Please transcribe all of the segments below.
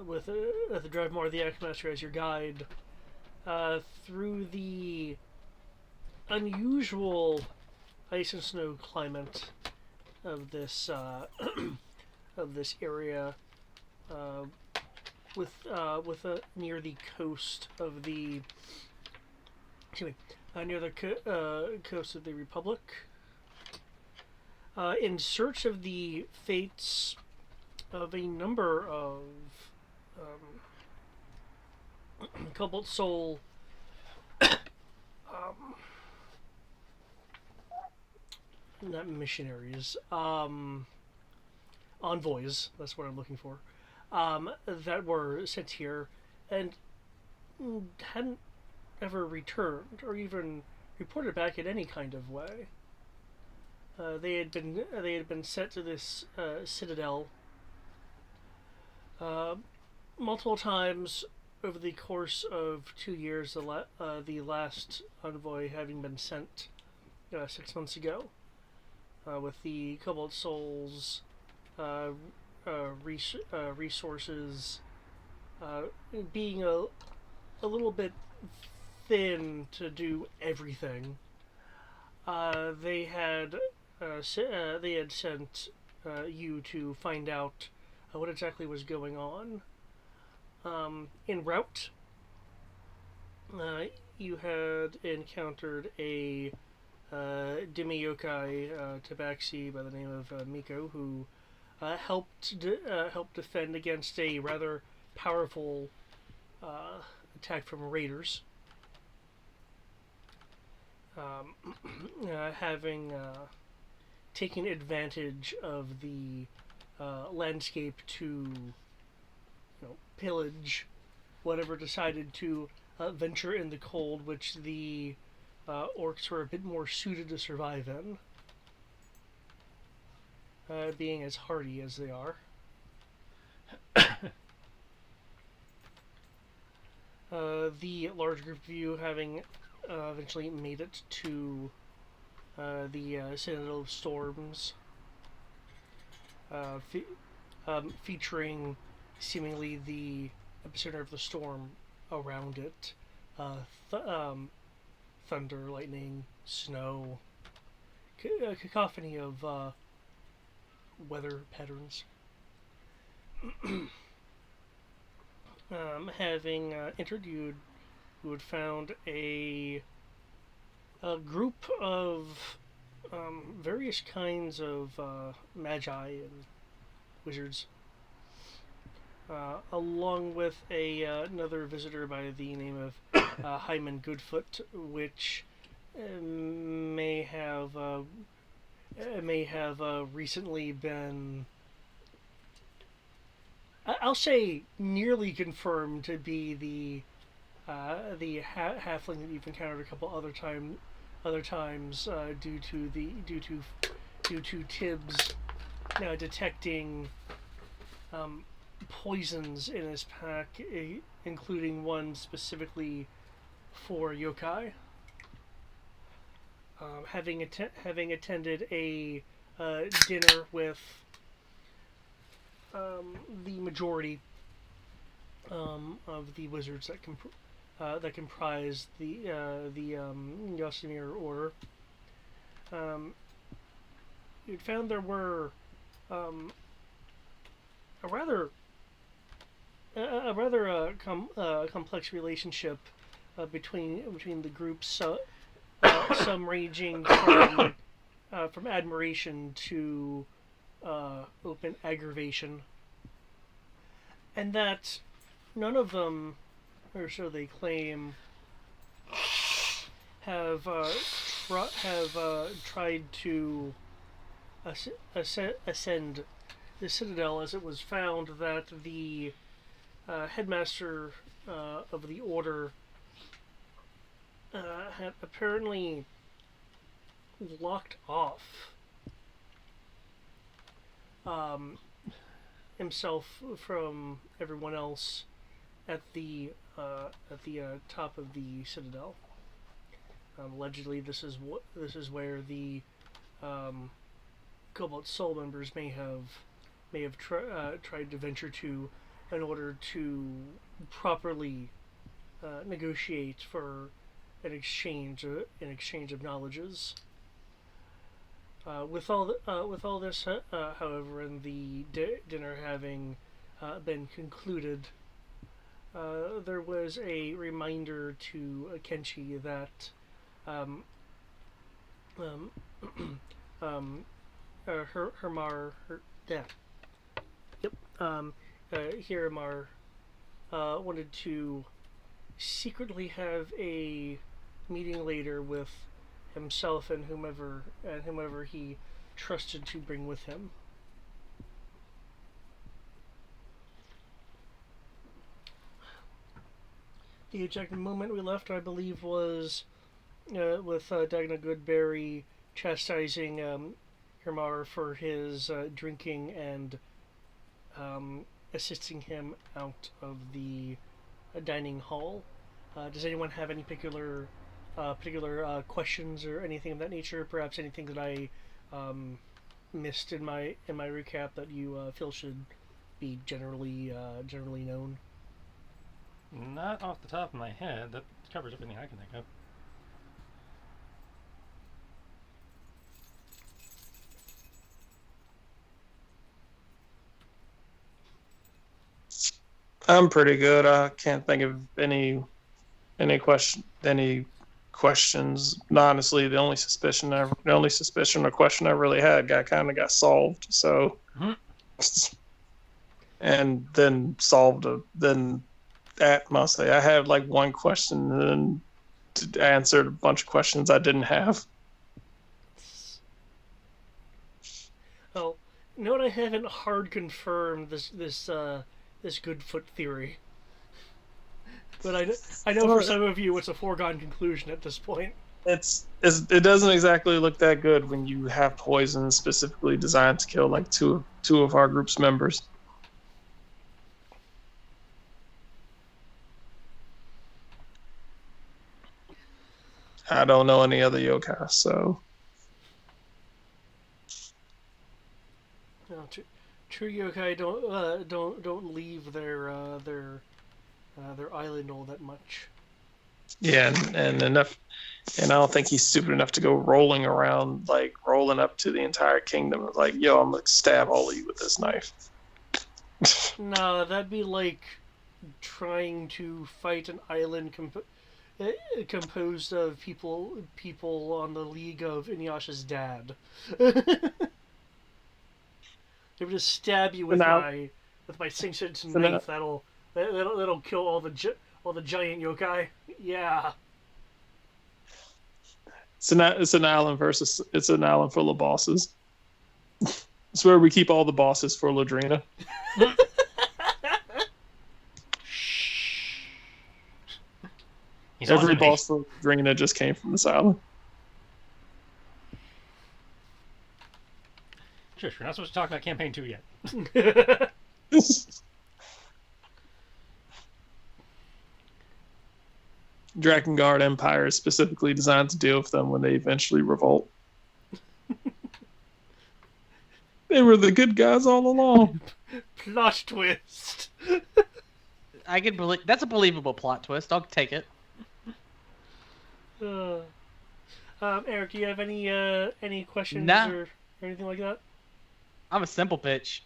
with the Drivemore the Axmaster as your guide through the unusual ice and snow climate of this of this area, with near the coast of the near the coast of the Republic, in search of the fates of a number of Cobalt Soul not missionaries, envoys, that's what I'm looking for, that were sent here and hadn't ever returned or even reported back in any kind of way. They had been sent to this citadel multiple times over the course of 2 years. The last envoy having been sent 6 months ago, with the Cobalt Souls resources being a little bit thin to do everything. They had sent you to find out what exactly was going on. En route, you had encountered a demi-yokai tabaxi by the name of Miko, who helped defend against a rather powerful attack from raiders. Having taken advantage of the landscape to pillage whatever decided to venture in the cold, which the orcs were a bit more suited to survive in, being as hardy as they are. The large group of you having eventually made it to the Citadel of Storms, featuring seemingly the epicenter of the storm around it. Thunder, lightning, snow, cacophony of weather patterns. Having entered, you had found a group of various kinds of magi and wizards, along with another visitor by the name of Hyman Goodfoot, which may have recently been, I'll say, nearly confirmed to be the halfling that you've encountered a couple other times, due to Tibbs detecting poisons in his pack, including one specifically for yokai. Having attended a dinner with the majority of the wizards that comprise the Yosemir Order, you'd found there were a rather complex relationship between the groups. Some ranging from admiration to open aggravation, and that none of them, or so they claim, have tried to ascend the Citadel, as it was found that the headmaster of the Order had apparently locked off himself from everyone else at the top of the Citadel. Allegedly, this is where the Cobalt Soul members may have tried to venture to in order to properly negotiate for an exchange of knowledges. With all this, however, and the dinner having been concluded, there was a reminder to Kenshi that um, um, um, yeah, yep, Hiramar wanted to secretly have a meeting later with himself and whomever he trusted to bring with him. The exact moment we left, I believe, was with Dagna Goodberry chastising Hirmar for his drinking and assisting him out of the dining hall. Does anyone have any particular questions or anything of that nature? Perhaps anything that I missed in my recap that you feel should be generally known? Not off the top of my head. That covers everything I can think of. I'm pretty good. I can't think of any questions. Honestly, the only suspicion or question I really had got solved. So, and then solved. Then at must say I had like one question and then answered a bunch of questions I didn't have. Well, note I haven't hard confirmed this Goodfoot theory, but I know for some of you it's a foregone conclusion at this point. It doesn't exactly look that good when you have poison specifically designed to kill like two of our group's members. I don't know any other yokai, so No, true yokai don't leave their island all that much. yeah, and enough. And I don't think he's stupid enough to go rolling around, like rolling up to the entire kingdom, like, yo, I'm gonna stab all of you with this knife. No, that'd be like trying to fight an island composed of people on the League of Inuyasha's dad. They would just stab you with my 6-inch knife. That'll kill all the giant yokai. Yeah. It's an island full of bosses. It's where we keep all the bosses for Ladrina. Every boss for Ladrina just came from this island. Sure, we're not supposed to talk about campaign 2 yet. Drakengard Empire is specifically designed to deal with them when they eventually revolt. They were the good guys all along. Plot twist. I can believe that's a believable plot twist. I'll take it. Eric, do you have any questions or anything like that? I'm a simple bitch.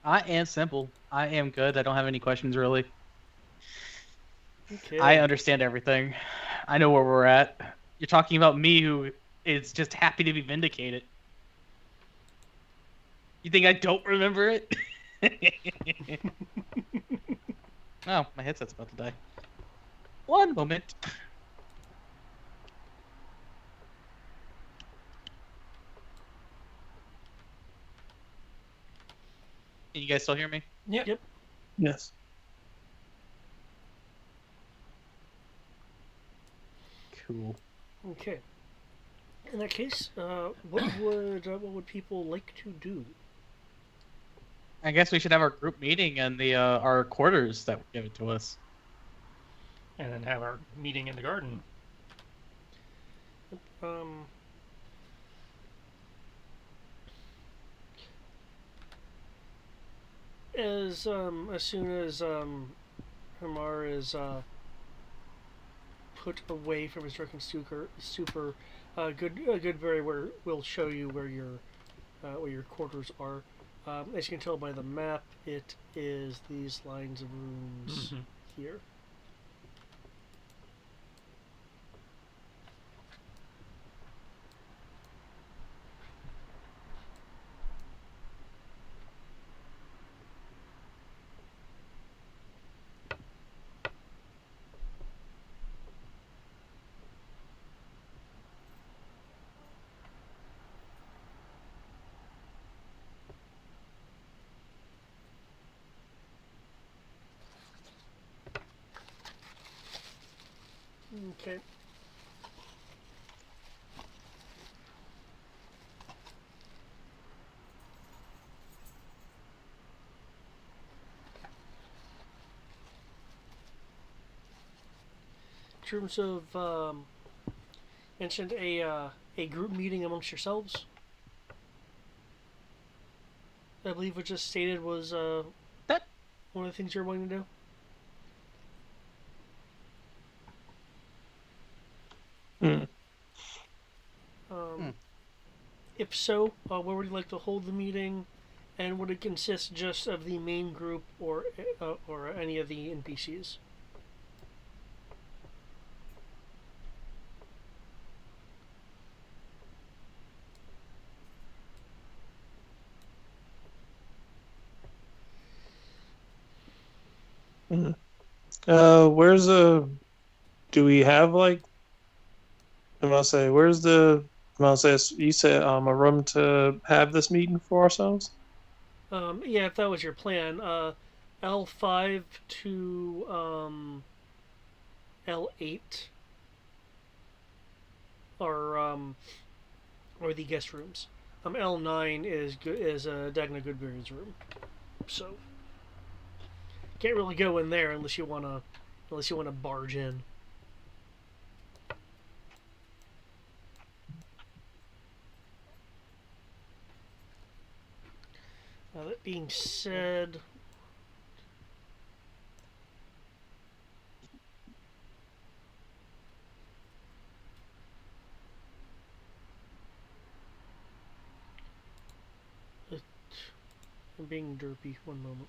I am simple. I am good. I don't have any questions really. Okay. I understand everything. I know where we're at. You're talking about me who is just happy to be vindicated. You think I don't remember it? Oh, my headset's about to die. One moment. Can you guys still hear me? Yep. Yes. Cool. Okay. In that case, what would people like to do? I guess we should have our group meeting in the our quarters that were given to us. And then have our meeting in the garden. as soon as Hamar is put away from his drunken stupor, Goodberry will show you where your quarters are. As you can tell by the map, it is these lines of rooms here. Okay. In terms of mentioned a group meeting amongst yourselves. I believe what just stated was That one of the things you're wanting to do. Hmm. If so, where would you like to hold the meeting, and would it consist just of the main group or any of the NPCs? Hmm. Where's do we have like, I'm gonna say, where's the, I'm gonna say, you said a room to have this meeting for ourselves? Yeah, if that was your plan, L5 to L8 are or the guest rooms. L9 is Dagna Goodberry's room, so can't really go in there unless you wanna barge in. That being said, I'm being derpy. One moment.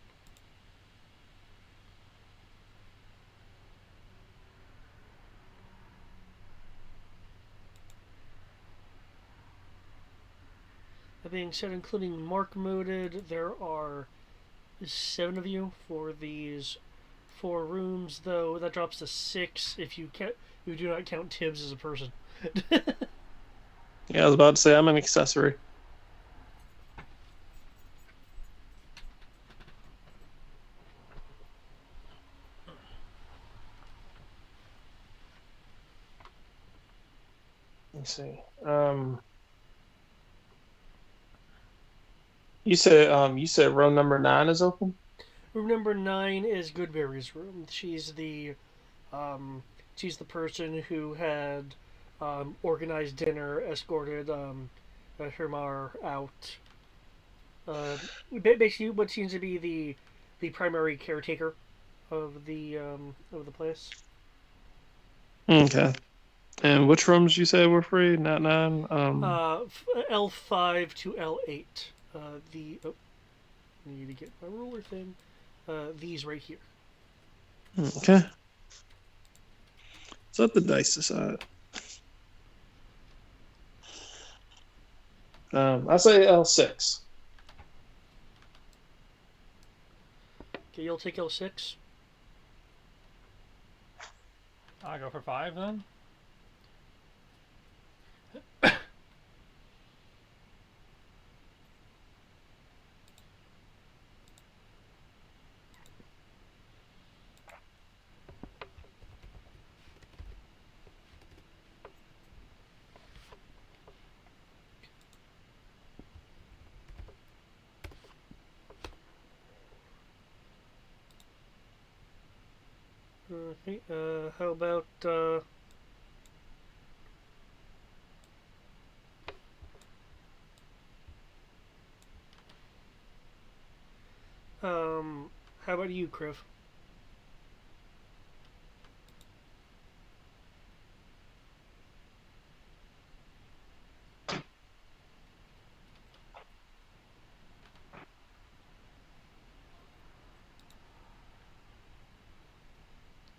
That being said, including Mark moded, there are 7 of you for these 4 rooms. Though that drops to 6 if you do not count Tibbs as a person. Yeah, I was about to say I'm an accessory. Let me see. You said row number 9 is open? Room number 9 is Goodberry's room. Um, she's the person who had organized dinner, escorted Hermar out. Basically, what seems to be the primary caretaker of the place. Okay. And which rooms you said were free? Not 9. L5 to L8. I need to get my ruler thing. These right here. Okay. So let the dice decide. I say L6. Okay, you'll take L6. I'll go for 5 then. Okay. How about How about you, Kriv?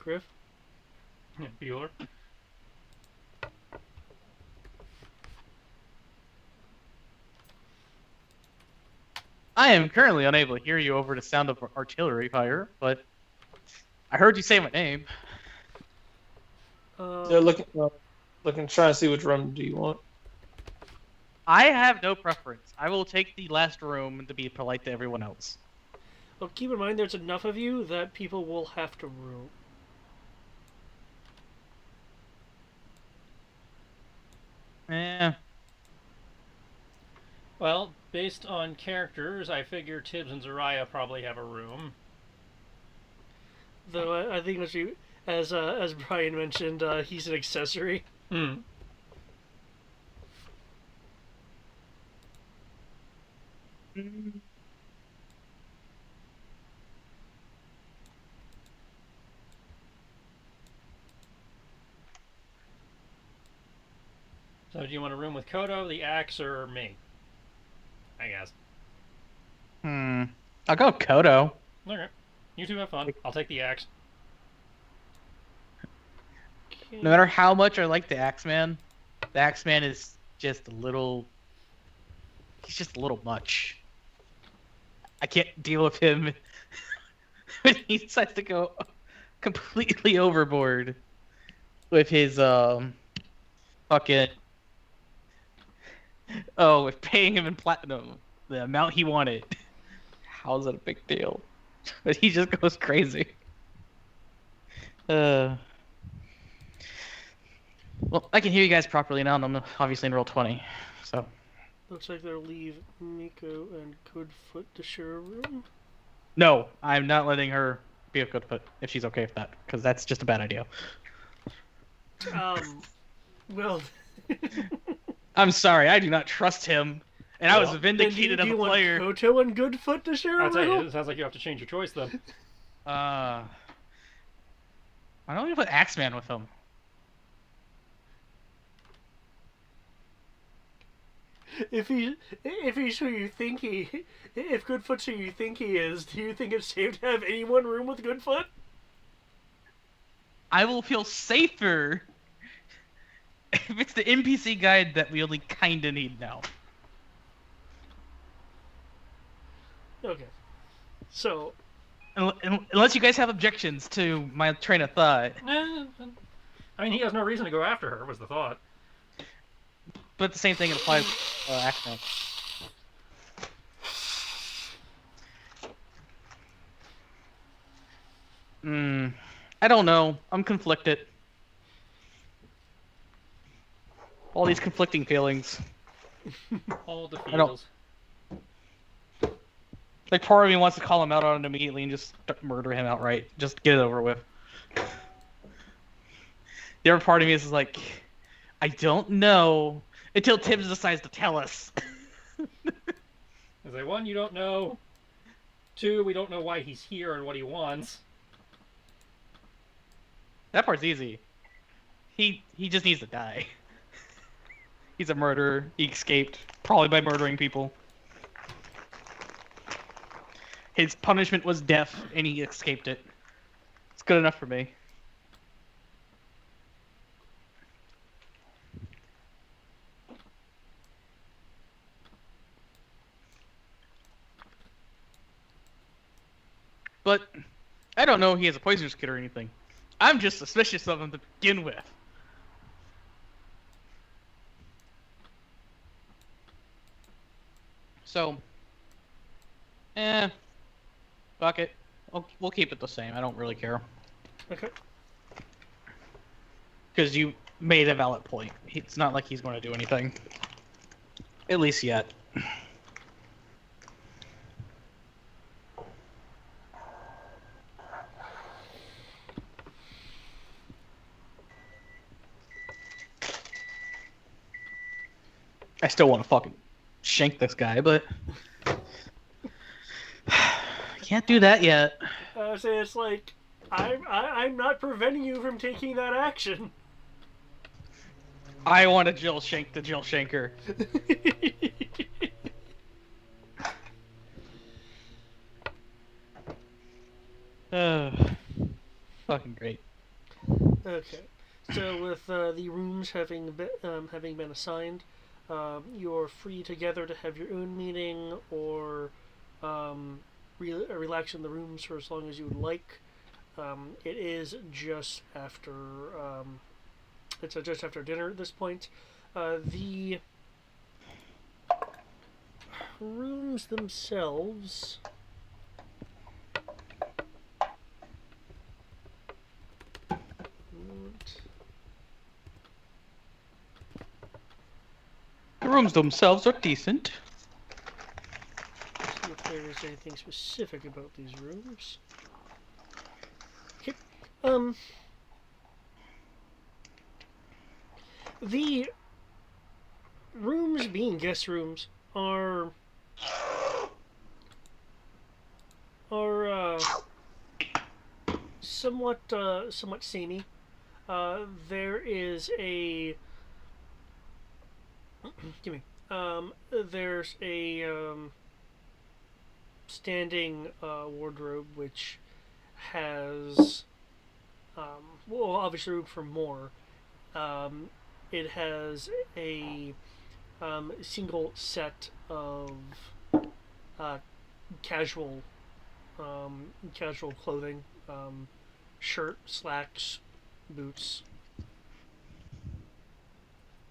Kriv? Yeah, Bueller. I am currently unable to hear you over the sound of artillery fire, but I heard you say my name. They're looking, trying to see which room do you want. I have no preference. I will take the last room to be polite to everyone else. Well, keep in mind there's enough of you that people will have to room. Eh. Well, based on characters, I figure Tibbs and Zariah probably have a room. Though I think as Brian mentioned, he's an accessory. Hmm. So do you want a room with Kodo, the Axe, or me? I guess. I'll go Kodo. Okay. You two have fun. I'll take the Axe. No matter how much I like the Axeman, the Axeman is just a little. He's just a little much. I can't deal with him when he decides to go completely overboard with his fucking. Oh, with paying him in platinum the amount he wanted. How's that a big deal? But he just goes crazy. Well, I can hear you guys properly now, and I'm obviously in roll 20. So. Looks like they'll leave Miko and Goodfoot to share a room. No, I'm not letting her be a Goodfoot if she's okay with that, because that's just a bad idea. Well. I'm sorry, I do not trust him, and I was vindicated do as you a player. Want Koto and Goodfoot to share a I'll tell room? you, it sounds like you have to change your choice then. Why don't we put Axeman with him? If he's who you think if Goodfoot's who you think he is, do you think it's safe to have anyone room with Goodfoot? I will feel safer if it's the NPC guide that we only kinda need now. Okay. So. Unless you guys have objections to my train of thought. I mean, he has no reason to go after her, was the thought. But the same thing applies to Axeman. I don't know. I'm conflicted. All these conflicting feelings. All the feels. Like, part of me wants to call him out on it immediately and just murder him outright. Just get it over with. The other part of me is like, I don't know until Tibbs decides to tell us. Is like, 1, you don't know. 2, we don't know why he's here and what he wants. That part's easy. He just needs to die. He's a murderer. He escaped, probably by murdering people. His punishment was death, and he escaped it. It's good enough for me. But I don't know he has a poisonous kit or anything. I'm just suspicious of him to begin with. So, fuck it. We'll keep it the same. I don't really care. Okay. Because you made a valid point. It's not like he's going to do anything. At least yet. I still want to fucking shank this guy, but can't do that yet. So it's like I'm not preventing you from taking that action. I want to Jill Shank the Jill Shanker. Fucking great. Okay, so with the rooms having been assigned, you're free together to have your own meeting or relax in the rooms for as long as you would like. It is just after it's just after dinner at this point. The rooms themselves. The rooms themselves are decent. See if there is anything specific about these rooms. Okay. The rooms being guest rooms are somewhat samey. There is a give me there's a standing wardrobe which has well obviously room for more. It has a single set of uh, casual casual clothing, shirt, slacks, boots,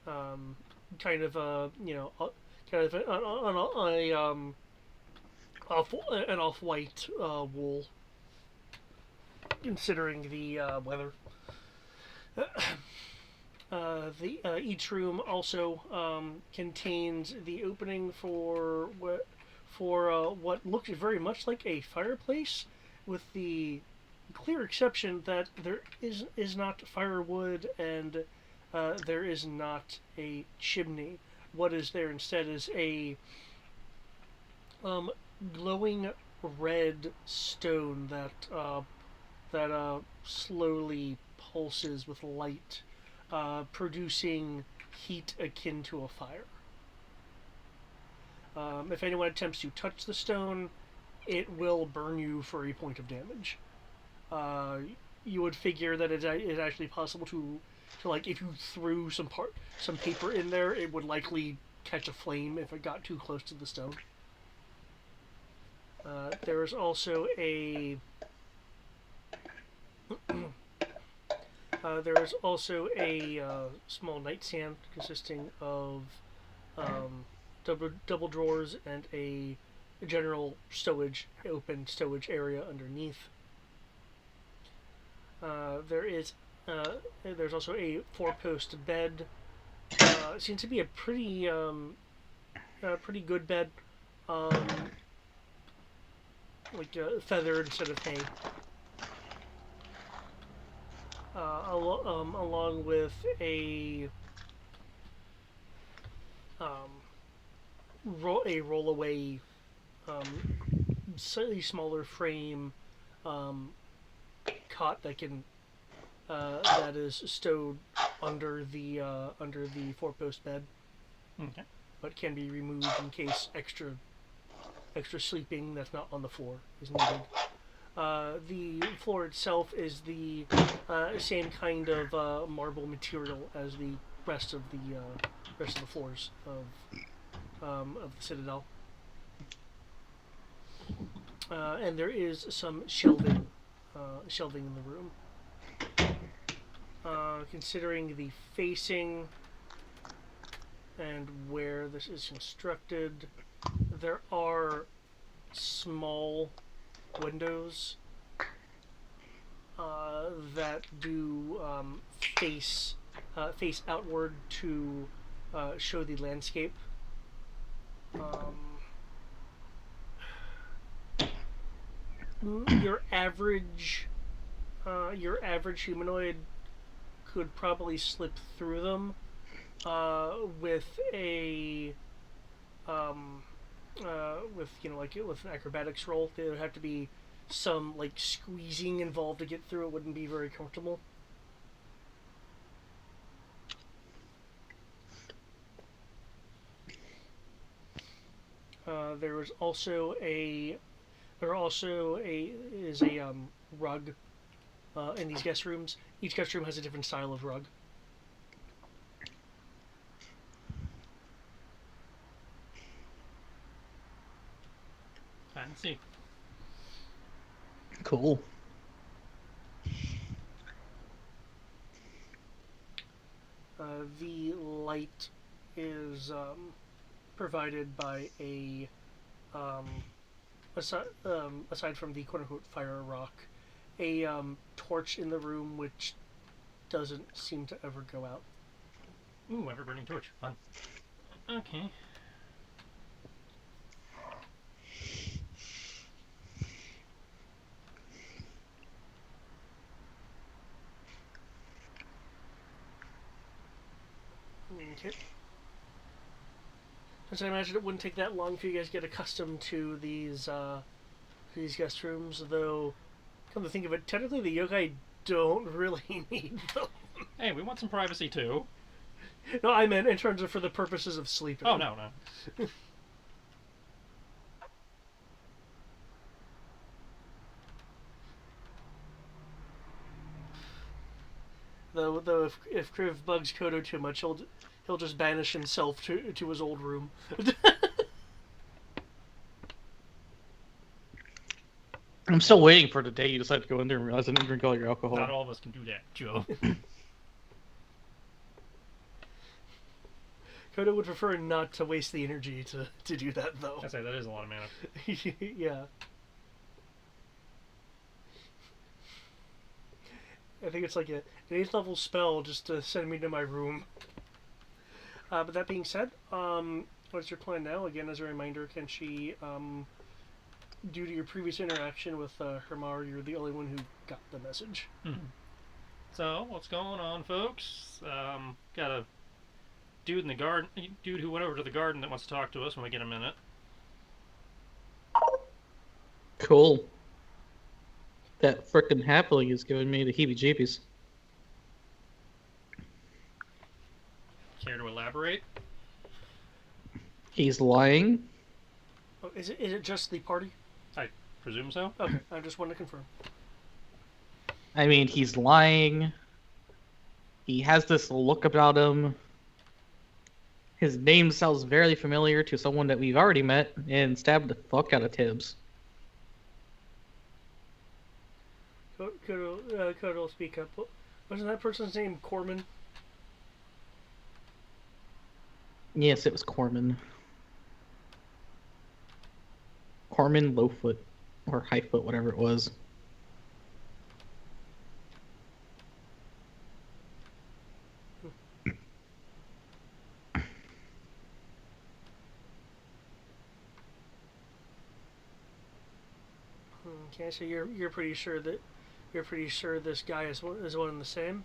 kind of kind of an off white wool, considering the weather. Each room also contains the opening for what looks very much like a fireplace, with the clear exception that there is not firewood and there is not a chimney. What is there instead is a glowing red stone that slowly pulses with light, producing heat akin to a fire. If anyone attempts to touch the stone, it will burn you for a point of damage. You would figure that it is actually possible to like if you threw some paper in there, it would likely catch a flame if it got too close to the stone. There is also a small nightstand consisting of double drawers and a general open stowage area underneath. There's also a four-post bed. Seems to be a pretty good bed, like feathered instead of hay. Along with a rollaway, slightly smaller frame cot that is stowed under the four-post bed, Okay. but can be removed in case extra sleeping that's not on the floor is needed. The floor itself is the same kind of marble material as the rest of the floors of the Citadel. And there is some shelving in the room. Considering the facing and where this is constructed, there are small windows that do face outward to show the landscape. Your average humanoid could probably slip through them with a with an acrobatics roll. They would have to be some like squeezing involved to get through, it wouldn't be very comfortable. There was also a rug in these guest rooms. Each guest room has a different style of rug. Fancy. Cool. The light is provided by aside from the quote unquote fire rock, a torch in the room which doesn't seem to ever go out. Ooh, ever burning torch. Fun. Okay. Okay. Since I imagine it wouldn't take that long for you guys to get accustomed to these guest rooms, though, come to think of it, technically the yokai don't really need them. Hey, we want some privacy too. No, I meant in terms of for the purposes of sleeping. Oh, no. Though if Kriv bugs Kodo too much, he'll just banish himself to his old room. I'm still waiting for the day you decide to go in there and realize I didn't drink all your alcohol. Not all of us can do that, Joe. Kodo would prefer not to waste the energy to do that, though. I say that is a lot of mana. Yeah. I think it's like an 8th level spell just to send me to my room. But that being said, what's your plan now? Again, as a reminder, can she, due to your previous interaction with Hermar, you're the only one who got the message. Mm-hmm. So, what's going on, folks? Got a dude in the garden, dude who went over to the garden that wants to talk to us when we get a minute. Cool. That frickin' halfling is giving me the heebie-jeebies. Care to elaborate? He's lying. Oh, is it just the party? I presume so. Okay, I just wanted to confirm. I mean, he's lying. He has this look about him. His name sounds very familiar to someone that we've already met and stabbed the fuck out of Tibbs. Kodo will speak up. Wasn't that person's name Corman? Yes, it was Corman. Corman Lowfoot. Or Highfoot, whatever it was. Okay, so you're pretty sure this guy is one and the same?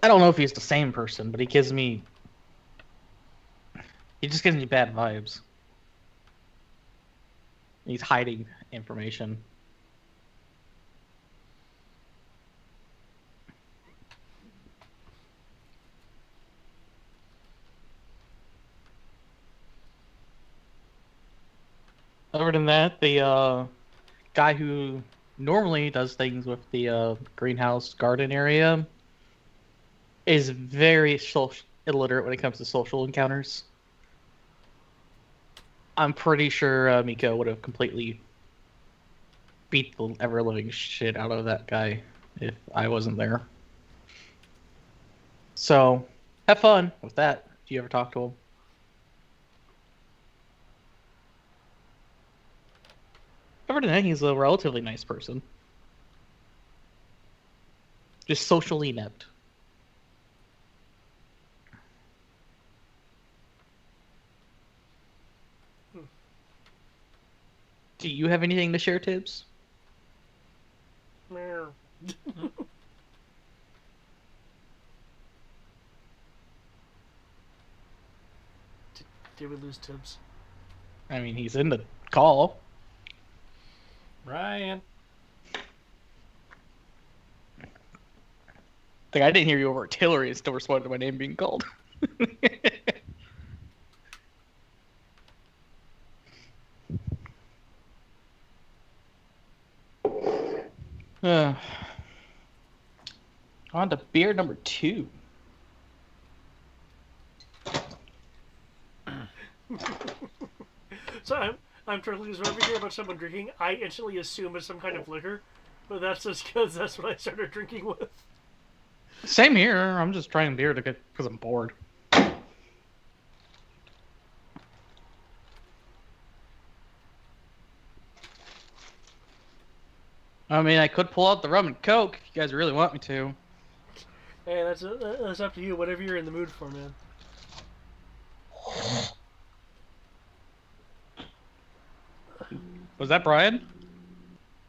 I don't know if he's the same person, but he just gives me bad vibes. He's hiding information. Other than that, the guy who normally does things with the greenhouse garden area is very illiterate when it comes to social encounters. I'm pretty sure Miko would have completely beat the ever-living shit out of that guy if I wasn't there. So, have fun with that if you ever talk to him. Other than that, he's a relatively nice person. Just socially inept. Do you have anything to share, Tibbs? Meow. Did we lose Tibbs? I mean, he's in the call. Brian. Like, I didn't hear you over artillery and still responded to my name being called. uh, on to beer number 2. So I'm trying to lose whenever I hear about someone drinking, I instantly assume it's some kind of liquor, but that's just because that's what I started drinking with. Same here. I'm just trying beer to get because I'm bored. I mean, I could pull out the rum and coke if you guys really want me to. Hey, that's up to you. Whatever you're in the mood for, man. Was that Brian?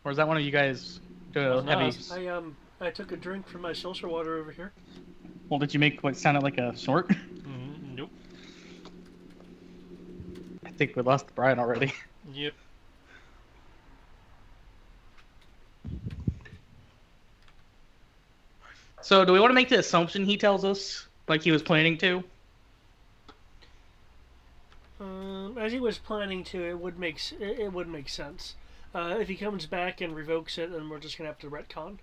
Or is that one of you guys Wasn't heavy? us. I took a drink from my seltzer water over here. Well, did you make what sounded like a snort? Nope. I think we lost Brian already. Yep. So, do we want to make the assumption he tells us, like he was planning to? As he was planning to, it would make sense. If he comes back and revokes it, then we're just gonna have to retcon.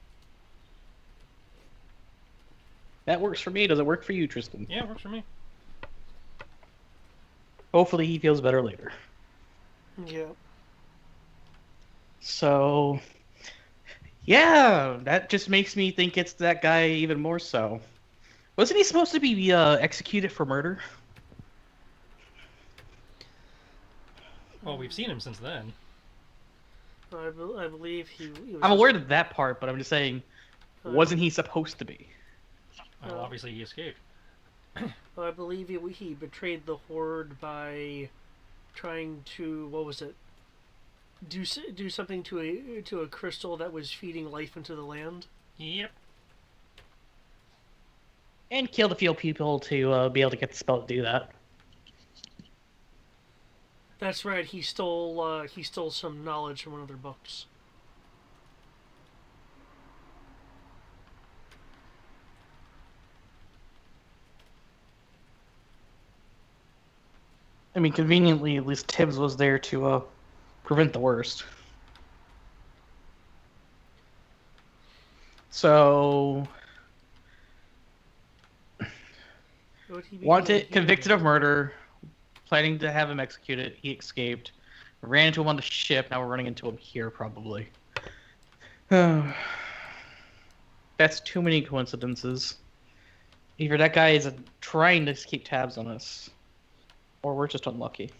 That works for me. Does it work for you, Tristan? Yeah, works for me. Hopefully he feels better later. Yeah. So, yeah, that just makes me think it's that guy even more so. Wasn't he supposed to be executed for murder? Well, we've seen him since then. I believe he was. I'm aware of that part, but I'm just saying, wasn't he supposed to be? Well, obviously he escaped. I believe he betrayed the Horde by trying to, what was it? Do something to a crystal that was feeding life into the land. Yep. And killed a few people to be able to get the spell to do that. That's right. He stole some knowledge from one of their books. I mean, conveniently, at least Tibbs was there to prevent the worst. So, Would he be wanted, doing here? convicted of murder, planning to have him executed. He escaped. Ran into him on the ship. Now we're running into him here, probably. That's too many coincidences. Either that guy is trying to keep tabs on us, or we're just unlucky.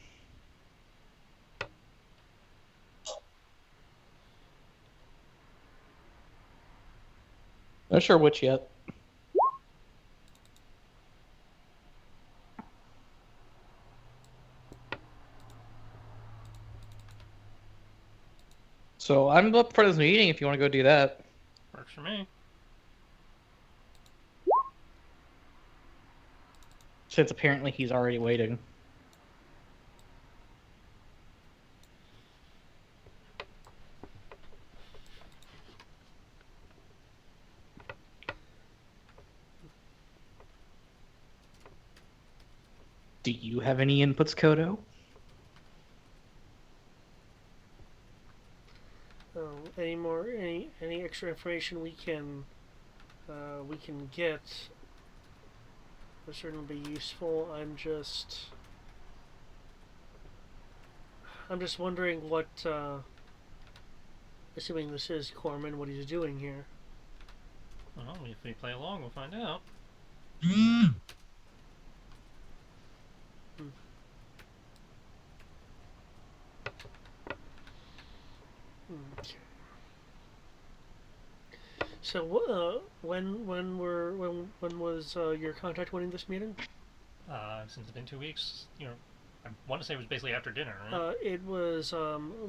Not sure which yet. So I'm up for this meeting if you want to go do that. Works for me. Since apparently he's already waiting. Do you have any inputs, Kodo? Any extra information we can get will certainly be useful. I'm just wondering what, assuming this is Corman, what he's doing here. Well, if we play along, we'll find out. Okay. So, when was your contact winning this meeting? Since it's been 2 weeks, I want to say it was basically after dinner, right? It was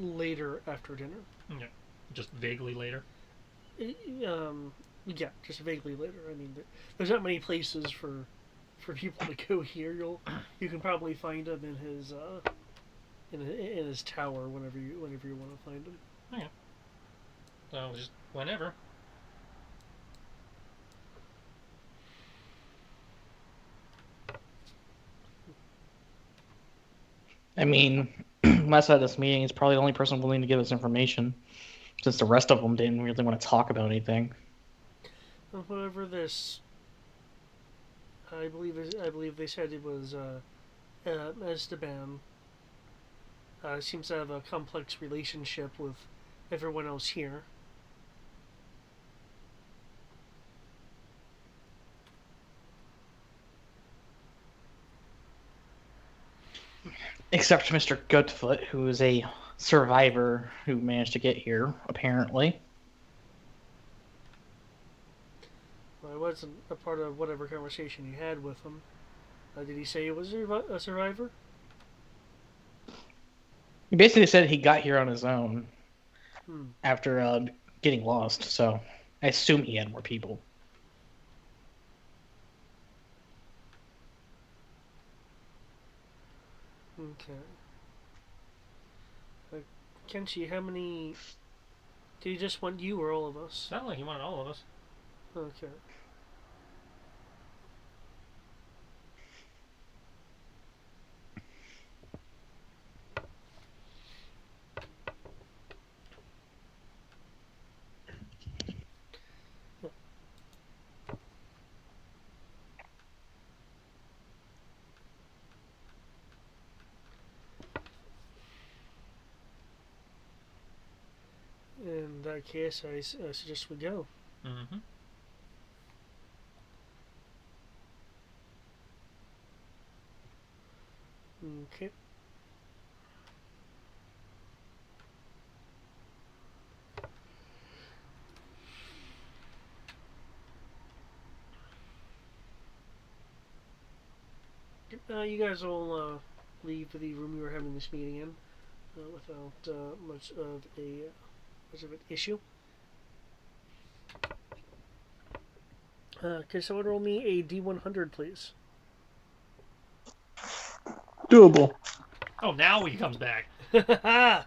later after dinner. Yeah, just vaguely later. Yeah, just vaguely later. I mean, there's not many places for people to go here. You can probably find him in his tower whenever you want to find him. Okay. So just whenever. I mean, last out of this meeting is probably the only person willing to give us information, since the rest of them didn't really want to talk about anything. However, this, I believe they said it was Esteban. Seems to have a complex relationship with everyone else here. Except Mr. Goodfoot, who is a survivor who managed to get here, apparently. Well, I wasn't a part of whatever conversation you had with him. Did he say he was a survivor? He basically said he got here on his own Hmm. after getting lost, so I assume he had more people. Okay. Kenshi, how many... Did he just want you or all of us? Sounded like he wanted all of us. Okay. In that case, I suggest we go. Mm-hmm. Okay. You guys will leave the room you were having this meeting in without much of an issue. Can someone roll me a D100, please? Doable. Oh, now he comes back. I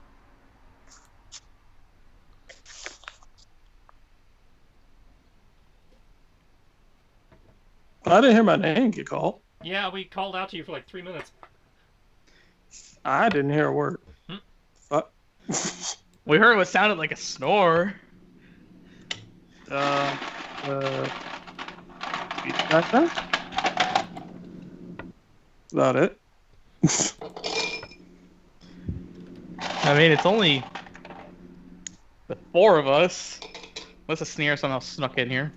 didn't hear my name get called. Yeah, we called out to you for like 3 minutes. I didn't hear a word. Hmm. Fuck. We heard what sounded like a snore. About it. I mean, it's only the four of us. Unless a sneer somehow snuck in here.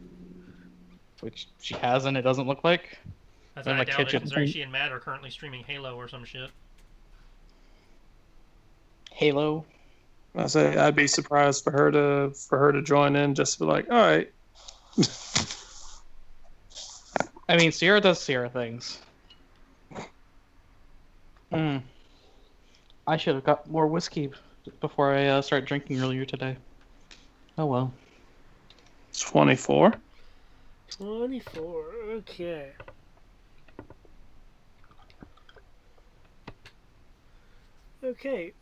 Which she hasn't, it doesn't look like. That's In I the doubt it, kitchen. considering she and Matt are currently streaming Halo or some shit. Halo. I say I'd be surprised for her to join in, just to be like, all right. I mean, Sierra does Sierra things. I should have got more whiskey before I started drinking earlier today. Oh well. 24. 24. Okay. Okay.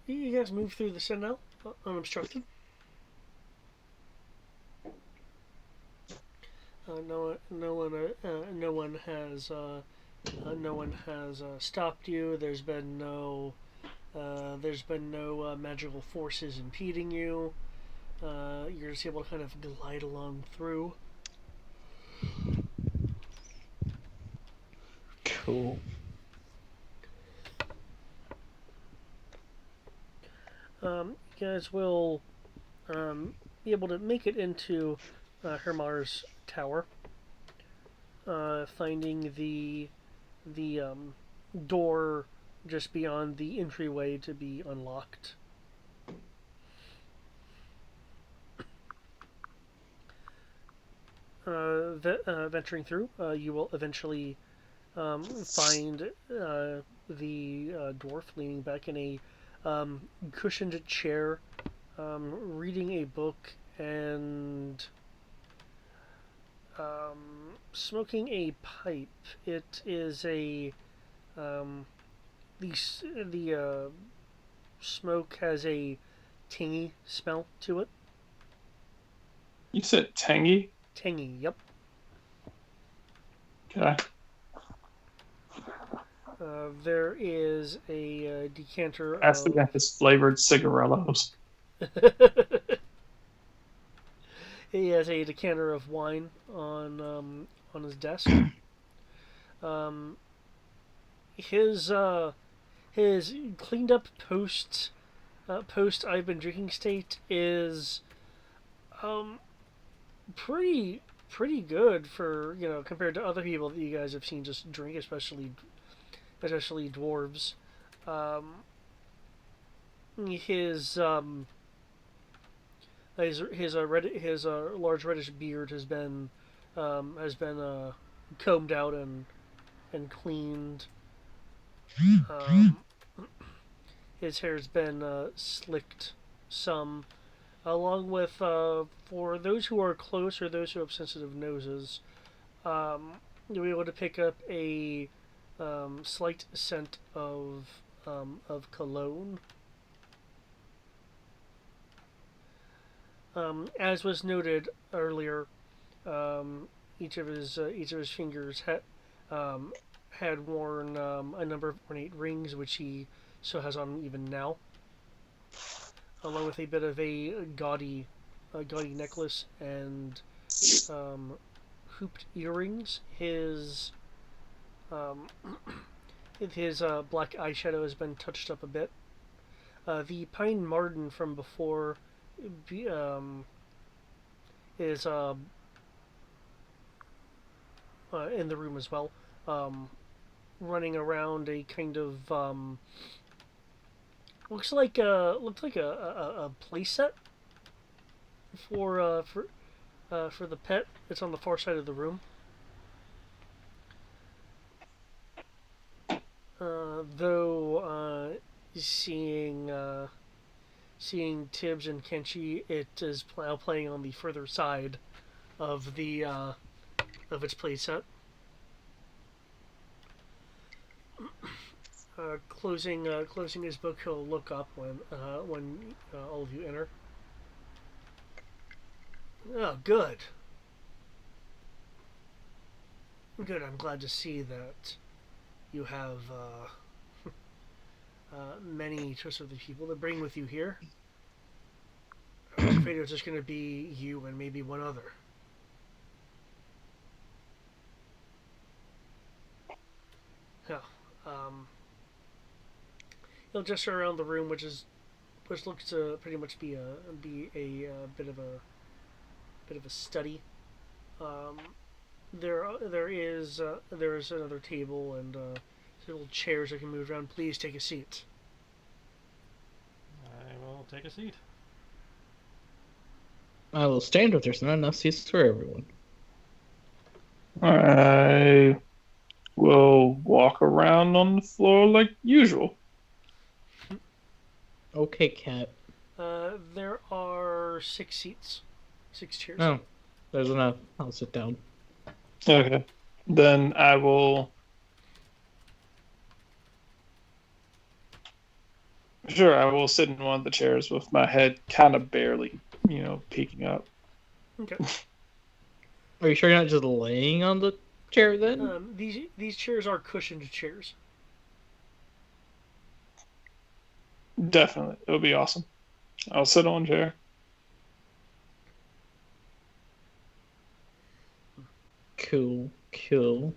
You guys move through the Sentinel unobstructed. No one has stopped you. There's been no magical forces impeding you. You're just able to kind of glide along through. Cool. You guys will be able to make it into Hermar's tower, finding the door just beyond the entryway to be unlocked. Venturing through, you will eventually find the dwarf leaning back in a cushioned chair, reading a book and smoking a pipe. It is the smoke has a tangy smell to it. You said tangy? Tangy, yep. Okay. There is a decanter Ask the guy of. if it's flavored cigarillos. He has a decanter of wine on his desk. Um, his cleaned up post I've been drinking state is um pretty good for compared to other people that you guys have seen just drink, especially dwarves. Um, his his large reddish beard has been combed out and cleaned. Um, his hair's been slicked some, along with for those who are close or those who have sensitive noses, you'll be able to pick up a slight scent of cologne. As was noted earlier, um, each of his fingers had worn a number of ornate rings, which he still has on even now, along with a bit of a gaudy necklace and um, hooped earrings. Um, his black eyeshadow has been touched up a bit. The pine marten from before is in the room as well, um, running around a kind of looks like a playset for the pet. It's on the far side of the room. Though seeing Tibbs and Kenshi, it is now playing on the further side of the of its playset. Closing his book, he'll look up when all of you enter. Oh, good. Good. I'm glad to see that you have many trustworthy people to bring with you here. I was afraid it was just going to be you and maybe one other. Yeah. Um, he'll gesture around the room, which looks to pretty much be a bit of a study. Um, there is another table and little chairs that can move around. Please take a seat. I will take a seat. I will stand if there's not enough seats for everyone. I will walk around on the floor like usual. Okay, cat. There are 6 seats, 6 chairs. No, there's enough. I'll sit down. Okay. Then I will. Sure, I will sit in one of the chairs with my head kind of barely, peeking up. Okay. Are you sure you're not just laying on the chair then? These chairs are cushioned chairs. Definitely. It'll be awesome. I'll sit on a chair. Cool.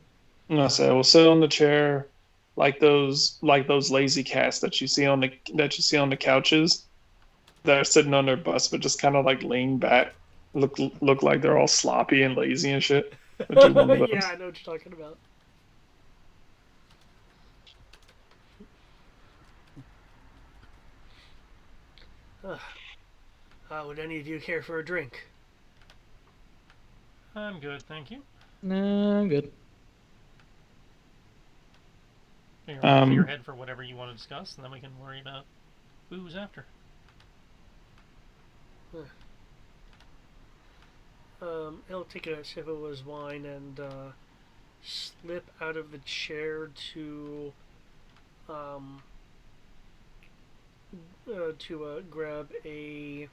And I say I will sit on the chair like those lazy cats that you see on the couches that are sitting on their butts but just kind of like lean back, look like they're all sloppy and lazy and shit. I do one of those. Yeah, I know what you're talking about. Would any of you care for a drink? I'm good, thank you. Nah, I'm good. You're gonna clear your head for whatever you want to discuss, and then we can worry about booze after. He'll take a sip of his wine and slip out of the chair to grab a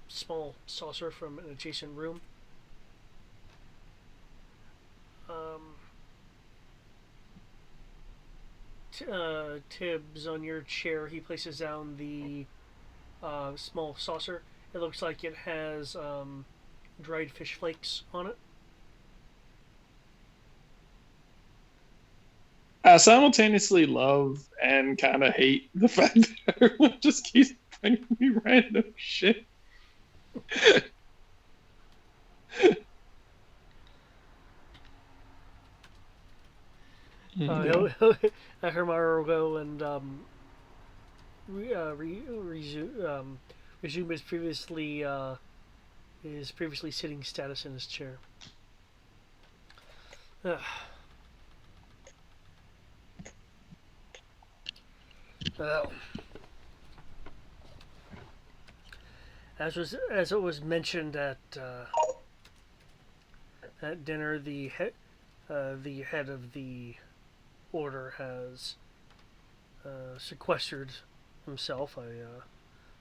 small saucer from an adjacent room. Tibbs, on your chair, he places down the small saucer. It looks like it has dried fish flakes on it. I simultaneously love and kind of hate the fact that everyone just keeps bringing me random shit. He'll Hermar will go and resume his previously sitting status in his chair. Well, as it was mentioned at dinner, the head of the order has sequestered himself.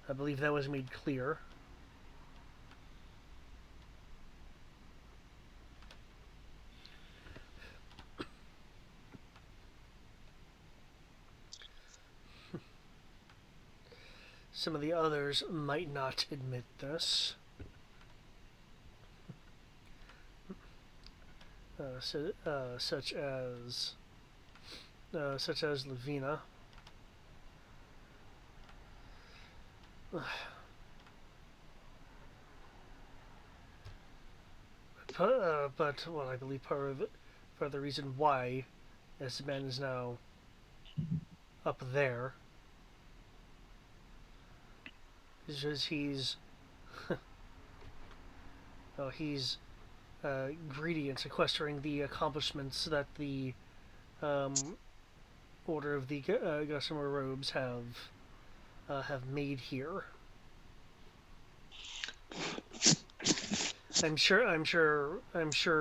I believe that was made clear. Some of the others might not admit this. Such as Lavina. But well, I believe part of the reason why this man is now up there is because he's greedy in sequestering the accomplishments that the Order of the Gossamer Robes have made here. I'm sure.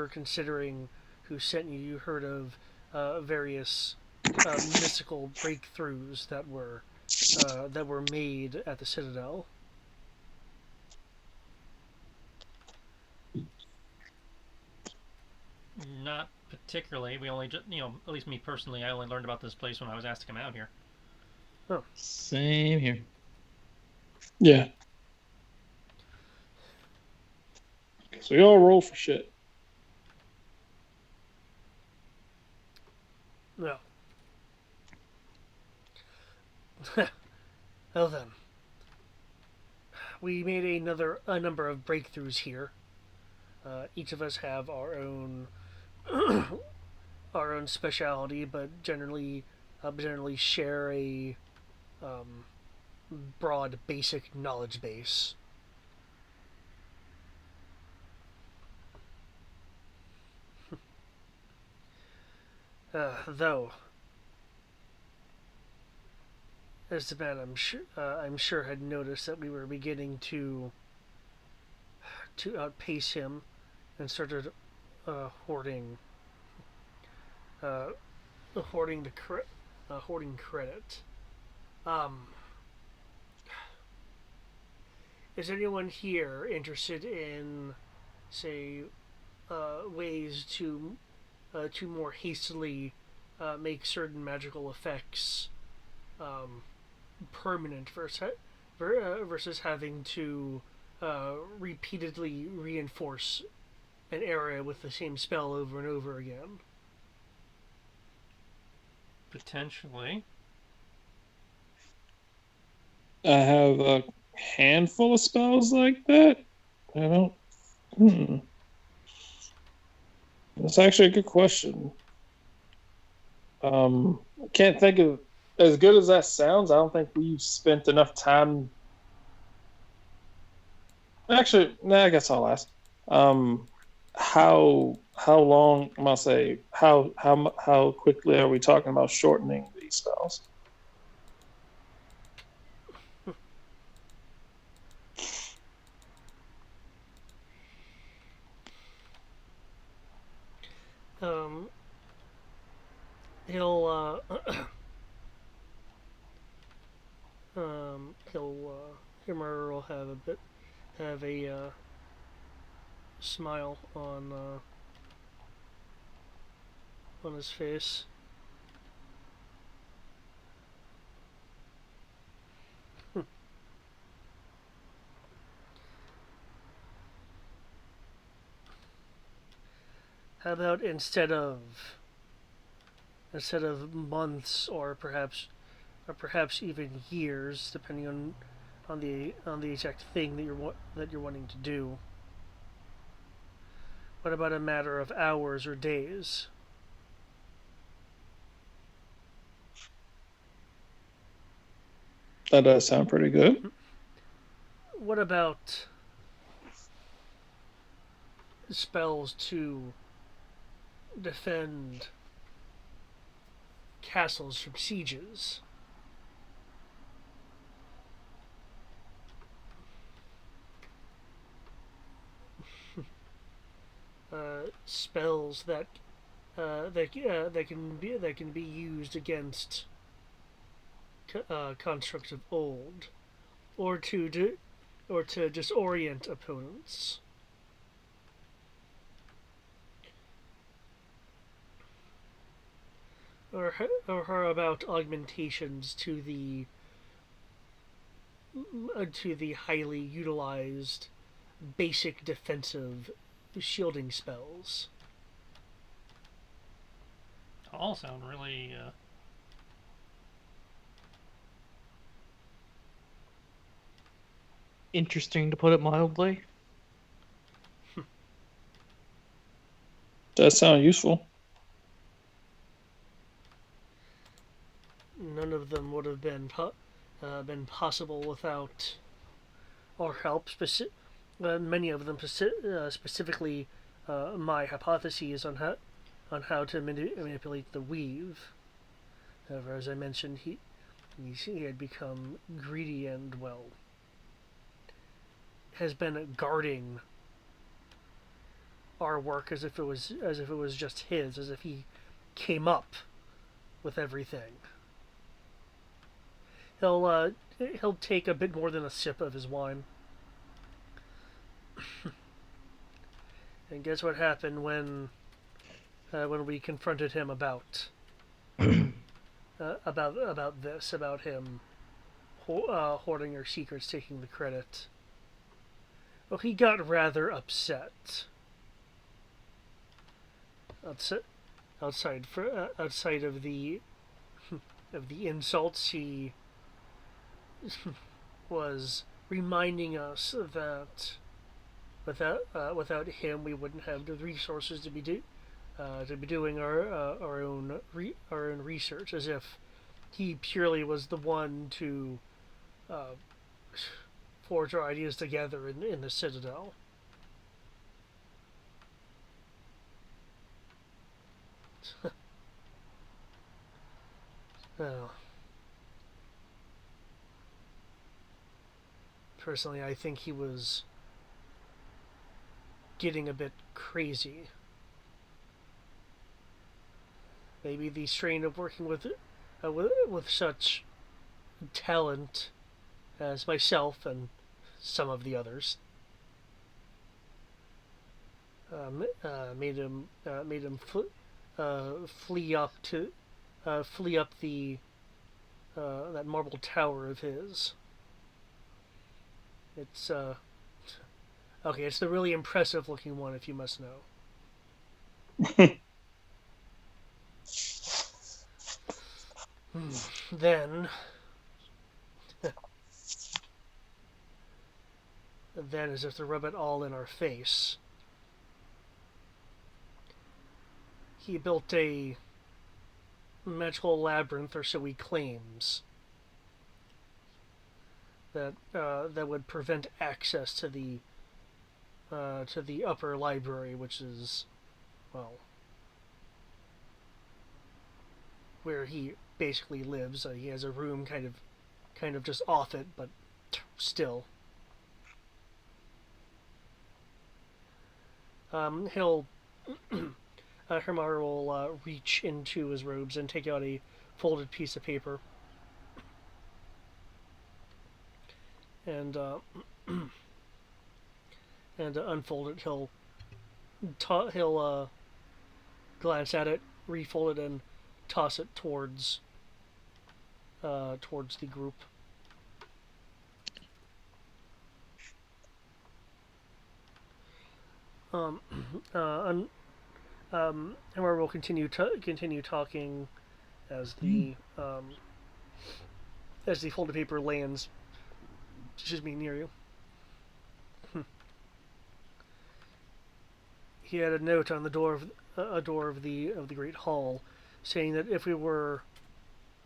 Considering who sent you, you heard of various mystical breakthroughs that were made at the Citadel. Not particularly. We only just, at least me personally, I only learned about this place when I was asked to come out here. Oh. Same here. Yeah. So we all roll for shit. No. Well then, we made a number of breakthroughs here. Each of us have our own our own specialty, but generally share a broad, basic knowledge base. Though, as the man I'm sure had noticed that we were beginning to outpace him, and started hoarding credit. Is anyone here interested in, say, ways to more hastily make certain magical effects permanent versus having to repeatedly reinforce an area with the same spell over and over again? Potentially. I have a handful of spells like that. I don't. That's actually a good question. I can't think of, as good as that sounds, I don't think we've spent enough time. Actually, nah, I guess I'll ask. How long? I'm gonna say how quickly are we talking about shortening these spells? He'll Himmer will have a smile on his face. How about instead of months or perhaps even years, depending on the exact thing that you're wanting to do. What about a matter of hours or days? That does sound pretty good. What about spells to defend castles from sieges? Spells that can be used against constructs of old, or to disorient opponents. Or how about augmentations to the highly utilized basic defensive shielding spells? All sound really Interesting, to put it mildly. Does sound useful. None of them would have been possible without our help. Many of them specifically my hypotheses on how to manipulate the weave. However, as I mentioned, he had become greedy and, well, has been guarding our work as if it was just his, as if he came up with everything. He'll take a bit more than a sip of his wine. And guess what happened when we confronted him about this, about him hoarding our secrets, taking the credit. Well, he got rather upset. Outside of the insults, he was reminding us that without him, we wouldn't have the resources to be doing our own research, as if he purely was the one to forge our ideas together in the Citadel. Oh. Personally, I think he was getting a bit crazy. Maybe the strain of working with such talent as myself and some of the others made him flee up the that marble tower of his. It's okay. It's the really impressive looking one, if you must know. Then, as if to rub it all in our face, he built a magical labyrinth, or so he claims, that would prevent access to the upper library, which is, well, where he basically lives. He has a room kind of just off it, but still. He'll Hermar will reach into his robes and take out a folded piece of paper. and unfold it. He'll glance at it, refold it, and toss it towards the group. Um, and where we'll continue talking as the folded paper lands. Excuse me, near you. He had a note on the door of the great hall, saying that if we were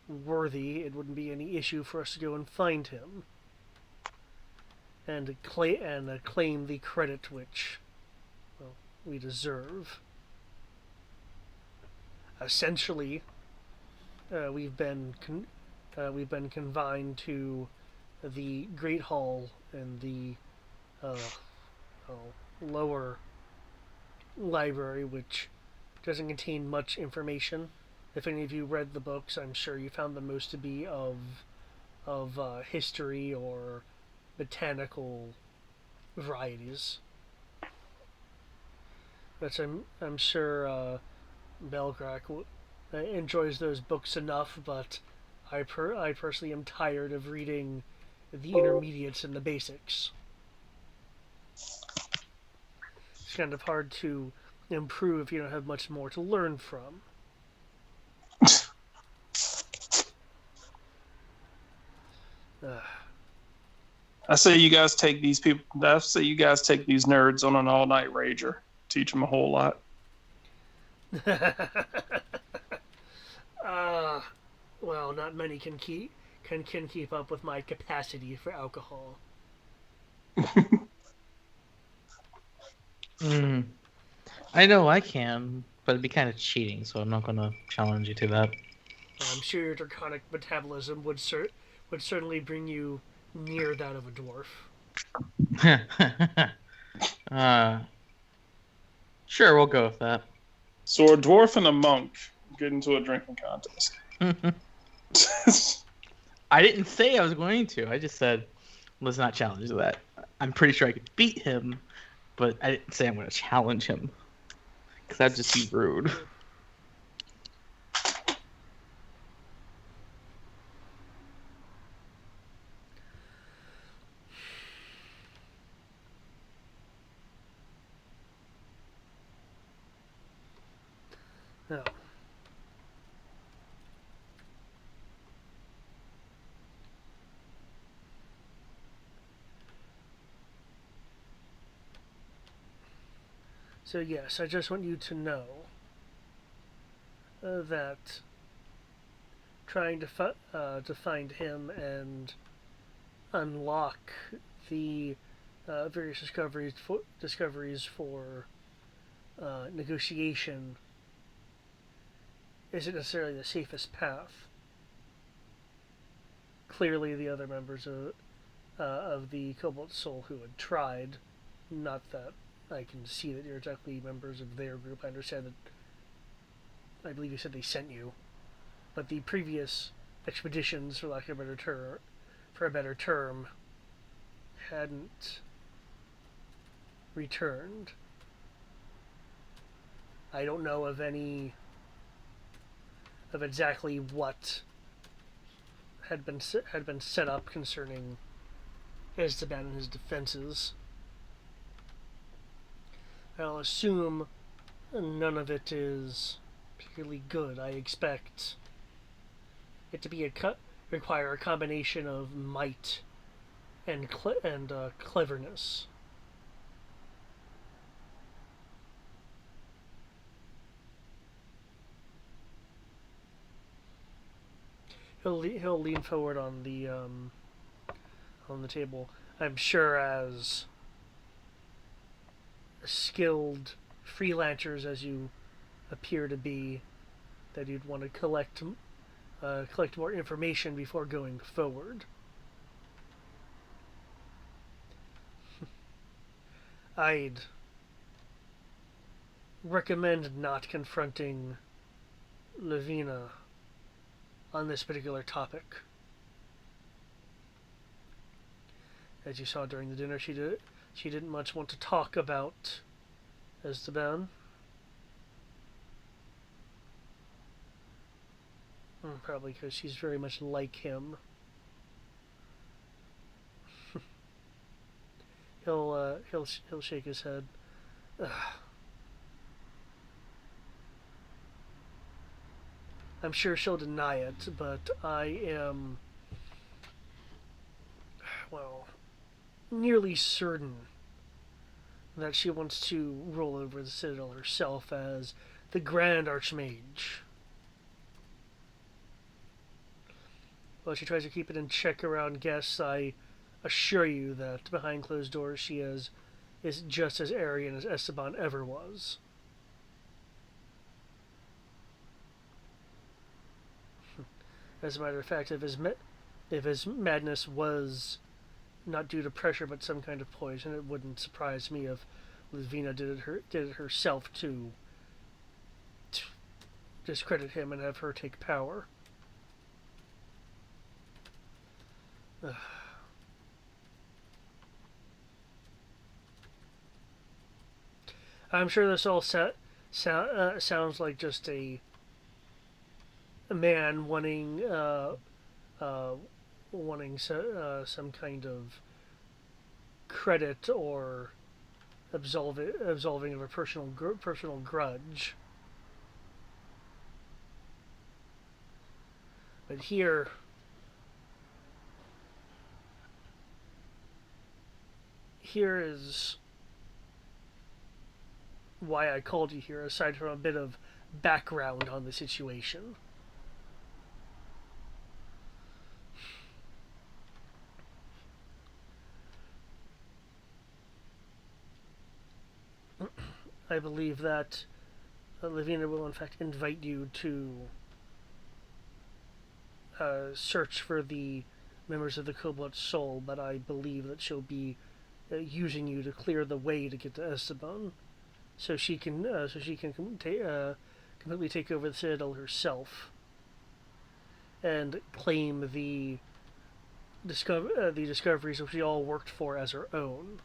worthy, it wouldn't be any issue for us to go and find him, and claim the credit which, well, we deserve. Essentially, we've been confined to the Great Hall and the lower library, which doesn't contain much information. If any of you read the books, I'm sure you found them most to be of history or botanical varieties. But I'm sure Belgrak enjoys those books enough. But I personally am tired of reading the intermediates and the basics. It's kind of hard to improve if you don't have much more to learn from. I say you guys take these people. I say you guys take these nerds on an all-night rager. Teach them a whole lot. Well, not many can keep up with my capacity for alcohol. I know I can, but it'd be kind of cheating, so I'm not going to challenge you to that. I'm sure your draconic metabolism would certainly bring you near that of a dwarf. Sure, we'll go with that. So a dwarf and a monk get into a drinking contest. I didn't say I was going to. I just said, let's not challenge that. I'm pretty sure I could beat him, but I didn't say I'm going to challenge him. Because that'd just be rude. No. So yes, I just want you to know that trying to find him and unlock the various discoveries for negotiation isn't necessarily the safest path. Clearly, the other members of the Cobalt Soul who had tried, not that I can see that you're exactly members of their group. I understand that. I believe you said they sent you, but the previous expeditions, for lack of a better term, hadn't returned. I don't know of exactly what had been set up concerning Esteban and his defenses. I'll assume none of it is particularly good. I expect it to be require a combination of might and cleverness. He'll lean forward on the table. I'm sure as skilled freelancers as you appear to be, that you'd want to collect more information before going forward. I'd recommend not confronting Ladrina on this particular topic. As you saw during the dinner, she didn't much want to talk about Esteban. Probably because she's very much like him. He'll shake his head. Ugh. I'm sure she'll deny it, but I am, well, nearly certain that she wants to rule over the Citadel herself as the Grand Archmage. While she tries to keep it in check around guests, I assure you that behind closed doors she is just as arrogant as Esteban ever was. As a matter of fact, if his madness was not due to pressure but some kind of poison, it wouldn't surprise me if Ladrina did it herself to discredit him and have her take power. Ugh. I'm sure this all sounds like just a man wanting some kind of credit or absolving of a personal grudge. But here is why I called you here, aside from a bit of background on the situation. I believe that Ladrina will in fact invite you to search for the members of the Cobalt Soul, but I believe that she'll be using you to clear the way to get to Esteban, so she can completely take over the Citadel herself and claim the discoveries which she all worked for as her own.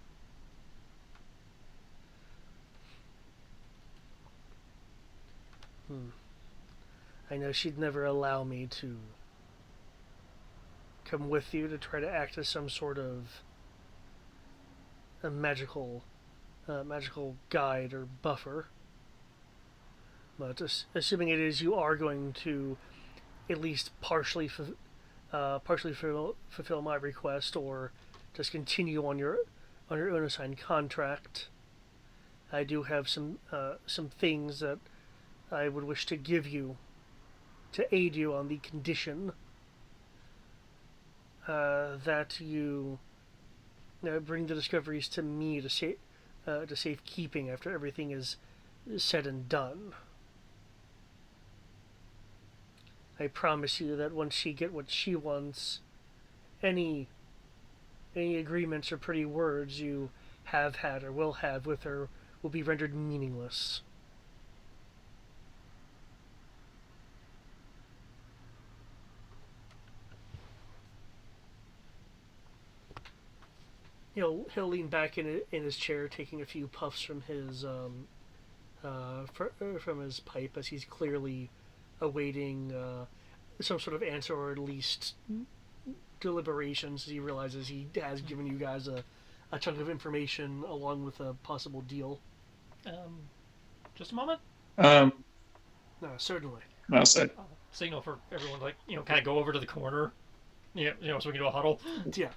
I know she'd never allow me to come with you to try to act as some sort of a magical guide or buffer. But assuming it is you are going to at least partially fulfill my request, or just continue on your own assigned contract, I do have some things that I would wish to give you to aid you on the condition that you bring the discoveries to me to safekeeping after everything is said and done. I promise you that once she gets what she wants, any agreements or pretty words you have had or will have with her will be rendered meaningless. He'll lean back in his chair, taking a few puffs from his pipe, as he's clearly awaiting some sort of answer, or at least deliberations. He realizes he has given you guys a chunk of information along with a possible deal. Just a moment. No, certainly. I'll say. Signal for everyone, like, kind of go over to the corner. Yeah, so we can do a huddle. Yeah.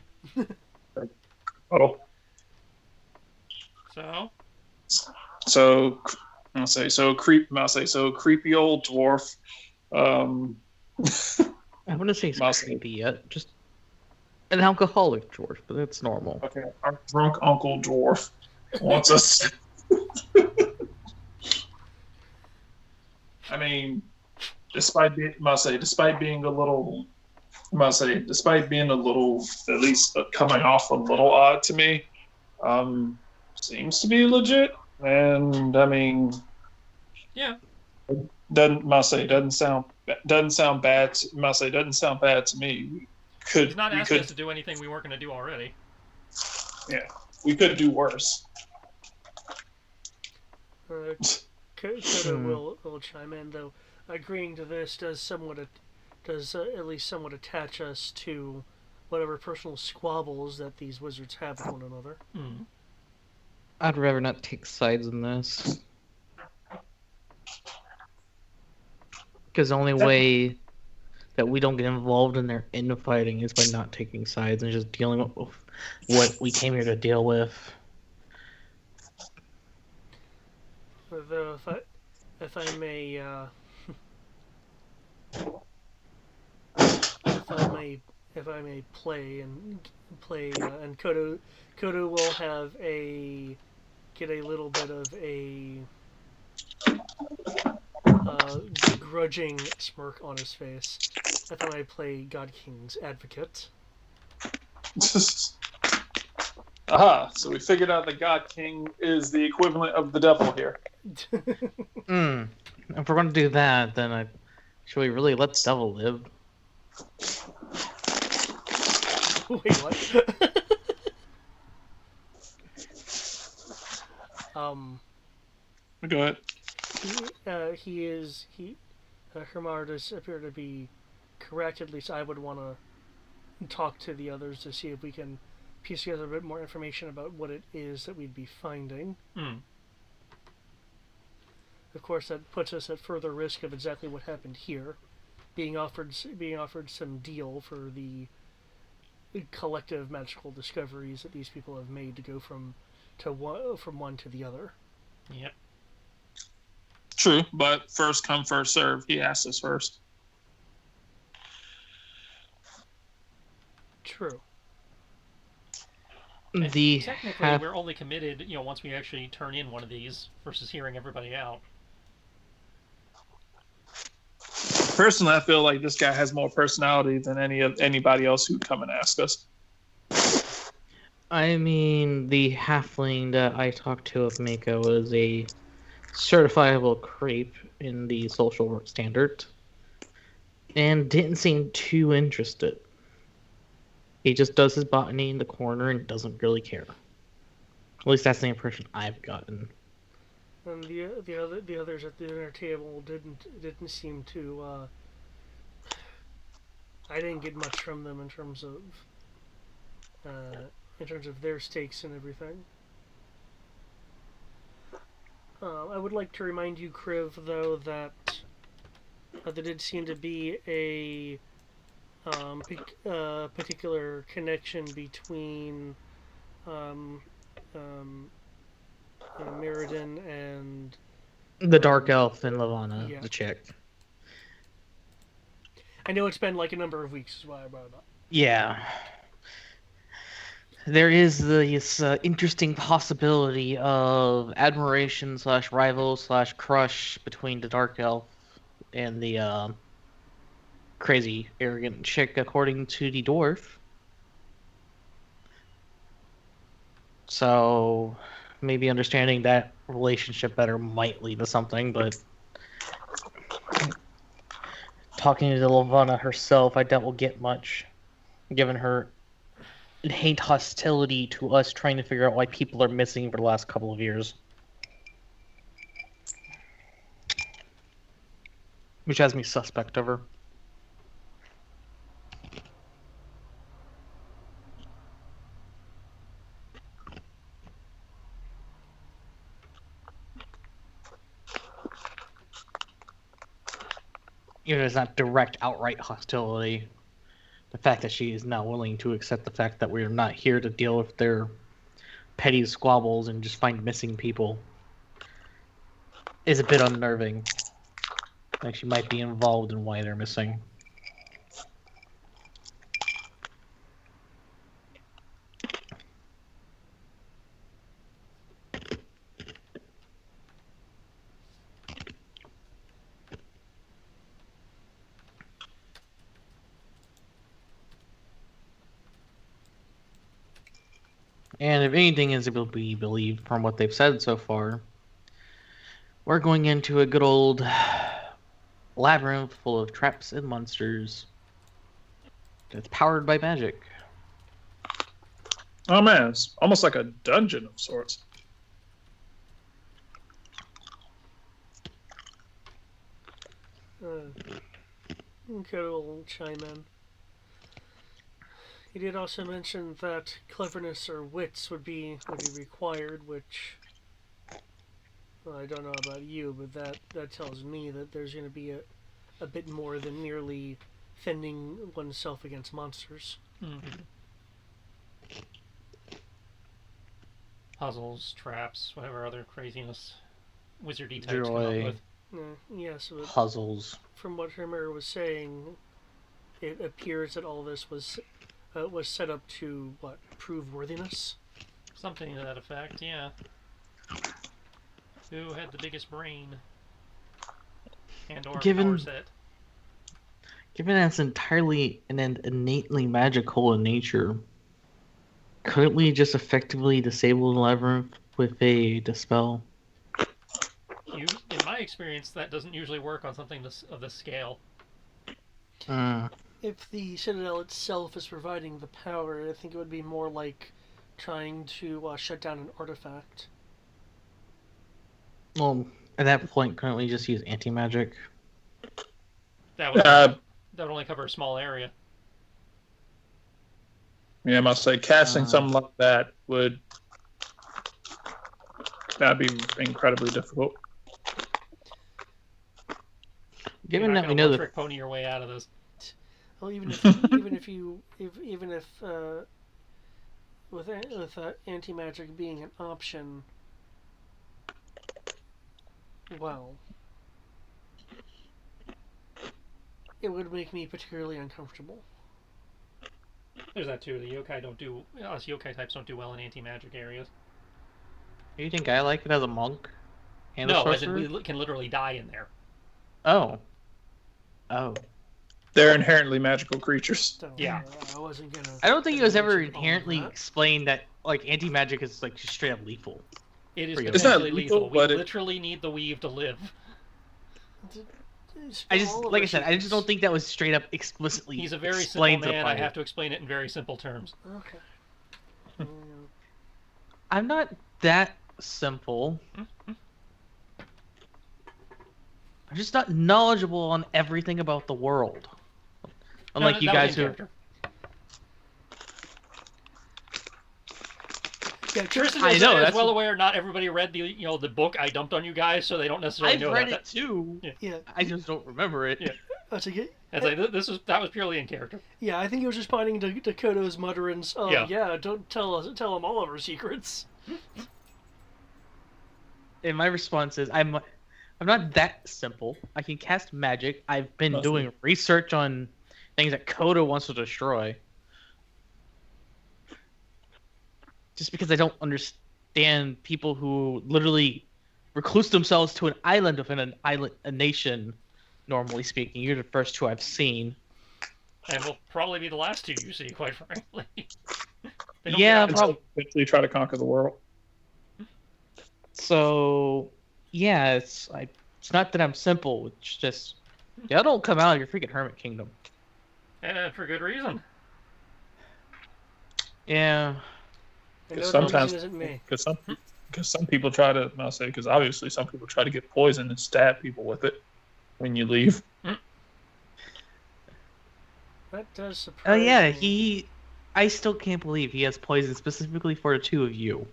Oh. So creepy old dwarf. I wouldn't say it's creepy yet. Just an alcoholic dwarf, but that's normal. Okay, our drunk uncle dwarf wants us. I mean, despite being a little, at least coming off a little odd to me, seems to be legit. And I mean, yeah, doesn't sound bad. Doesn't sound bad to me. He's not asking us to do anything we weren't going to do already. Yeah, we could do worse. Kodo will chime in, though. Agreeing to this does at least somewhat attach us to whatever personal squabbles that these wizards have with one another. I'd rather not take sides in this. Because the only way that we don't get involved in their infighting is by not taking sides and just dealing with what we came here to deal with. Though, if I may, if I may play, and Kodo will get a little bit of a grudging smirk on his face. If I may play God King's advocate. Aha, so we figured out that God King is the equivalent of the devil here. If we're going to do that, then should we really let the devil live? Wait, what? Go ahead. Hermar does appear to be correct. At least I would want to talk to the others to see if we can piece together a bit more information about what it is that we'd be finding. Of course, that puts us at further risk of exactly what happened here, being offered some deal for the collective magical discoveries that these people have made to go from one to the other. Yep. True, but first come, first serve. He asked us first. True. Technically, we're only committed, once we actually turn in one of these versus hearing everybody out. Personally, I feel like this guy has more personality than anybody else who'd come and ask us. I mean, the halfling that I talked to with Mako is a certifiable creep in the social work standard, and didn't seem too interested. He just does his botany in the corner and doesn't really care. At least that's the impression I've gotten. And the others at the dinner table didn't seem to. I didn't get much from them in terms of their stakes and everything. I would like to remind you, Kriv, though, that there did seem to be a particular connection between Mirrodin and the Dark Elf and Lavana, yeah. the chick. I know it's been like a number of weeks, is why I brought it up. Yeah. There is this interesting possibility of admiration / rival / crush between the Dark Elf and the crazy, arrogant chick, according to the dwarf. So maybe understanding that relationship better might lead to something, but talking to Lavana herself, I doubt we'll get much, given her innate hostility to us trying to figure out why people are missing for the last couple of years. Which has me suspect of her. There's not direct, outright hostility. The fact that she is not willing to accept the fact that we're not here to deal with their petty squabbles and just find missing people is a bit unnerving. Like she might be involved in why they're missing. And if anything is to be believed from what they've said so far, we're going into a good old labyrinth full of traps and monsters that's powered by magic. Oh man, it's almost like a dungeon of sorts. Kodo will chime in. He did also mention that cleverness or wits would be required, which, well, I don't know about you, but that tells me that there's going to be a bit more than merely fending oneself against monsters. Mm-hmm. Puzzles, traps, whatever other craziness wizardy types come up Joy. with. Yes, but Puzzles. from what Hermer was saying, it appears that all this was set up to prove worthiness. Something to that effect, yeah. Who had the biggest brain? And or power set? Given that it's entirely and innately magical in nature, couldn't we just effectively disable the labyrinth with a dispel? In my experience, that doesn't usually work on something of this scale. If the Citadel itself is providing the power, I think it would be more like trying to shut down an artifact. Well, at that point, couldn't we just use anti-magic? That would only cover a small area. Yeah, I must say, casting something like that'd be incredibly difficult. Given that we know that trick pony your way out of this. Well, even if with anti-magic being an option, well, it would make me particularly uncomfortable. There's that too. Us yokai types don't do well in anti-magic areas. You think I like it as a monk? And no, as in we can literally die in there. Oh. They're inherently magical creatures. So, yeah. I wasn't gonna. I don't think it was ever inherently explained that anti-magic is just straight up lethal. It is potentially lethal. We literally need the weave to live. I just don't think that was straight up explicitly. He's a very simple man. I have to explain it in very simple terms. Okay. I'm not that simple. I'm just not knowledgeable on everything about the world. Unlike you guys who. Yeah, Tristan is well aware. Not everybody read the book I dumped on you guys, so they don't necessarily know that. I've read it too. Yeah. I just don't remember it. Yeah. That's okay. That was purely in character. Yeah, I think he was just pointing to Kodo's mutterings. Oh yeah, don't tell him all of our secrets. And my response is, I'm not that simple. I can cast magic. I've been doing research on things that Kodo wants to destroy. Just because I don't understand people who literally recluse themselves to an island within a nation, normally speaking. You're the first two I've seen. And will probably be the last two you see, quite frankly. Yeah, probably. Eventually try to conquer the world. So, yeah, it's not that I'm simple. It's just, y'all don't come out of your freaking hermit kingdom. And for good reason. Yeah. Because some people try to, I'll say, because obviously some people try to get poison and stab people with it when you leave. That does surprise Oh yeah, me. I still can't believe he has poison specifically for the two of you.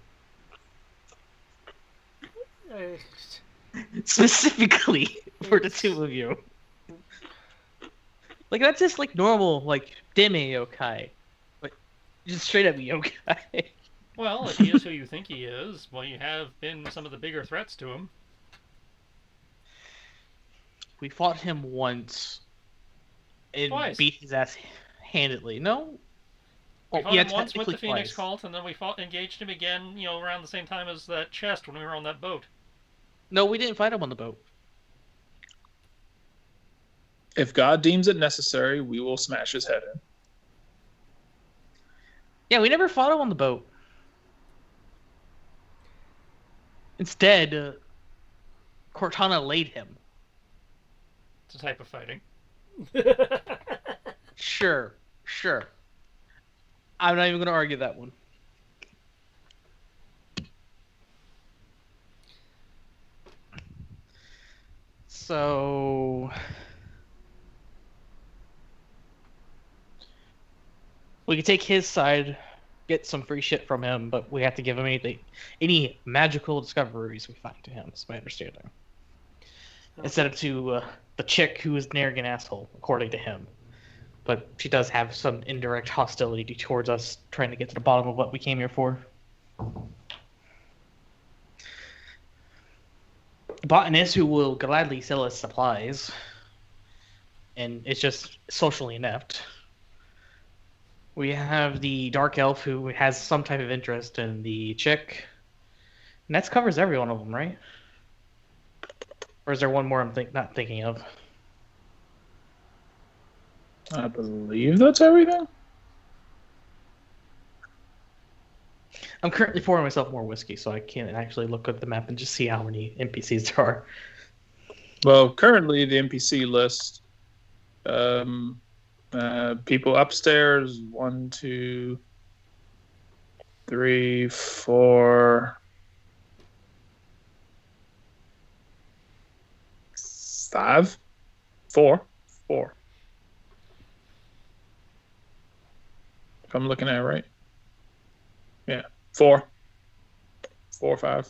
Specifically for the two of you. Like, that's just like normal, like, deme yokai. But just straight up yokai. Well, if he is who you think he is, well, you have been some of the bigger threats to him. We fought him once and beat his ass handedly. No? We fought him once with the Phoenix Cult, and then we engaged him again, around the same time as that chest when we were on that boat. No, we didn't fight him on the boat. If God deems it necessary, we will smash his head in. Yeah, we never fought him on the boat. Instead, Cortana laid him. It's a type of fighting. Sure. I'm not even going to argue that one. So we could take his side, get some free shit from him, but we have to give him any magical discoveries we find to him. Is my understanding. Instead of to the chick who is an arrogant asshole, according to him. But she does have some indirect hostility towards us, trying to get to the bottom of what we came here for. The botanist who will gladly sell us supplies, and it's just socially inept. We have the dark elf who has some type of interest in the chick, and that covers every one of them, right? Or is there one more I'm not thinking of? I believe that's everything. I'm currently pouring myself more whiskey, so I can't actually look at the map and just see how many NPCs there are. Well, currently the NPC list, people upstairs, 1, 2, 3, 4, 5, 4. If I'm looking at it right. Yeah, 4, 5.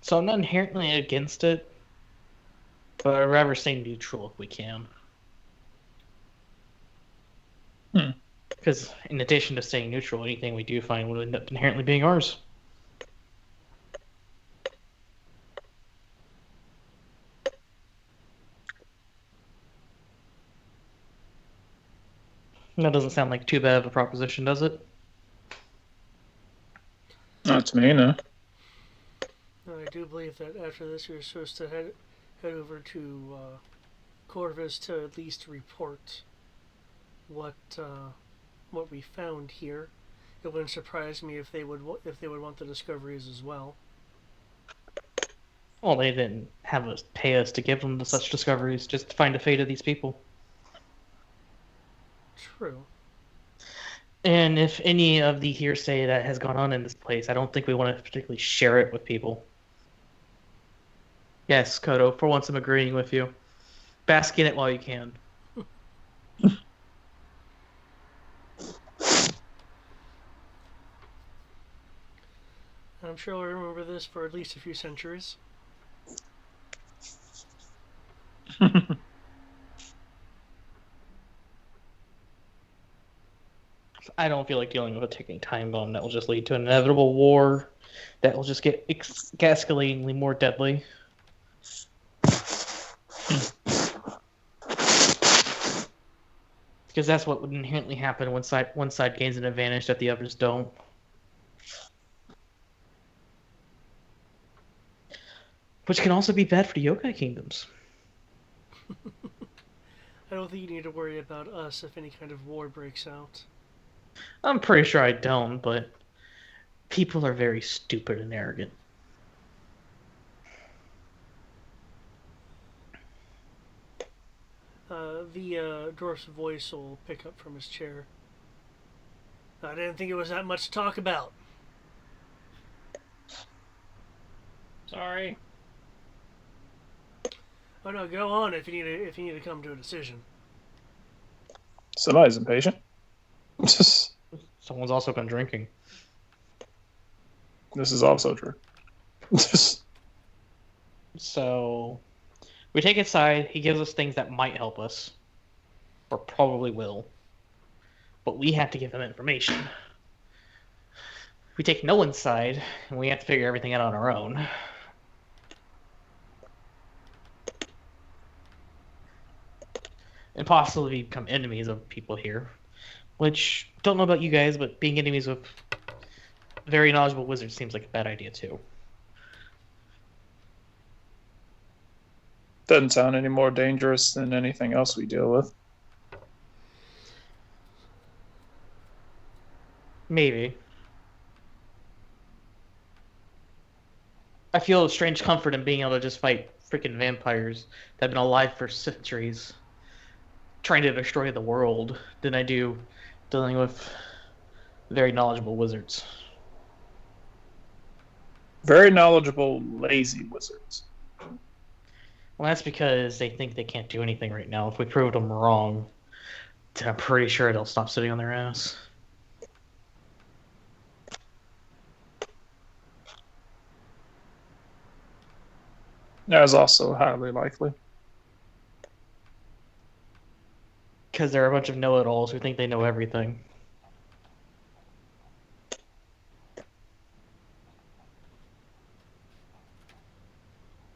So I'm not inherently against it, but I'd rather stay neutral if we can. Because in addition to staying neutral, anything we do find will end up inherently being ours. That doesn't sound like too bad of a proposition, does it? Not to me, no. I do believe that after this, you're supposed to head over to Corvus to at least report what we found here. It wouldn't surprise me if they would want the discoveries as well. Well, they didn't have us pay us to give them such discoveries, just to find the fate of these people. True. And if any of the hearsay that has gone on in this place, I don't think we want to particularly share it with people. Yes, Kodo, for once I'm agreeing with you. Bask in it while you can. I'm sure I'll remember this for at least a few centuries. I don't feel like dealing with a ticking time bomb that will just lead to an inevitable war that will just get escalatingly more deadly. Because that's what would inherently happen when one side gains an advantage that the others don't. Which can also be bad for the yokai kingdoms. I don't think you need to worry about us if any kind of war breaks out. I'm pretty sure I don't, but people are very stupid and arrogant. The dwarf's voice will pick up from his chair. I didn't think it was that much to talk about. Sorry. Oh no, go on if you need to come to a decision. Somebody's impatient. Someone's also been drinking. This is also true. So we take his side. He gives us things that might help us, or probably will. But we have to give him information. We take no one's side, and we have to figure everything out on our own. And possibly become enemies of people here. Which, don't know about you guys, but being enemies with very knowledgeable wizards seems like a bad idea too. Doesn't sound any more dangerous than anything else we deal with. Maybe. I feel a strange comfort in being able to just fight freaking vampires that have been alive for centuries, trying to destroy the world, than I do dealing with very knowledgeable wizards. Very knowledgeable, lazy wizards. Well, that's because they think they can't do anything right now. If we prove them wrong, I'm pretty sure they'll stop sitting on their ass. That is also highly likely. Because they're a bunch of know-it-alls who think they know everything.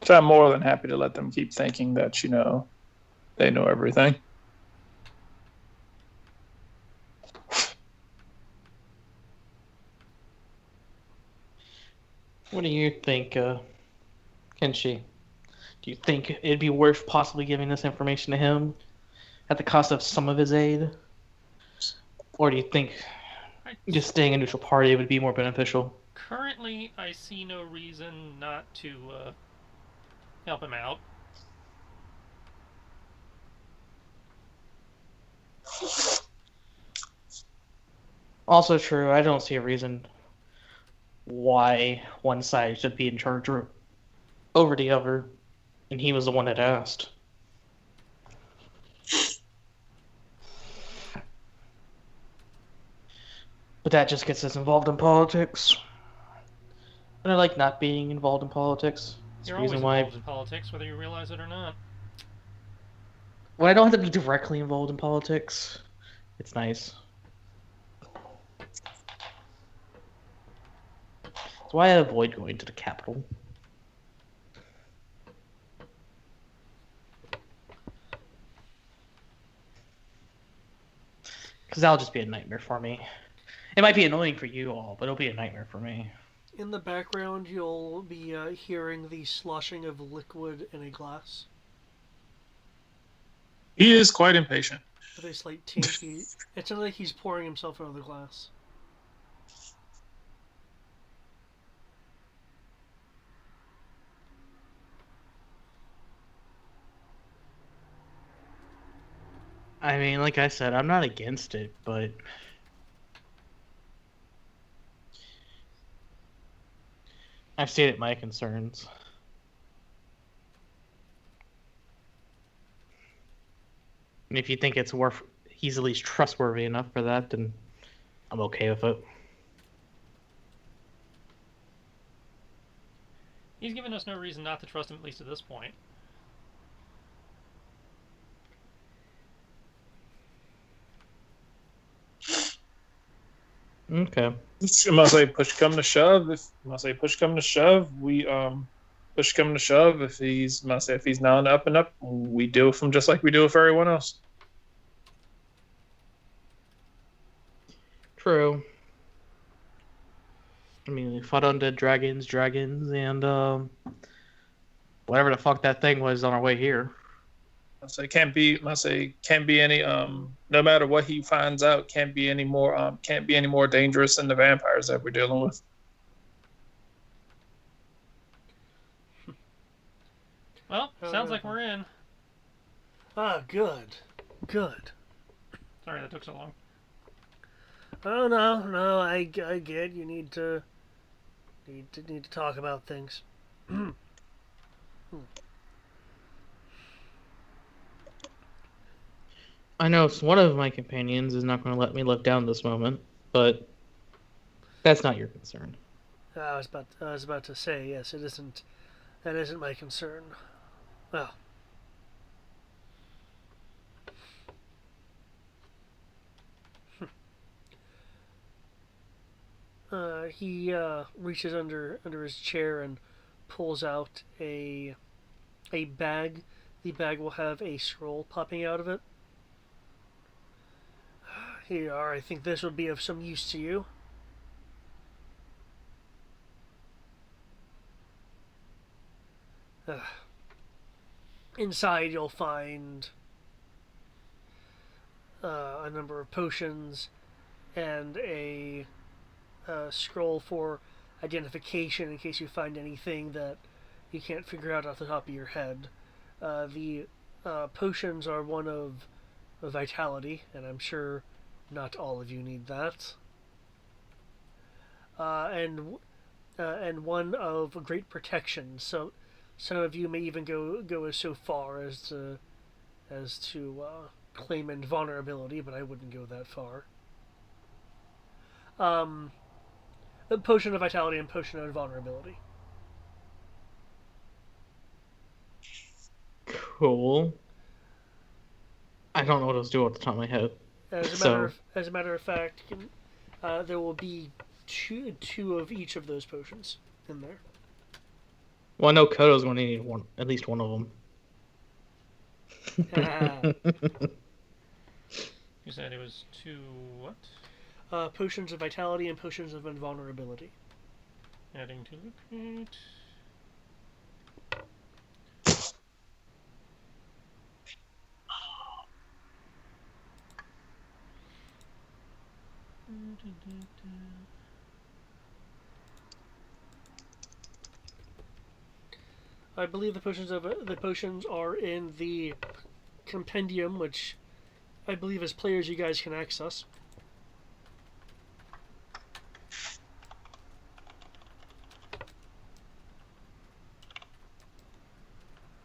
So I'm more than happy to let them keep thinking that, they know everything. What do you think, Kenshi? Do you think it'd be worth possibly giving this information to him at the cost of some of his aid? Or do you think just staying a neutral party would be more beneficial? Currently, I see no reason not to help him out. Also true, I don't see a reason why one side should be in charge over the other, and he was the one that asked. But that just gets us involved in politics. And I like not being involved in politics. It's You're the always reason why involved in politics, whether you realize it or not. when I don't have to be directly involved in politics, it's nice. That's why I avoid going to the Capitol. Because that'll just be a nightmare for me. It might be annoying for you all, but it'll be a nightmare for me. In the background, you'll be hearing the sloshing of liquid in a glass He is quite impatient. with a slight tink. It sounds like he's pouring himself another glass. I mean, like I said, I'm not against it, but I've stated my concerns. And if you think it's worth, he's at least trustworthy enough for that, then I'm okay with it. He's given us no reason not to trust him, at least at this point. Okay. I must say, push come to shove. Push come to shove, we push come to shove. If he's now on the up and up, we deal with him just like we do with everyone else. True. I mean, we fought undead dragons, and whatever the fuck that thing was on our way here. Can't be any no matter what he finds out, can't be any more dangerous than the vampires that we're dealing with. Well, sounds like we're in. Ah, good. Good. Sorry that took so long. Oh no, I get you need to talk about things. I know one of my companions is not going to let me live down this moment, but that's not your concern. I was about to say yes. It isn't. That isn't my concern. Well. He reaches under his chair and pulls out a bag. The bag will have a scroll popping out of it. Here you are. I think this would be of some use to you. Inside you'll find a number of potions and a scroll for identification in case you find anything that you can't figure out off the top of your head. The potions are one of vitality, and I'm sure not all of you need that. And one of great protection. So some of you may even go as so far as to claim invulnerability, but I wouldn't go that far. A potion of vitality and potion of invulnerability. Cool. I don't know what I was doing at the top of my head. As a matter of fact, there will be two of each of those potions in there. Well, I know Kodo's going to need one, at least one of them. You said it was 2 what? Potions of vitality and potions of invulnerability. Adding to loot crate. I believe the potions are in the compendium, which I believe as players you guys can access.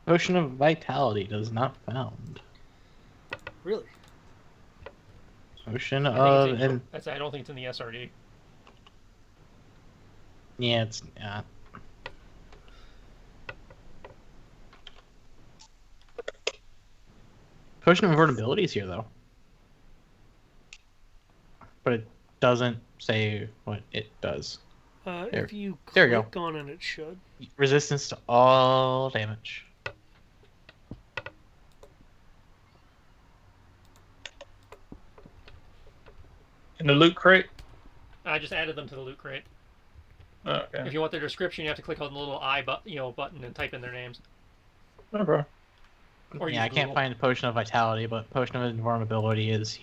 Potion of Vitality does not found. Really? Potion I of... think it's in, and I don't think it's in the SRD. yeah, it's... Potion of Invulnerability is here, though. But it doesn't say what it does. If you There you click on it, it should. Resistance to all damage. In the loot crate. I just added them to the loot crate. Okay. If you want their description, you have to click on the little button and type in their names. Okay. Or Yeah, I use can't Google. find the Potion of Vitality, but Potion of Invulnerability is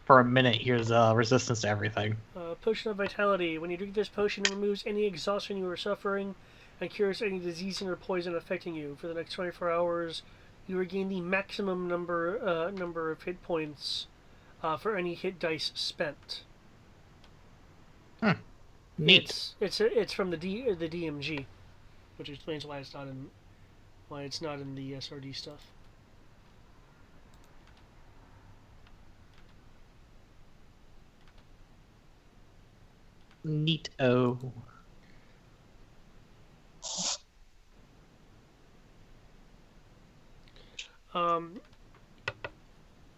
for a minute. Here's resistance to everything. Potion of Vitality. When you drink this potion, it removes any exhaustion you are suffering and cures any disease or poison affecting you. For the next 24 hours, you regain the maximum number of hit points for any hit dice spent. Neat. It's from the DMG, which explains why it's not in the SRD stuff. Neat-o.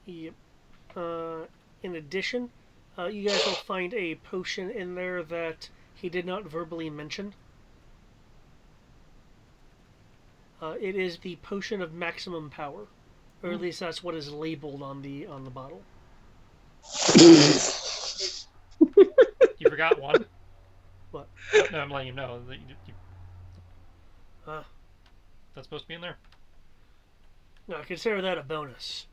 Yep. In addition, you guys will find a potion in there that he did not verbally mention. It is the potion of maximum power, or at least that's what is labeled on the bottle. You forgot one? What? No, I'm letting you know. Uh, That's supposed to be in there. no, consider that a bonus.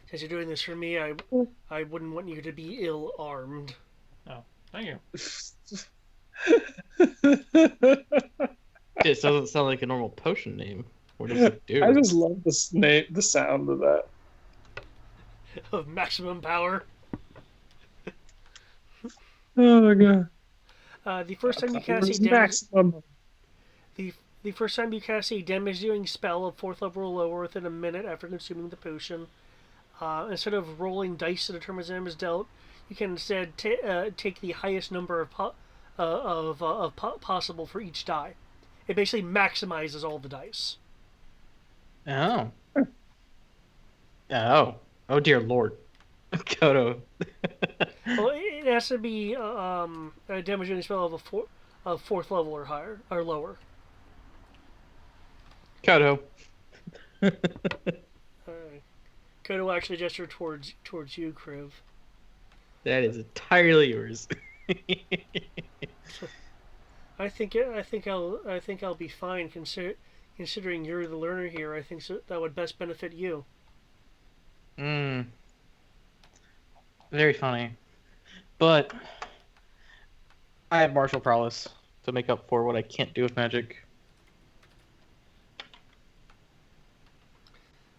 Since you're doing this for me, I wouldn't want you to be ill-armed. Oh, thank you. It doesn't sound like a normal potion name. What does it do? I just love the sound of that. Of maximum power. Oh my god. The first time you cast a There's damage, maximum. the first time you cast a damage-dealing spell of 4th level or lower within a minute after consuming the potion, instead of rolling dice to determine the damage dealt, you can instead take the highest number of possible for each die. It basically maximizes all the dice. Oh. Oh dear lord. Kodo. Well, it has to be a damage-dealing spell of 4th level or higher or lower. Kodo. Kodo actually gestured towards you, Kriv. That is entirely yours. I think I'll be fine considering you're the learner here. I think that would best benefit you. Very funny. But I have martial prowess. to make up for what I can't do with magic.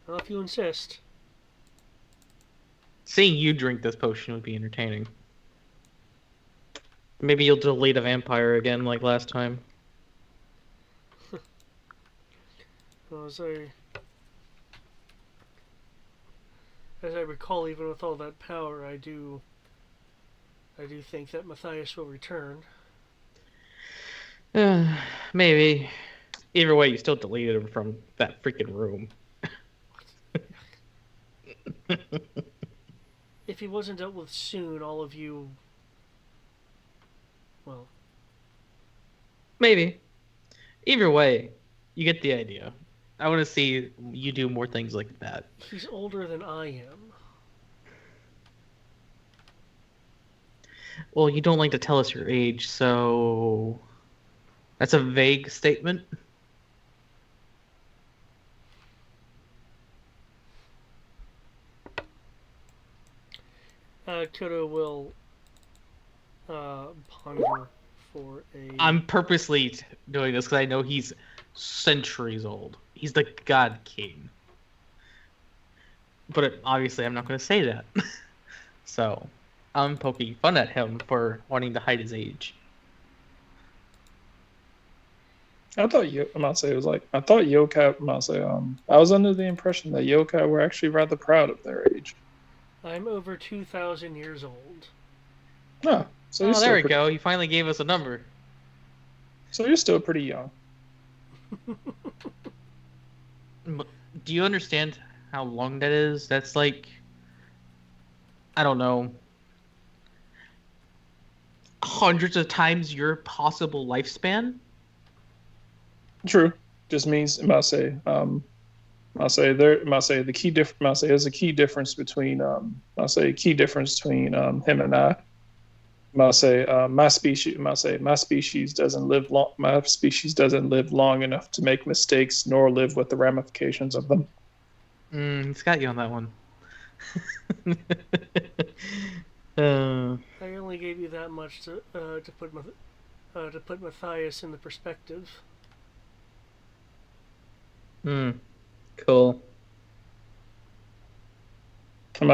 Well, if you insist. Seeing you drink this potion would be entertaining. Maybe you'll delete a vampire again like last time. Well, as I recall, even with all that power, I do think that Matthias will return. Maybe. Either way, you still deleted him from that freaking room. If he wasn't dealt with soon, all of you... Well... Maybe. Either way, you get the idea. I want to see you do more things like that. He's older than I am. Well, you don't like to tell us your age, so... That's a vague statement. Kyoto will ponder for a... I'm purposely doing this because I know he's centuries old. He's the God King. But obviously I'm not going to say that. So, I'm poking fun at him for wanting to hide his age. I thought yokai. I was under the impression that yokai were actually rather proud of their age. I'm over 2,000 years old. Oh, so Oh, there we go. You finally gave us a number. So you're still pretty young. Do you understand how long that is? That's like, I don't know, hundreds of times your possible lifespan? True. Just means there's a key difference between him and I. My species doesn't live long. My species doesn't live long enough to make mistakes, nor live with the ramifications of them. He's got you on that one. I only gave you that much to put Matthias in the perspective. Cool. The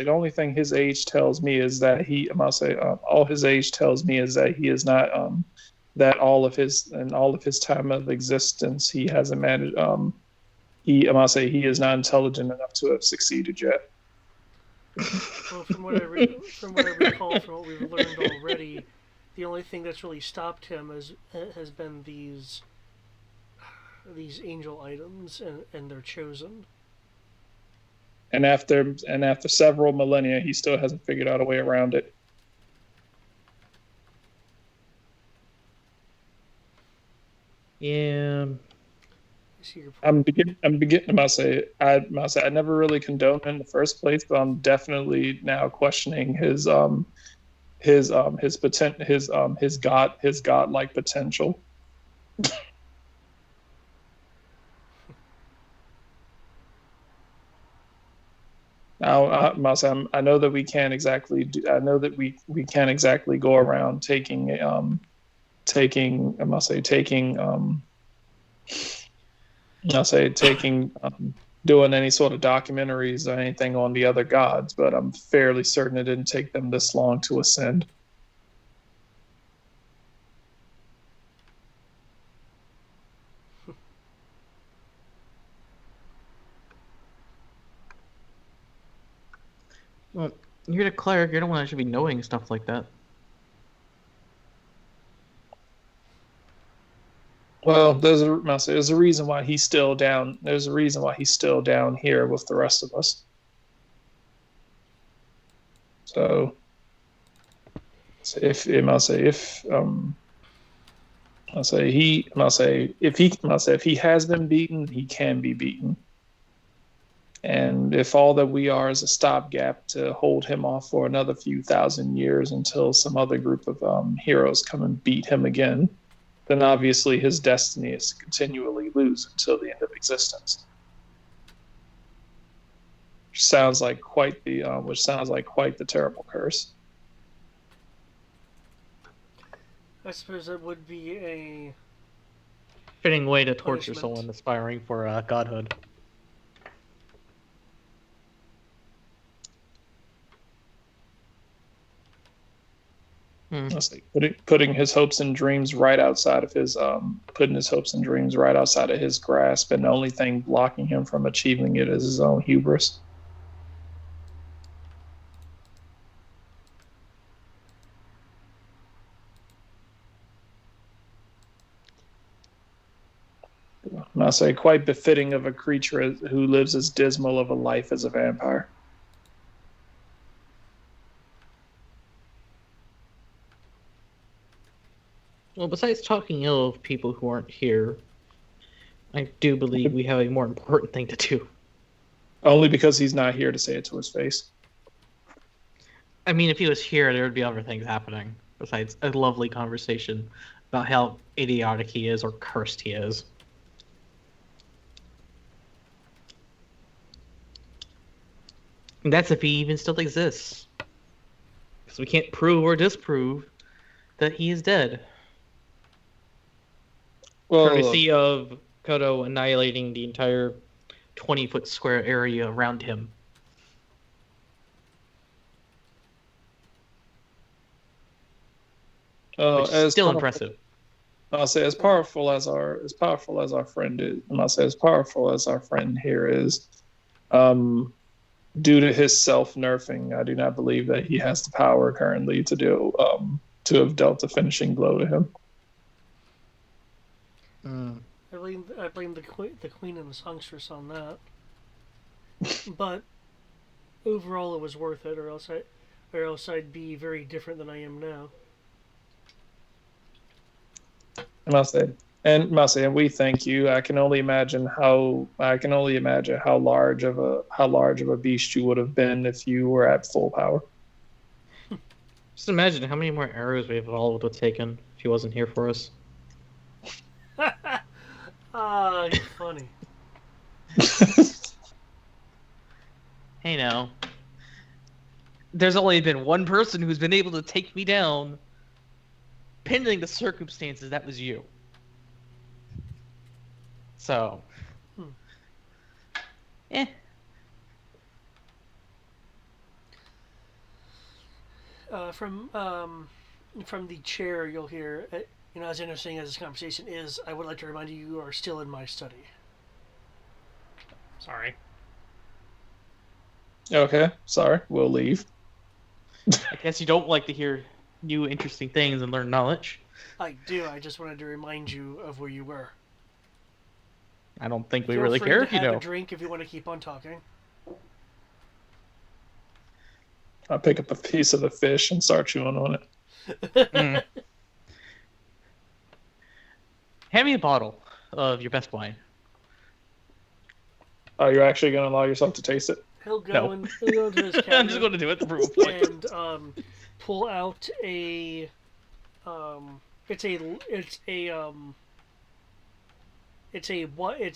only thing his age tells me is that he is not that all of his time of existence he hasn't managed he is not intelligent enough to have succeeded yet. Well, from what I recall, from what we've learned already, the only thing that's really stopped him has been these angel items, and they're chosen. And after several millennia, he still hasn't figured out a way around it. Yeah. I never really condoned him in the first place, but I'm definitely now questioning his godlike potential. Now, I know that we can't exactly go around doing any sort of documentaries or anything on the other gods, but I'm fairly certain it didn't take them this long to ascend. Well, you're the cleric. You're the one that should be knowing stuff like that. Well, there's a reason why he's still down. There's a reason why he's still down here with the rest of us. So, if he has been beaten, he can be beaten. And if all that we are is a stopgap to hold him off for another few thousand years until some other group of heroes come and beat him again, then obviously his destiny is to continually lose until the end of existence. Which sounds like quite the terrible curse. I suppose that would be a Fitting way to torture punishment. someone aspiring for godhood. Let's see, putting his hopes and dreams right outside of his putting his hopes and dreams right outside of his grasp, and the only thing blocking him from achieving it is his own hubris. And I say quite befitting of a creature who lives as dismal of a life as a vampire. Well, besides talking ill of people who aren't here, I do believe we have a more important thing to do. Only because he's not here to say it to his face. I mean, if he was here, there would be other things happening besides a lovely conversation about how idiotic he is or cursed he is. And that's if he even still exists. Because we can't prove or disprove that he is dead. Well, Courtesy of Kodo annihilating the entire 20-foot square area around him. Which is still impressive. I'll say as powerful as our friend is, and I'll say as powerful as our friend here is, due to his self-nerfing, I do not believe that he has the power currently to have dealt a finishing blow to him. I blame the queen and the songstress on that. But overall, it was worth it, or else I'd be very different than I am now. And we thank you. I can only imagine how large of a beast you would have been if you were at full power. Just imagine how many more arrows we have all would have taken if he wasn't here for us. You're funny. Hey now. There's only been one person who's been able to take me down. Pending the circumstances, that was you. So. Eh. From the chair, you'll hear, as interesting as this conversation is, I would like to remind you are still in my study. Sorry. Okay, sorry. We'll leave. I guess you don't like to hear new interesting things and learn knowledge. I do. I just wanted to remind you of where you were. I don't think we Feel really free care to if you have know. a drink if you want to keep on talking. I'll pick up a piece of the fish and start chewing on it. Hand me a bottle of your best wine. Oh, you're actually going to allow yourself to taste it? He'll go No. and he'll go into his cabinet. I'm just going to do it to prove a point. And pull out a it's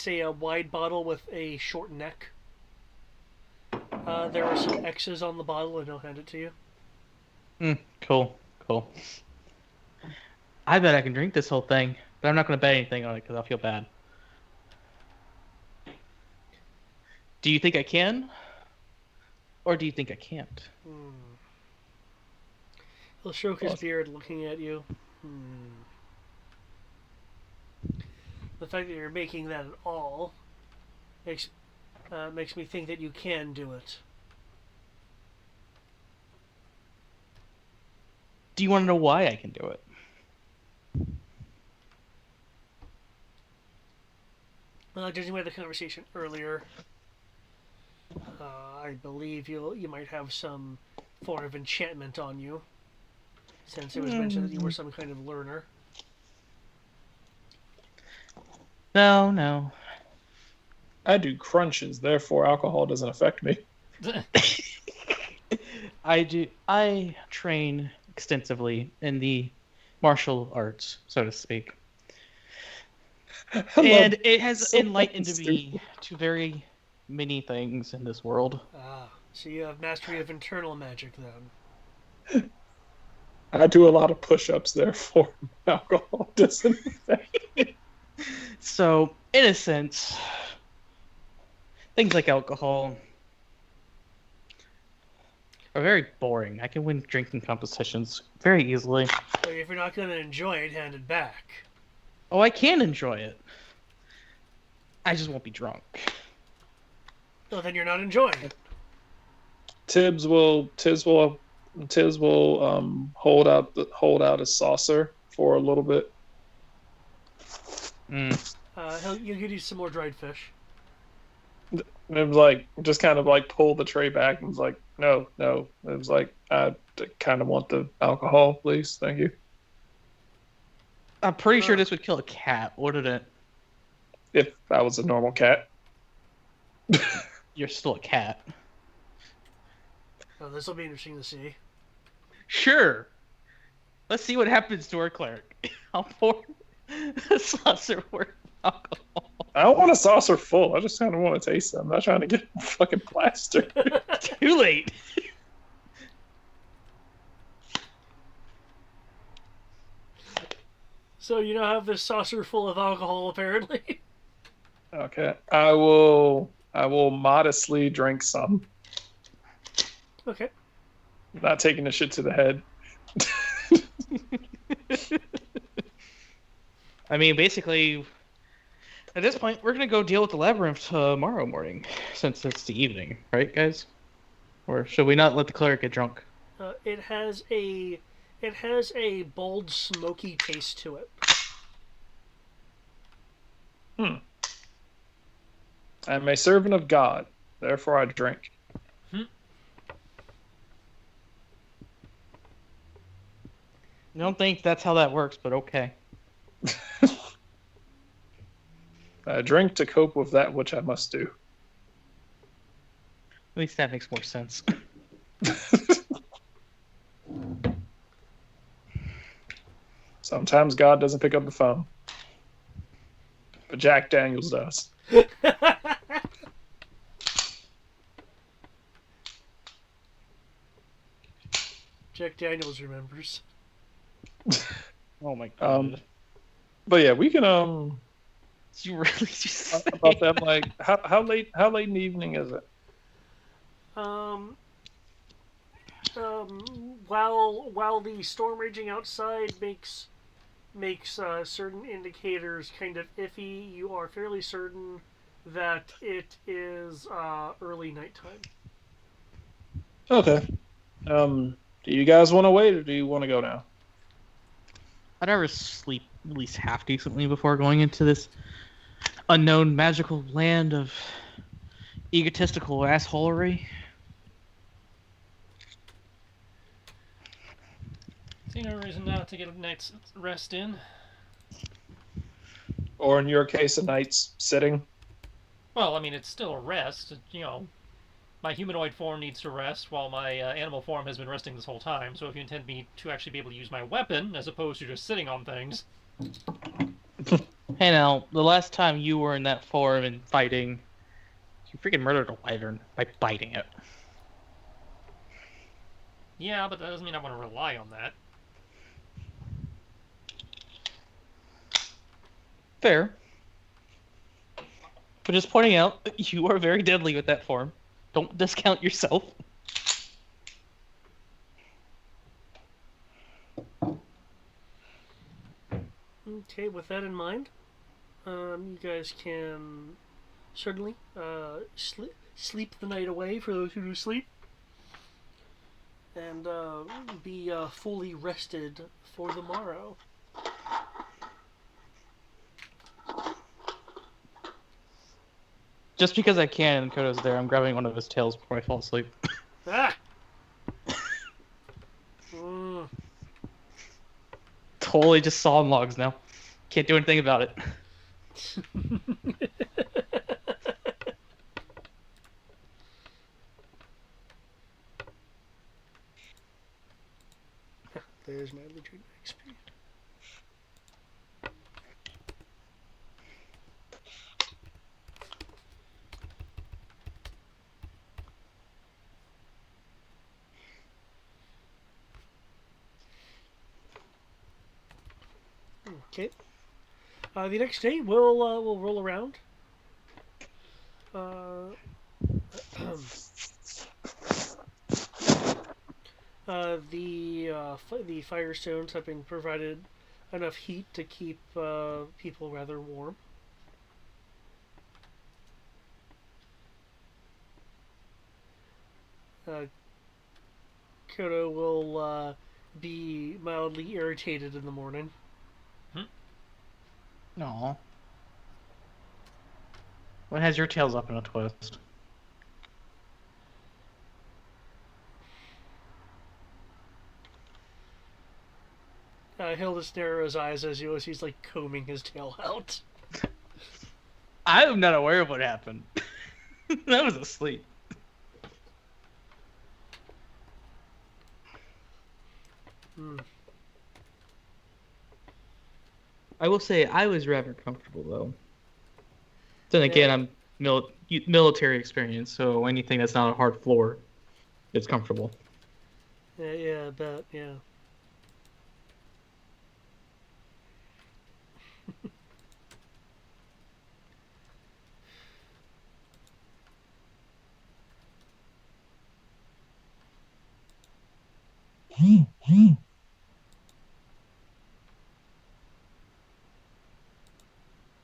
a wide bottle with a short neck. There are some X's on the bottle, and he'll hand it to you. Cool. I bet I can drink this whole thing, but I'm not going to bet anything on it because I'll feel bad. Do you think I can? Or do you think I can't? He'll stroke his beard, looking at you. The fact that you're making that at all makes me think that you can do it. Do you want to know why I can do it? Well, judging by the conversation earlier, I believe you might have some form of enchantment on you, since it was mentioned that you were some kind of learner. No. I do crunches, therefore alcohol doesn't affect me. I train extensively in the martial arts, so to speak. And it has enlightened me to very many things in this world. So you have mastery of internal magic, then. I do a lot of push-ups, therefore alcohol doesn't affect me. So, in a sense, things like alcohol are very boring. I can win drinking competitions very easily. But if you're not going to enjoy it, hand it back. Oh, I can enjoy it. I just won't be drunk. Well, then you're not enjoying it. Tibbs will hold out a saucer for a little bit. He'll give you some more dried fish. And it was like just kind of like pull the tray back and was like, no. It was like I kind of want the alcohol, please, thank you. I'm pretty sure this would kill a cat, wouldn't it? If I was a normal cat. You're still a cat. Oh, this will be interesting to see. Sure. Let's see what happens to our cleric. I'll pour a saucer worth of alcohol. I don't want a saucer full. I just kind of want to taste it. I'm not trying to get fucking plastered. Too late. So you now have this saucer full of alcohol, apparently. Okay. I will modestly drink some. Okay. Not taking the shit to the head. I mean, basically, at this point, we're gonna go deal with the labyrinth tomorrow morning, since it's the evening, right, guys? Or should we not let the cleric get drunk? It has a bold, smoky taste to it. I'm a servant of God, therefore I drink. I don't think that's how that works, but okay. I drink to cope with that which I must do. At least that makes more sense. Sometimes God doesn't pick up the phone. But Jack Daniels does. Jack Daniels remembers. Oh my god. But yeah, we can You really just say about them like how late in the evening is it? While the storm raging outside makes certain indicators kind of iffy, you are fairly certain that it is early nighttime. Okay. Do you guys want to wait or do you want to go now? I'd ever sleep at least half decently before going into this unknown magical land of egotistical assholery. See no reason not to get a night's rest in. Or in your case, a night's sitting? Well, I mean, it's still a rest. You know, my humanoid form needs to rest while my animal form has been resting this whole time. So if you intend me to actually be able to use my weapon as opposed to just sitting on things. Hey now, the last time you were in that form and fighting, you freaking murdered a wyvern by biting it. Yeah, but that doesn't mean I want to rely on that. Fair. But just pointing out, you are very deadly with that form. Don't discount yourself. Okay, with that in mind, you guys can certainly sleep the night away for those who do sleep, and be fully rested for the morrow. Just because I can and Kodo's there, I'm grabbing one of his tails before I fall asleep. Ah! Totally just sawing logs now. Can't do anything about it. There's my Ladrina XP. Okay. The next day, we'll roll around. Uh, the firestones have been provided enough heat to keep people rather warm. Uh, Kodo will be mildly irritated in the morning. No. What has your tails up in a twist? He'll just narrow his eyes as he's like combing his tail out. I am not aware of what happened. I was asleep. Hmm. I will say I was rather comfortable though. Then again, Yeah. I'm military experience, so anything that's not a hard floor is comfortable. Yeah, I bet. Yeah.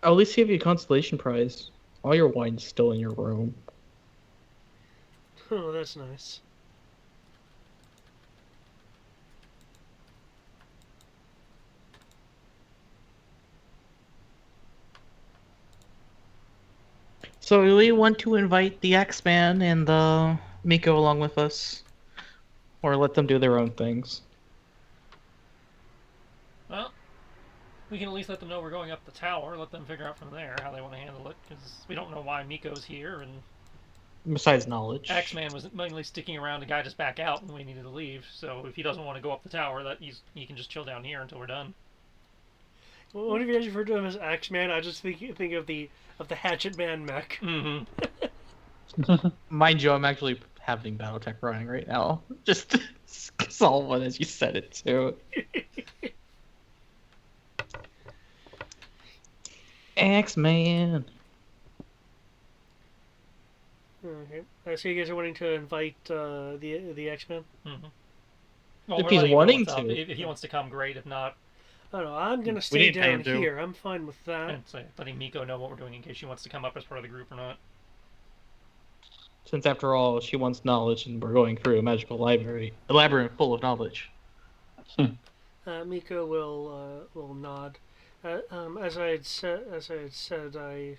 I'll at least give you a consolation prize. All your wine's still in your room. Oh, that's nice. So do we want to invite the X-Man and the Miko along with us? Or let them do their own things? Well, we can at least let them know we're going up the tower. Let them figure out from there how they want to handle it, because we don't know why Miko's here, and Besides knowledge. Axeman was mainly sticking around to guide us back out when we needed to leave. So if he doesn't want to go up the tower, he can just chill down here until we're done. Well, whenever you guys refer to him as Axeman, I just think of the Hatchet Man mech. Mm-hmm. Mind you, I'm actually having Battletech running right now. Just solve one as you said it too. X-Man. Okay. So you guys are wanting to invite the X-Men? Mm-hmm. Well, If we're he's letting him know wanting what's up. to. If he wants to come, great. If not, Oh no, I'm gonna We stay didn't pay down him to. here. I'm fine with that. and say, letting Miko know what we're doing in case she wants to come up as part of the group or not. Since after all, she wants knowledge and we're going through a magical library. A labyrinth full of knowledge. Miko will nod. As I had said, I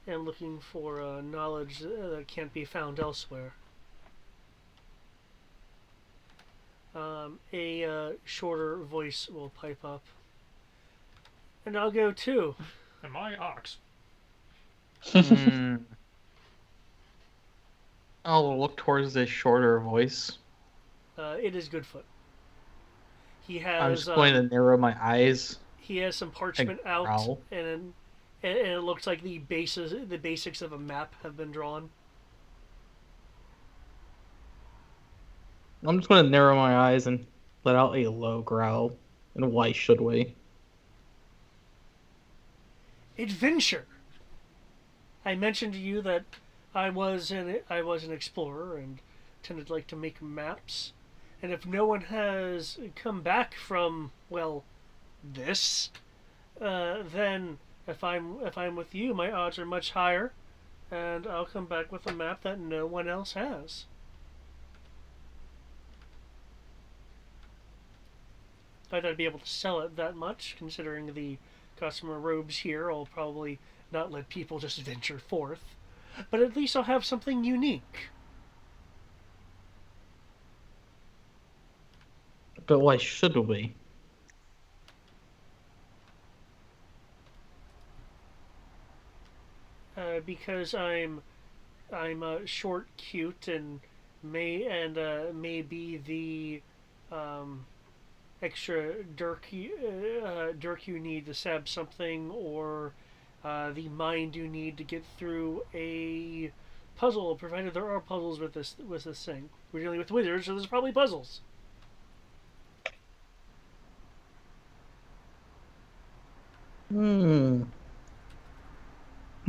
am looking for knowledge that can't be found elsewhere. A shorter voice will pipe up, and I'll go too. And my ox. I'll look towards this shorter voice. It is Goodfoot. He I'm has just going to narrow my eyes. he has some parchment out, growl. and it looks like the basics of a map have been drawn. I'm just going to narrow my eyes and let out a low growl. And why should we? Adventure. I mentioned to you that I was an explorer and tended to like to make maps. And if no one has come back from this, then if I'm with you, my odds are much higher, and I'll come back with a map that no one else has. I thought I'd be able to sell it that much, considering the customer robes here. I'll probably not let people just venture forth, but at least I'll have something unique. But why should we? Because I'm short, cute, and maybe the extra dirk you need to stab something, or the mind you need to get through a puzzle. Provided there are puzzles with this thing. We're dealing with wizards, so there's probably puzzles. Hmm.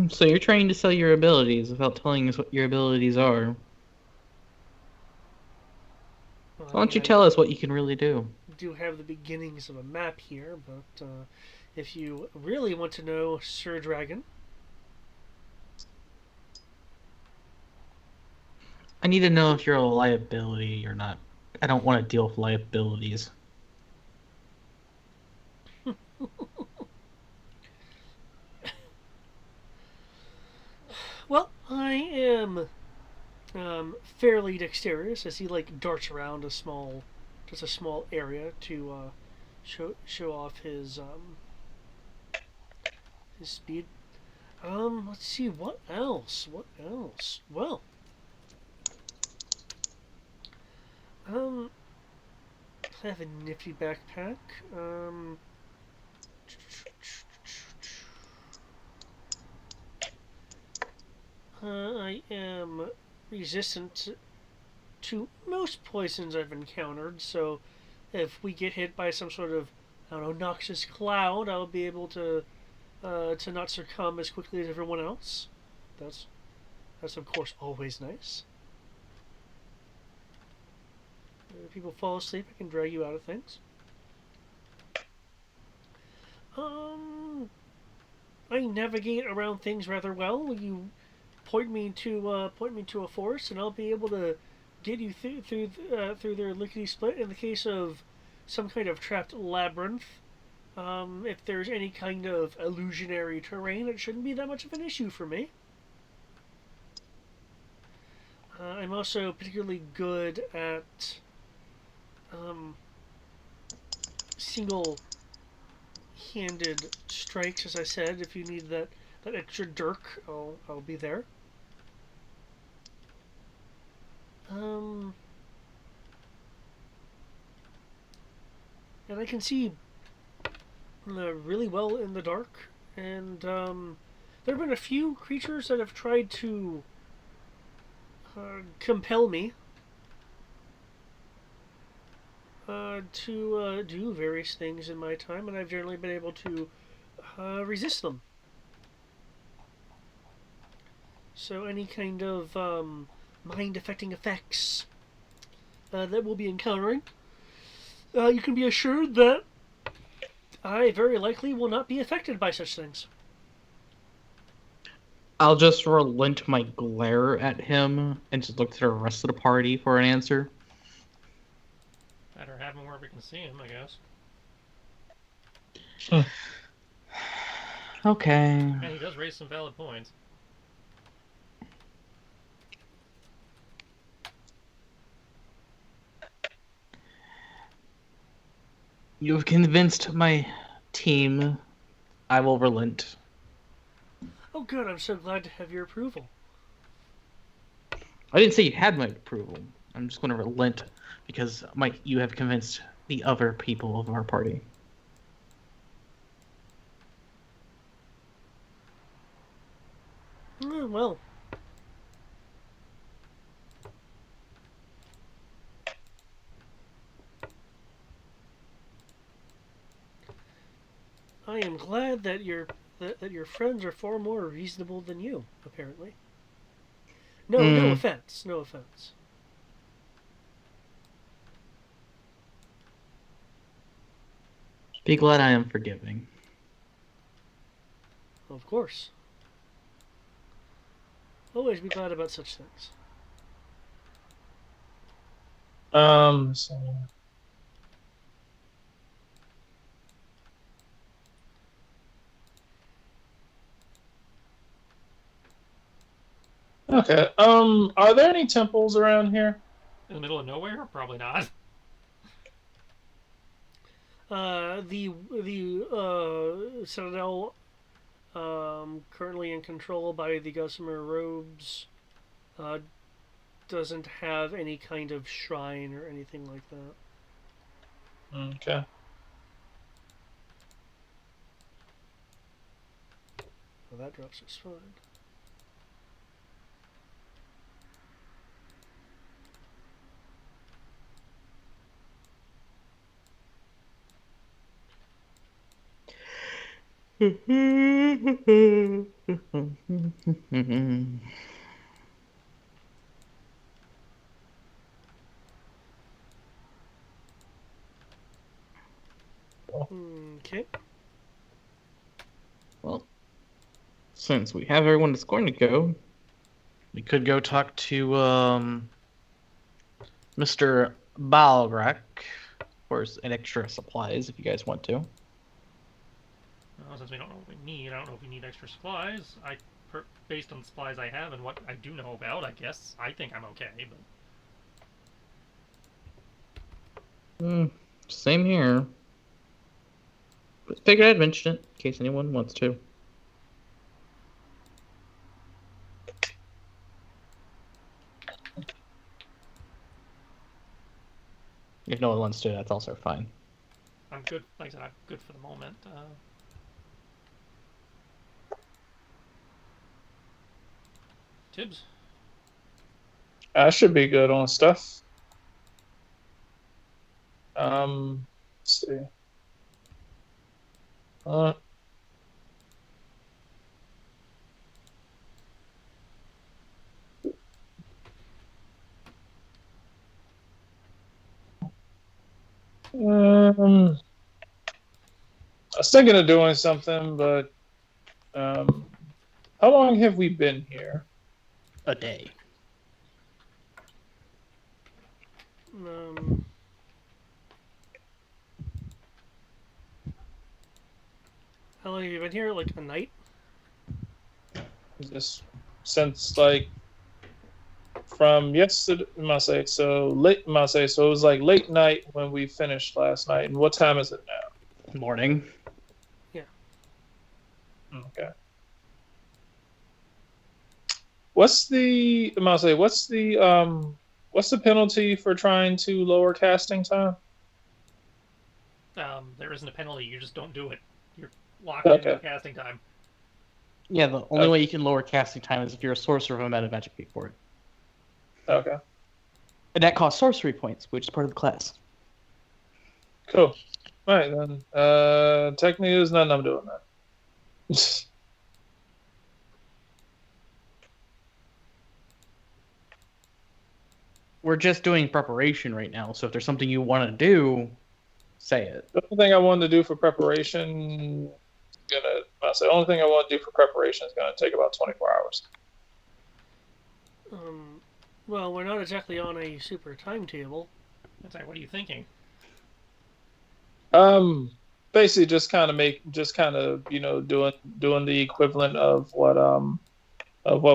So you're trying to sell your abilities without telling us what your abilities are. Well, I Why don't mean, you I tell us what you can really do? do have the beginnings of a map here, but if you really want to know, Sir Dragon, I need to know if you're a liability or not. I don't want to deal with liabilities. well, I am fairly dexterous as he like darts around just a small area to show off his speed. Let's see what else. What else? Well, um, I have a nifty backpack. I am resistant to most poisons I've encountered, so if we get hit by some sort of, I don't know, noxious cloud, I'll be able to not succumb as quickly as everyone else. That's that's of course always nice. If people fall asleep, I can drag you out of things. Um, I navigate around things rather well. You point me to a forest, and I'll be able to get you through their lickety split. In the case of some kind of trapped labyrinth, if there's any kind of illusionary terrain, it shouldn't be that much of an issue for me. I'm also particularly good at um, single-handed strikes, as I said. If you need that extra dirk, I'll be there. Um, and I can see really well in the dark. And there have been a few creatures that have tried to compel me to do various things in my time, and I've generally been able to resist them. So any kind of mind-affecting effects that we'll be encountering, you can be assured that I very likely will not be affected by such things. I'll just relent my glare at him and just look to the rest of the party for an answer. Better have him where we can see him, I guess. Okay. And he does raise some valid points. You've convinced my team. I will relent. Oh, good. I'm so glad to have your approval. I didn't say you had my approval. I'm just going to relent because you have convinced the other people of our party. Well, I am glad that your friends are far more reasonable than you. Apparently, no Mm, offense, no offense. be glad I am forgiving. Of course, always be glad about such things. So, okay. Are there any temples around here? In the middle of nowhere? Probably not. The Citadel, currently in control by the Gossamer Robes, uh, doesn't have any kind of shrine or anything like that. Okay. Well, that drops us fine. Okay. Well, since we have everyone that's going to go, we could go talk to Mr. Balrak for an extra supplies if you guys want to. Well, since we don't know what we need, I don't know if we need extra supplies. Based on the supplies I have and what I do know about, I guess I think I'm okay. But Same here. But figured I'd mention it in case anyone wants to. If no one wants to, that's also fine. I'm good. Like I said, I'm good for the moment. Tibbs. I should be good on stuff. Let's see. I was thinking of doing something, but how long have we been here? A day. How long have you been here? Like a night? Just since like from yesterday, must say so late. Must say so. It was like late night when we finished last night. And what time is it now? Morning. Yeah. Okay. What's the must say? What's the penalty for trying to lower casting time? There isn't a penalty. You just don't do it. You're locked into your casting time. Yeah, the only way you can lower casting time is if you're a sorcerer of a meta magic key for it. Okay. And that costs sorcery points, which is part of the class. Cool. All right then. Technically, there's nothing I'm doing that. We're just doing preparation right now, so if there's something you want to do, say it. The only thing I wanted to do for preparation the only thing I want to do for preparation is gonna take about 24 hours. Well, we're not exactly on a super timetable. That's like, what are you thinking? Basically just kind of doing the equivalent of what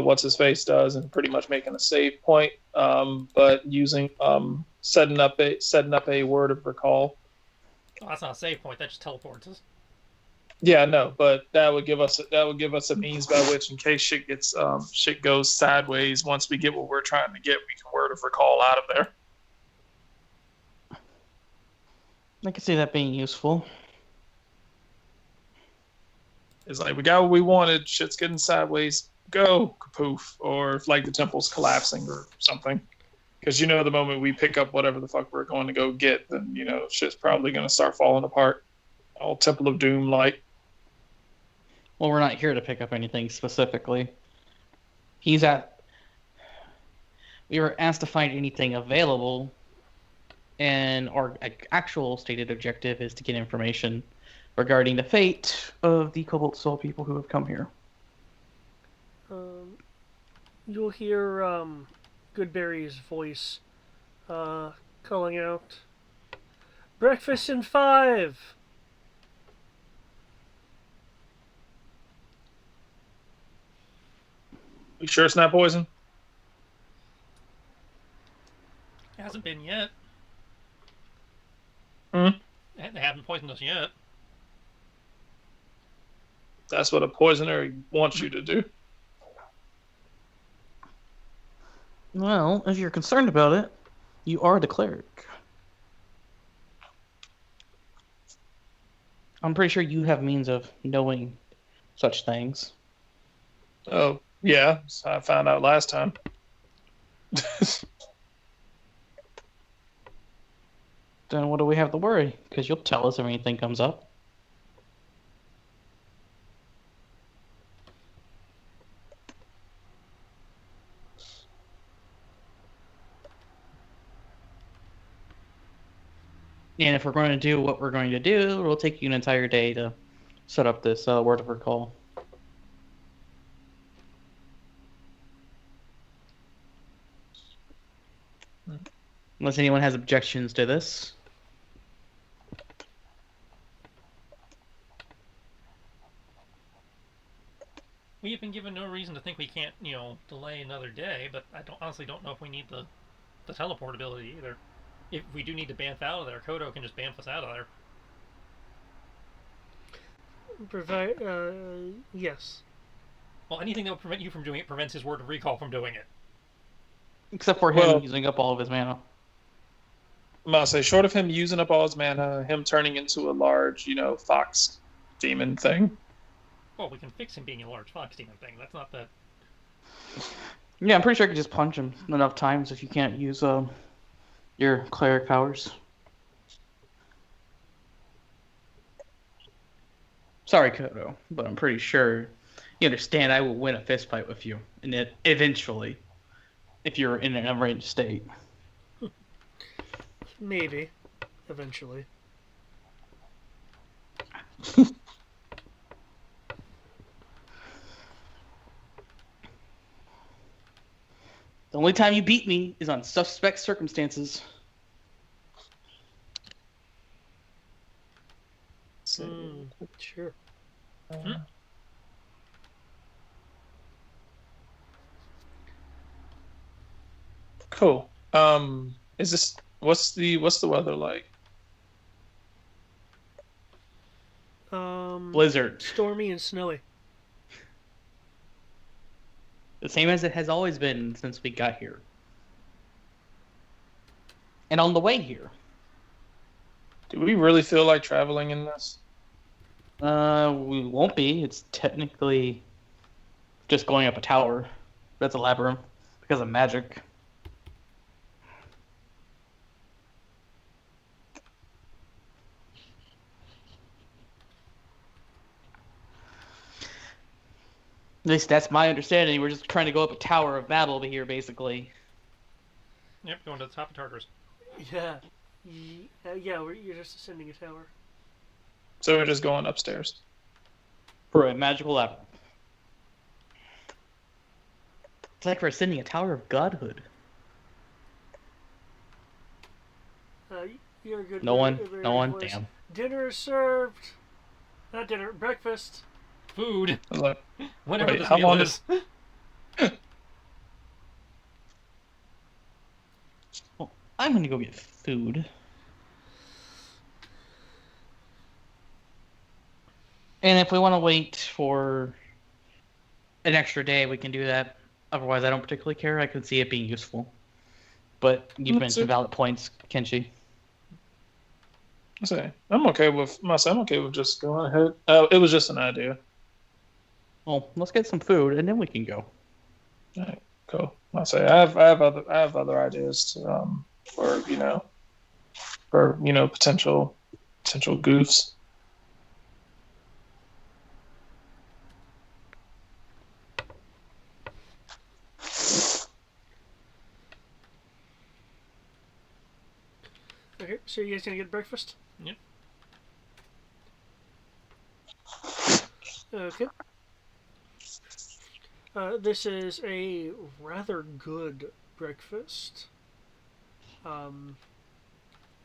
what's his face does, and pretty much making a save point, but using setting up a word of recall. Oh, that's not a save point. That just teleports us. Yeah, no, but that would give us a means by which, in case shit goes sideways, once we get what we're trying to get, we can word of recall out of there. I could see that being useful. It's like we got what we wanted, shit's getting sideways, go kapoof, or if like the temple's collapsing or something. Because the moment we pick up whatever the fuck we're going to go get, then shit's probably going to start falling apart. All Temple of Doom like. Well, we're not here to pick up anything specifically. We were asked to find anything available, and our actual stated objective is to get information regarding the fate of the Cobalt Soul people who have come here. You'll hear Goodberry's voice calling out, "Breakfast in 5!" You sure it's not poison? It hasn't been yet. Hmm? They haven't poisoned us yet. That's what a poisoner wants you to do. Well, if you're concerned about it, you are the cleric. I'm pretty sure you have means of knowing such things. Oh, yeah. I found out last time. Then what do we have to worry? Because you'll tell us if anything comes up. And if we're going to do what we're going to do, it'll take you an entire day to set up this word of recall. Unless anyone has objections to this. We have been given no reason to think we can't, delay another day, but I honestly don't know if we need the teleport ability either. If we do need to bamf out of there, Kodo can just bamf us out of there. Yes. Well, anything that would prevent you from doing it prevents his word of recall from doing it. Except for him using up all of his mana. I say, short of him using up all his mana, him turning into a large, fox demon thing. Well, we can fix him being a large fox demon thing. That's not that. Yeah, I'm pretty sure I could just punch him enough times if you can't use your cleric powers. Sorry, Kodo, but I'm pretty sure you understand I will win a fist fight with you, and it eventually, if you're in an unranged state. Maybe. Eventually. The only time you beat me is on suspect circumstances. Sure. Cool. Is this what's the weather like? Blizzard. Stormy and snowy. The same as it has always been since we got here. And on the way here. Do we really feel like traveling in this? We won't be. It's technically just going up a tower. That's a labyrinth because of magic. At least that's my understanding. We're just trying to go up a tower of battle here, basically. Yep, going to the top of Tartarus. Yeah. You're just ascending a tower. So we're just going upstairs. For a magical labyrinth. It's like we're ascending a tower of godhood. You're a good. No one. voice. Damn. Dinner is served. Not dinner. Breakfast. Food. Look, Whatever wait, this how meal long is. Well, I'm gonna go get food. And if we want to wait for an extra day, we can do that. Otherwise, I don't particularly care. I can see it being useful. But you've mentioned valid points, Kenshi. I'm okay with just going ahead. It was just an idea. Well, let's get some food and then we can go. All right, cool. I have other ideas to, for potential goofs. Okay, so you guys gonna get breakfast? Yep. Okay. This is a rather good breakfast.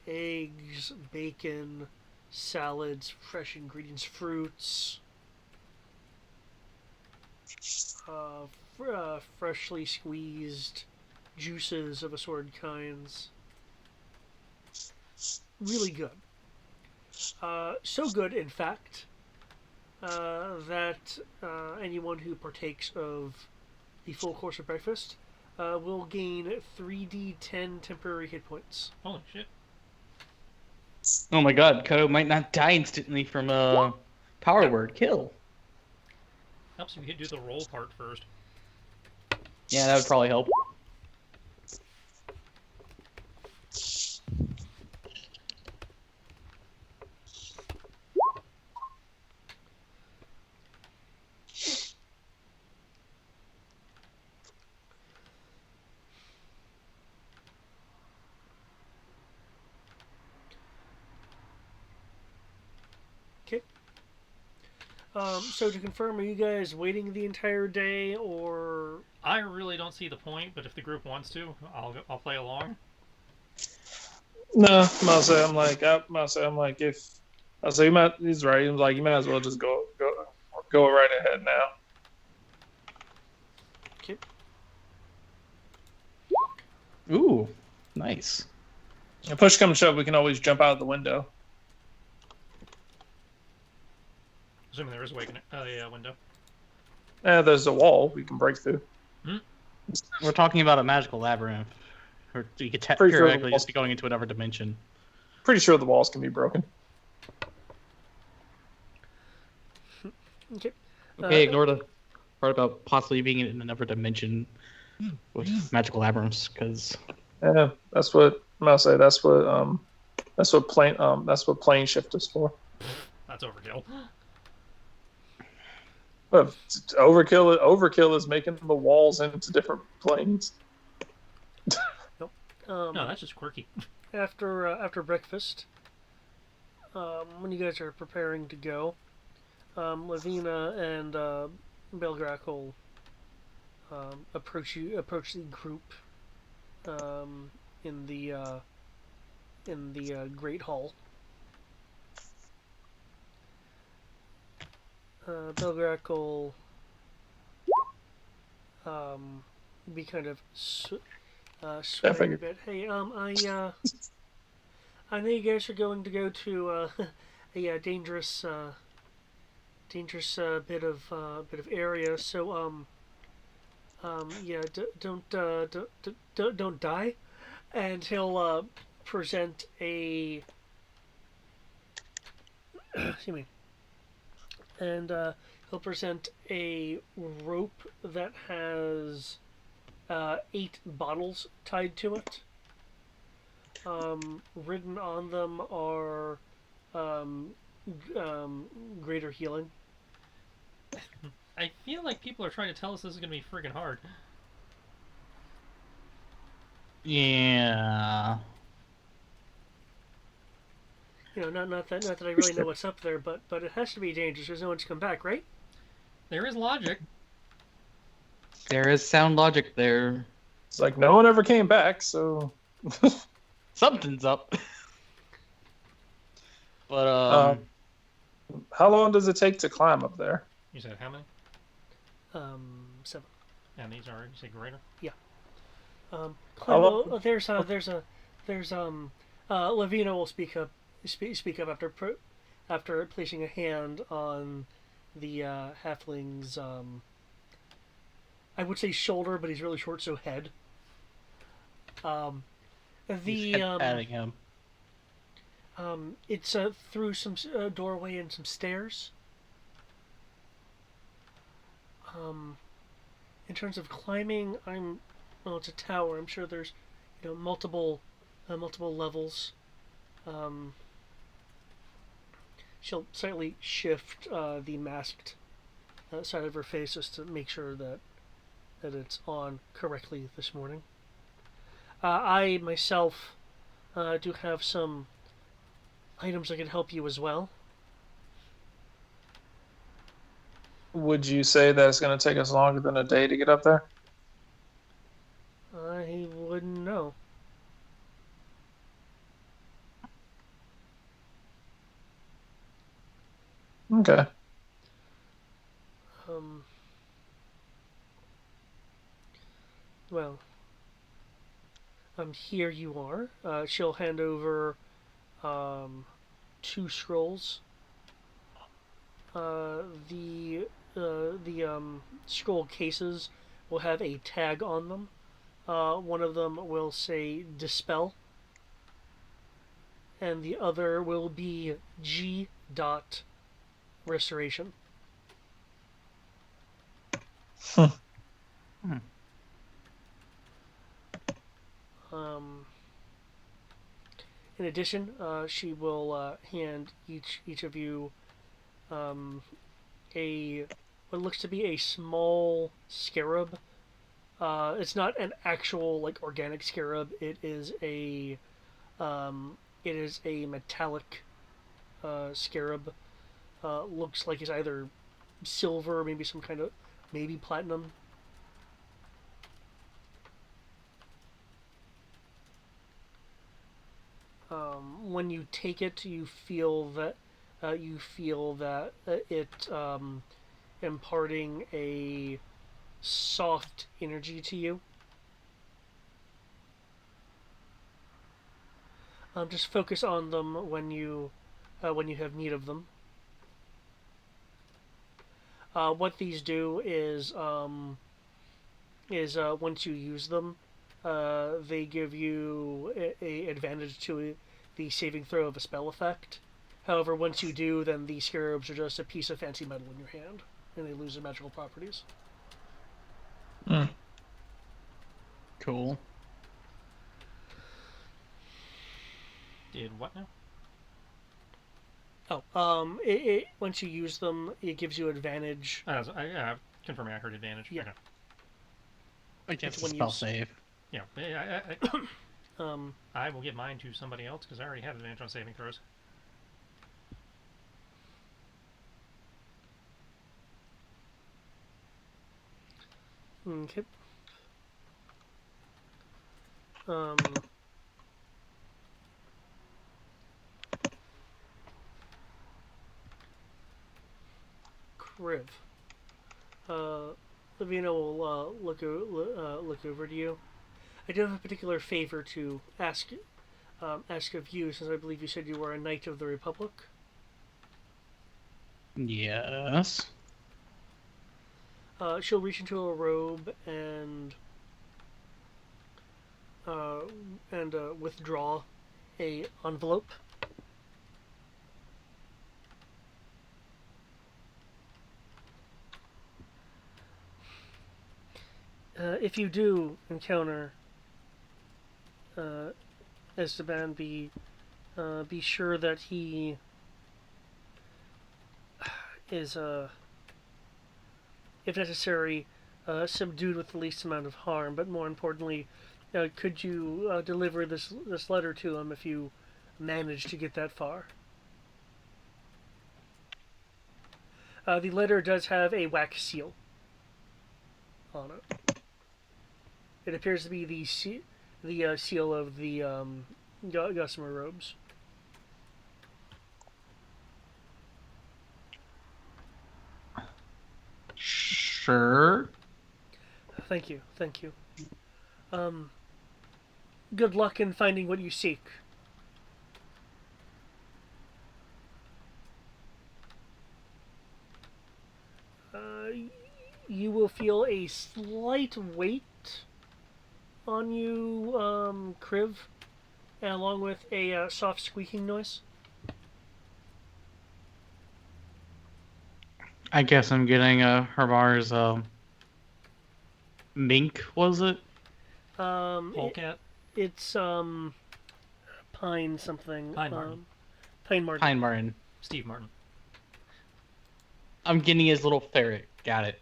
Eggs, bacon, salads, fresh ingredients, fruits, freshly squeezed juices of assorted kinds. Really good. So good, in fact, that anyone who partakes of the full course of breakfast will gain 3d10 temporary hit points. Holy shit. Oh my god, Kodo might not die instantly from a power word kill. Helps if you do the roll part first. Yeah, that would probably help. So to confirm, are you guys waiting the entire day, or I really don't see the point, but if the group wants to, I'll play along. No, I'm like, if I'll say, he's right. He's like, you might as well just go right ahead now. okay? Ooh, nice. If push comes to shove, we can always jump out the window. Assuming there is a window. There's a wall we can break through. We're talking about a magical labyrinth. Or you could Pretty sure the theoretically walls- just be going into another dimension. Pretty sure the walls can be broken. Okay. Okay, ignore the part about possibly being in another dimension with magical labyrinths, because Yeah, that's what I'll say. That's what plane shift is for. That's overkill. But overkill is making the walls into different planes. Um, No, that's just quirky. after breakfast, when you guys are preparing to go, Lavina and Belgrackle approach the group in the Great Hall. Belgrackle be kind of swaying a figured. bit. Hey, I know you guys are going to go to a dangerous bit of area. So yeah, don't die. And he'll present a excuse me. And he'll present a rope that has 8 bottles tied to it. Written on them are greater healing. I feel like people are trying to tell us this is going to be friggin' hard. yeah. You know, not that I really know what's up there, but it has to be dangerous. There's no one to come back, right? There is logic. There is sound logic there. It's like no one ever came back, so Something's up. But how long does it take to climb up there? You said how many? 7. And these are, you say greater? How long? There's Lavina will speak up after placing a hand on the halfling's I would say shoulder, but he's really short, so head. he's head-patting him. It's through some doorway and some stairs. In terms of climbing, well, it's a tower. I'm sure there's, multiple levels. She'll slightly shift the masked side of her face just to make sure that it's on correctly this morning. I myself do have some items that can help you as well. Would you say that it's going to take us longer than a day to get up there? I wouldn't know. Okay. Well, here you are. She'll hand over 2 scrolls. The scroll cases will have a tag on them. One of them will say Dispel, and the other will be G. Restoration. In addition, she will hand each of you a what looks to be a small scarab. It's not an actual organic scarab. It is a metallic scarab. Looks like it's either silver, maybe some kind of maybe platinum. When you take it, you feel that it imparting a soft energy to you. Just focus on them when you have need of them. What these do is once you use them, they give you a advantage to the saving throw of a spell effect. However, once you do, then the scarabs are just a piece of fancy metal in your hand, and they lose their magical properties. Cool. Did what now? Once you use them, it gives you advantage. Confirming I heard advantage. Yeah. Okay. Against the spell save. Yeah. I will give mine to somebody else because I already have advantage on saving throws. Okay. Kriv. Lavina will look over to you. I do have a particular favor to ask of you, since I believe you said you were a Knight of the Republic. Yes. She'll reach into a robe and withdraw a envelope. If you do encounter Esteban, be sure that he is, if necessary, subdued with the least amount of harm. But more importantly, could you deliver this letter to him if you manage to get that far? The letter does have a wax seal on it. It appears to be the seal of the Gossamer robes. Sure. Thank you. Good luck in finding what you seek. You will feel a slight weight on you, Kriv, and along with a soft squeaking noise. I guess I'm getting Hermar's mink, was it? Polecat? It's Pine something. Pine Martin. Pine Martin. Pine Martin. Steve Martin. I'm getting his little ferret. Got it.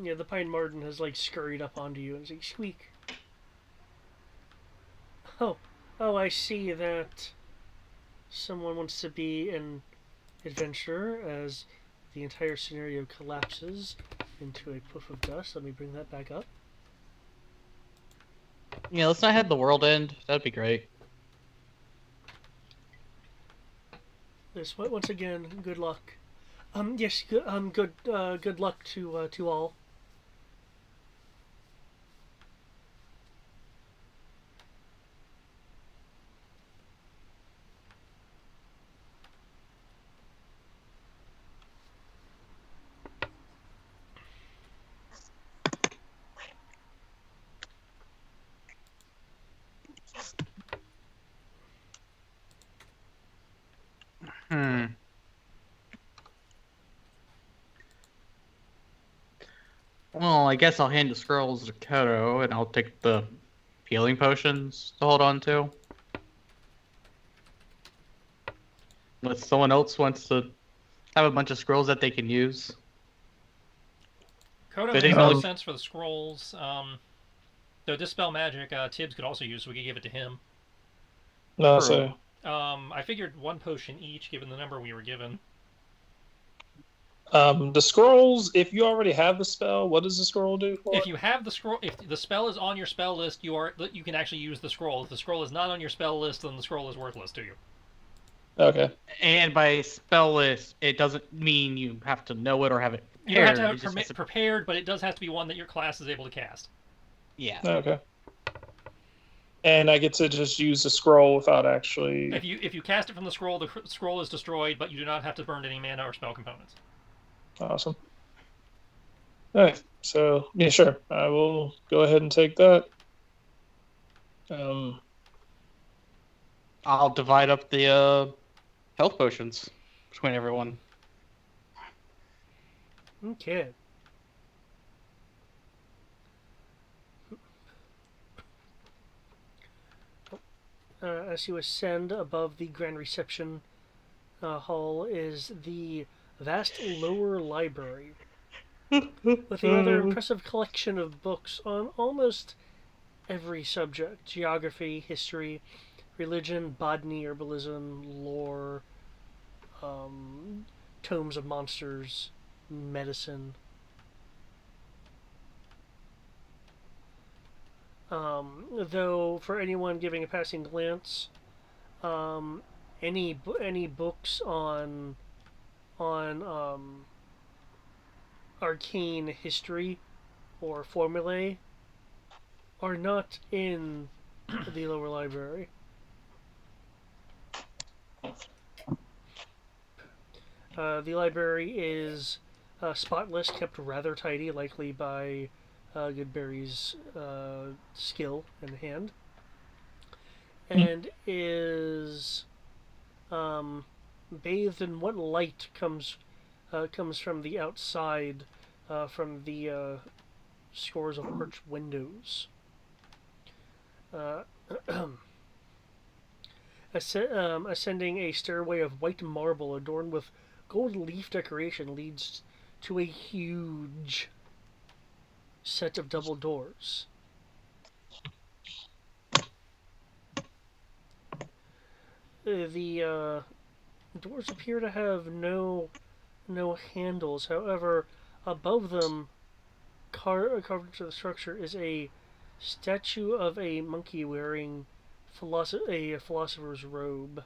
Yeah, the Pine Martin has scurried up onto you and is like, squeak. Oh, I see that someone wants to be an adventurer as the entire scenario collapses into a puff of dust. Let me bring that back up. Yeah, let's not have the world end. That'd be great. This once again, good luck. Yes, good luck to all. Well, I guess I'll hand the scrolls to Koto, and I'll take the healing potions to hold on to. Unless someone else wants to have a bunch of scrolls that they can use. Kodo But makes it- no sense for the scrolls. Though Dispel Magic, Tibbs could also use, so we could give it to him. No, True. so I figured one potion each, given the number we were given. The scrolls, if you already have the spell, what does the scroll do for If it? you have the scroll, if the spell is on your spell list, you can actually use the scroll. If the scroll is not on your spell list, then the scroll is worthless to you. Okay. And by spell list, it doesn't mean you have to know it or have it You don't have prepared. to have It just has it to... prepared, but it does have to be one that your class is able to cast. Yeah. Okay. And I get to just use the scroll without actually. If you cast it from the scroll is destroyed, but you do not have to burn any mana or spell components. Awesome. All right. So yeah, sure. I will go ahead and take that. Um, I'll divide up the health potions between everyone. Okay. As you ascend above the grand reception hall is the vast lower library with a rather impressive collection of books on almost every subject: geography, history, religion, botany, herbalism, lore, um, tomes of monsters, medicine. Though, for anyone giving a passing glance, um, any books on arcane history or formulae are not in the lower library. The library is spotless, kept rather tidy, likely by Goodberry's skill and hand, and is um, bathed in what light comes from the outside, from the scores of arched windows. Uh, ascending a stairway of white marble adorned with gold leaf decoration leads to a huge set of double doors. The doors appear to have no handles. However, above them, carved into the structure, is a statue of a monkey wearing a philosopher's robe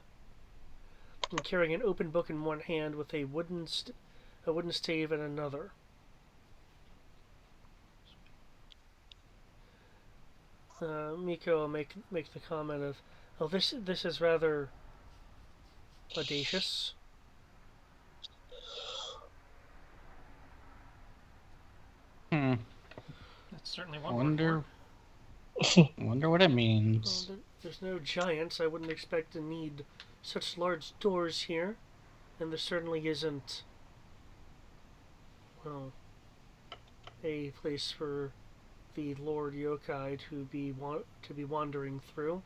and carrying an open book in one hand with a wooden stave in another. Miko will make the comment of, "Oh, this is rather audacious." Hmm. That's certainly I one word wonder. for Wonder what it Well, means. there's no giants. I wouldn't expect to need such large doors here, and there certainly isn't, well, a place for the Lord Yokai to be wandering through.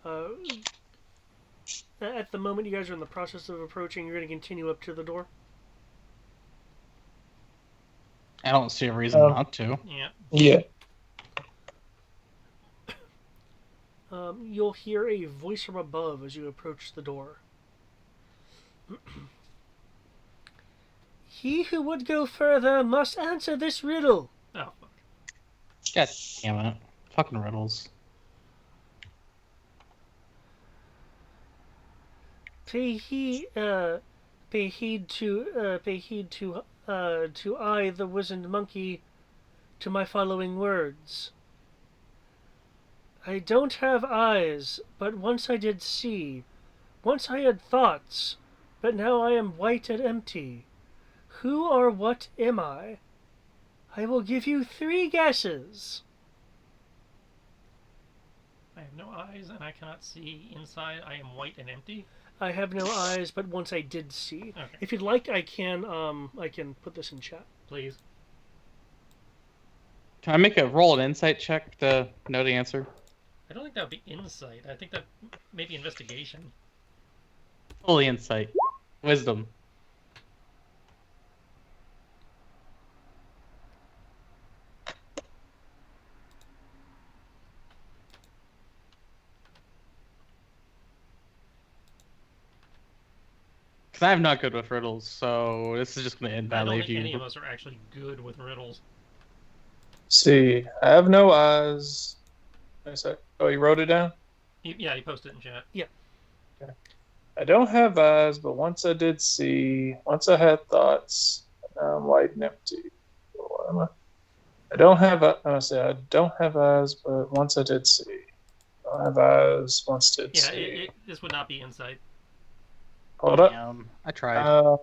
Uh, at the moment, you guys are in the process of approaching. You're going to continue up to the door. I don't see a reason um, not to. it. Yeah. yeah. You'll hear a voice from above as you approach the door. He who would go further must answer this riddle. Oh fuck. God damn it. Fucking riddles. Pay heed, to I, the wizened monkey, to my following words. I don't have eyes, but once I did see. Once I had thoughts, but now I am white and empty. Who or what am I? I will give you 3 guesses. I have no eyes and I cannot see inside. I am white and empty. I have no eyes, but once I did see. Okay. If you'd like, I can put this in chat. Please. Can I make a roll an insight check to know the answer? I don't think that would be insight. I think that maybe investigation. Fully insight. Wisdom. Because I'm not good with riddles, so this is just going to end I don't badly think if any you. of us are actually good with riddles. See, I have no eyes. Wait a sec. Oh, you wrote it down? Yeah, you posted it in chat. Yeah. Okay. I don't have eyes, but once I did see, once I had thoughts, now I'm white and empty. What am I? I don't have. I say I don't have eyes, but once I did see. I don't have eyes. Once did Yeah, see. this would not be insight. Hold up. Damn, I tried.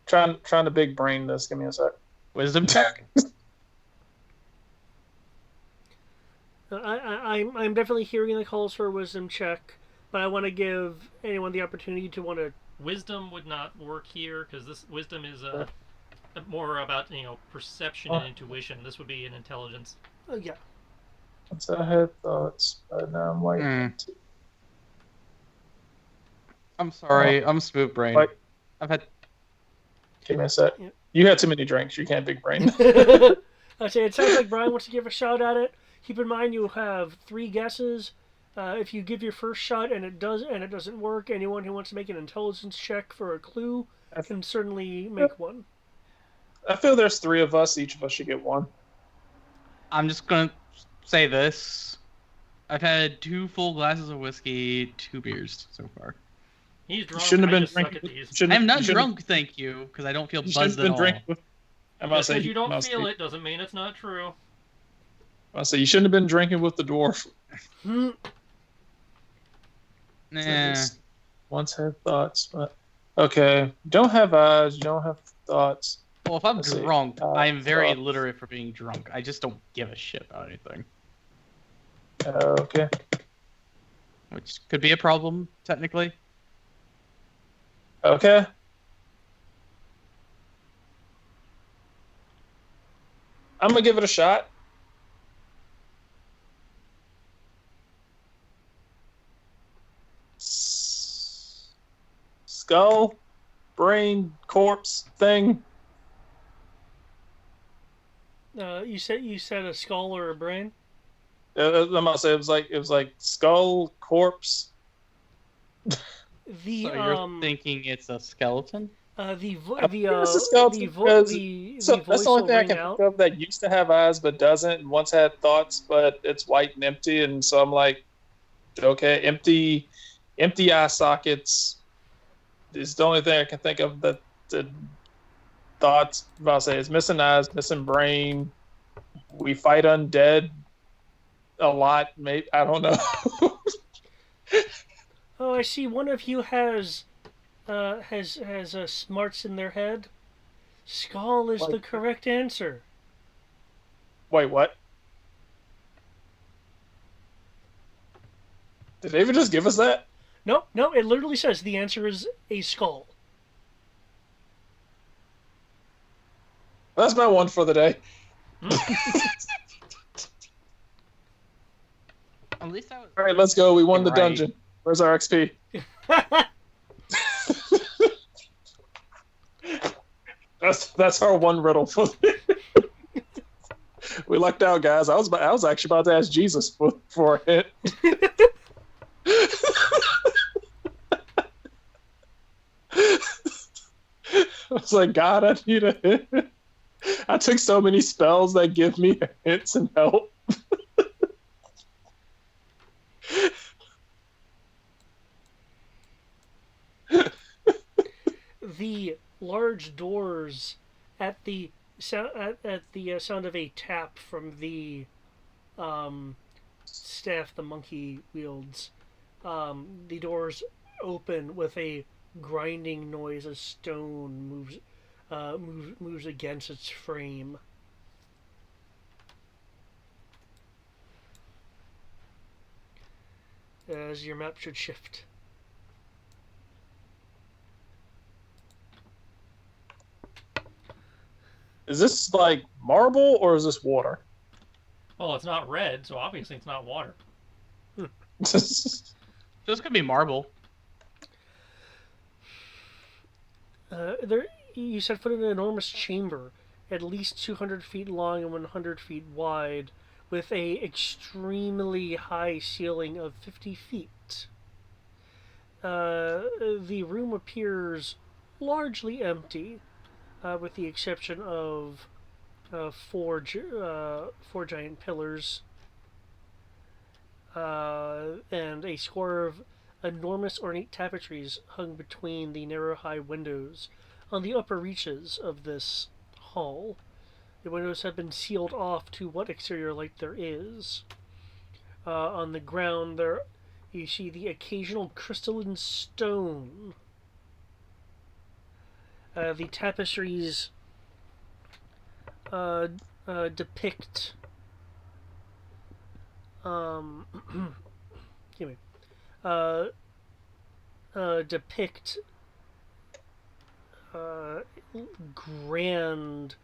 Trying to big brain this. Give me a sec. Wisdom check. I'm definitely hearing the calls for a wisdom check, but I want to give anyone the opportunity to want to. Wisdom would not work here because this wisdom is more about perception and intuition. This would be an intelligence. Yeah. Once I had thoughts, but now I'm white and empty. I'm sorry, I'm smooth brain. What? I've had. Give me a sec. Yeah. You had too many drinks. You can't big brain. I say it sounds like Brian wants to give a shot at it. Keep in mind you have 3 guesses. If you give your first shot and it doesn't work, anyone who wants to make an intelligence check for a clue can certainly make one. I feel there's 3 of us. Each of us should get one. I'm just gonna say this. I've had 2 full glasses of whiskey, 2 beers so far. He's drunk. Shouldn't have I been just suck drinking. at these. I'm not drunk, thank you, because I don't feel You shouldn't buzzed have at been all. drinking with. I'm about to Just say because you don't I'm feel it doesn't mean it's not true. I'll say you shouldn't have been drinking with the dwarf. Nah. Once had thoughts, but okay. Don't have eyes. You don't have thoughts. Well, if I'm Let's see. drunk, I'm very thoughts. literate for being drunk. I just don't give a shit about anything. Okay. Which could be a problem, technically. Okay. I'm gonna give it a shot. Skull, brain, corpse thing. You said a skull or a brain? I'm gonna say it was like skull, corpse. The So you're thinking it's a skeleton? the I think it's a skeleton because the so voice that's the only will thing I ring can out. think of that used to have eyes but doesn't, and once had thoughts but it's white and empty, and so I'm like, okay, empty eye sockets is the only thing I can think of that the thoughts. I'll say it's missing eyes, missing brain. We fight undead a lot. Maybe I don't know. Oh, I see. One of you has smarts in their head. Skull is the correct answer. Wait, what? Did they even just give us that? No, it literally says the answer is a skull. That's my one for the day. At least I was. All right, let's go. We won the Right. dungeon. Where's our XP? That's our one riddle for we lucked out, guys. I was actually about to ask Jesus for a hint. I was like, God, I need a hint. I took so many spells that give me hints and help. The large doors at the sound of a tap from the staff the monkey wields. The doors open with a grinding noise as stone moves against its frame. As your map should shift. Is this like marble or is this water? Well, it's not red, so obviously it's not water. This could be marble. You set foot in an enormous chamber, at least 200 feet long and 100 feet wide, with a extremely high ceiling of 50 feet. the room appears largely empty, with the exception of four giant pillars and a score of enormous ornate tapestries hung between the narrow high windows on the upper reaches of this hall. The windows have been sealed off to what exterior light there is. On the ground, there you see the occasional crystalline stone. The tapestries depict excuse me, depict grand.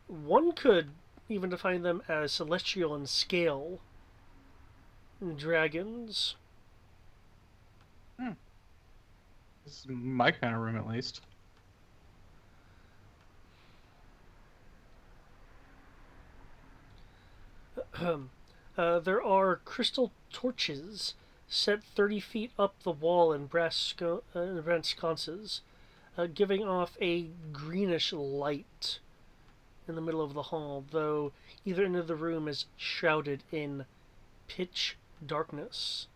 One could even define them as celestial in scale dragons. This is my kind of room, at least. There are crystal torches set 30 feet up the wall in brass sconces, giving off a greenish light in the middle of the hall, though either end of the room is shrouded in pitch darkness.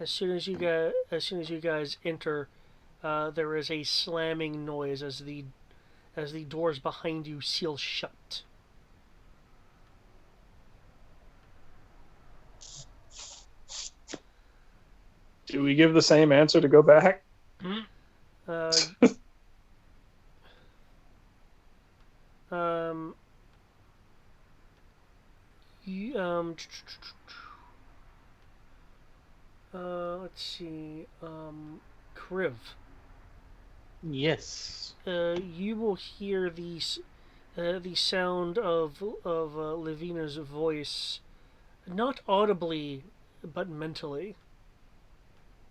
As soon as you guys enter, there is a slamming noise as the doors behind you seal shut. Do we give the same answer to go back? Uh, you, let's see. Kriv. Yes. You will hear the sound of Lavina's voice, not audibly, but mentally.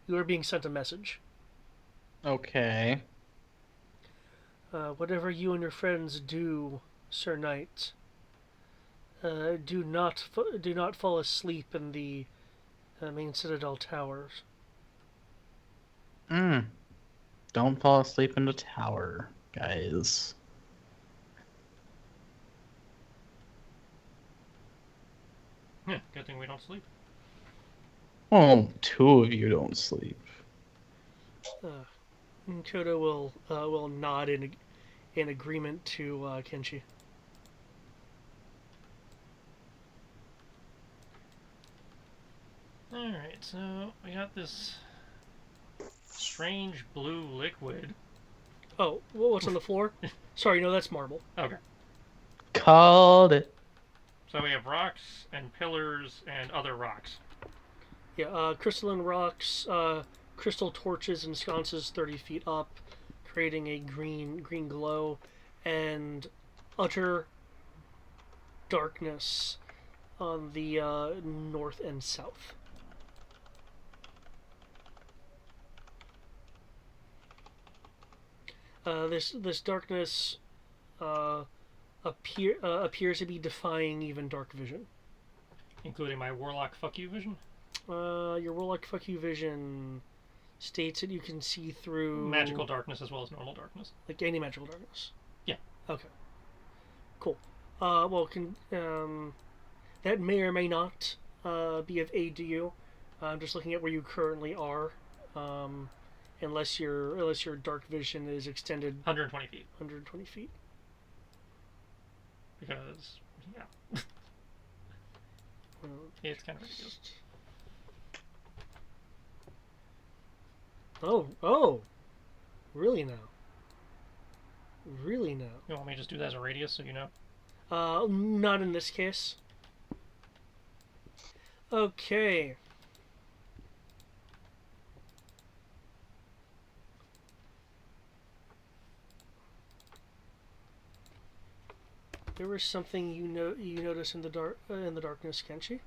You are being sent a message. Okay. Whatever you and your friends do, Sir Knight, do not fall asleep in the main Citadel towers. Don't fall asleep in the tower, guys. Yeah, good thing we don't sleep. Well, two of you don't sleep. Kodo will nod in agreement to Kenshi. Alright, so we got this strange blue liquid. Oh, what's on the floor? Sorry, no, that's marble. Okay. Called it. So we have rocks and pillars and other rocks. Yeah, crystalline rocks, crystal torches and sconces 30 feet up, creating a green glow, and utter darkness on the north and south. This darkness appears to be defying even dark vision. Including my warlock fuck you vision? Your warlock fuck you vision states that you can see through Magical darkness as well as normal darkness. like any magical darkness. Yeah. Okay. Cool. Well, that may or may not be of aid to you. I'm just looking at where you currently are. Unless your dark vision is extended 120 feet. 120 feet. Because, yeah. It's kind of ridiculous. Oh. Really now? Really now? You want me to just do that as a radius so you know? Not in this case. Okay. There was something you notice in the darkness, Kenshi?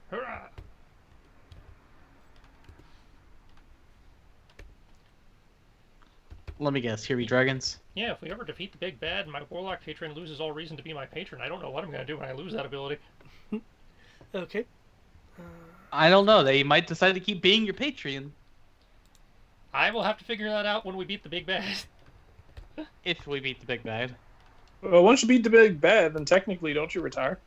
Hurrah! Let me guess. Here be dragons. Yeah, if we ever defeat the big bad and my warlock patron loses all reason to be my patron, I don't know what I'm going to do when I lose that ability. Okay. I don't know. They might decide to keep being your Patreon I will have to figure that out when we beat the big bad. if we beat the big bad. Well, once you beat the big bad, then technically, don't you retire?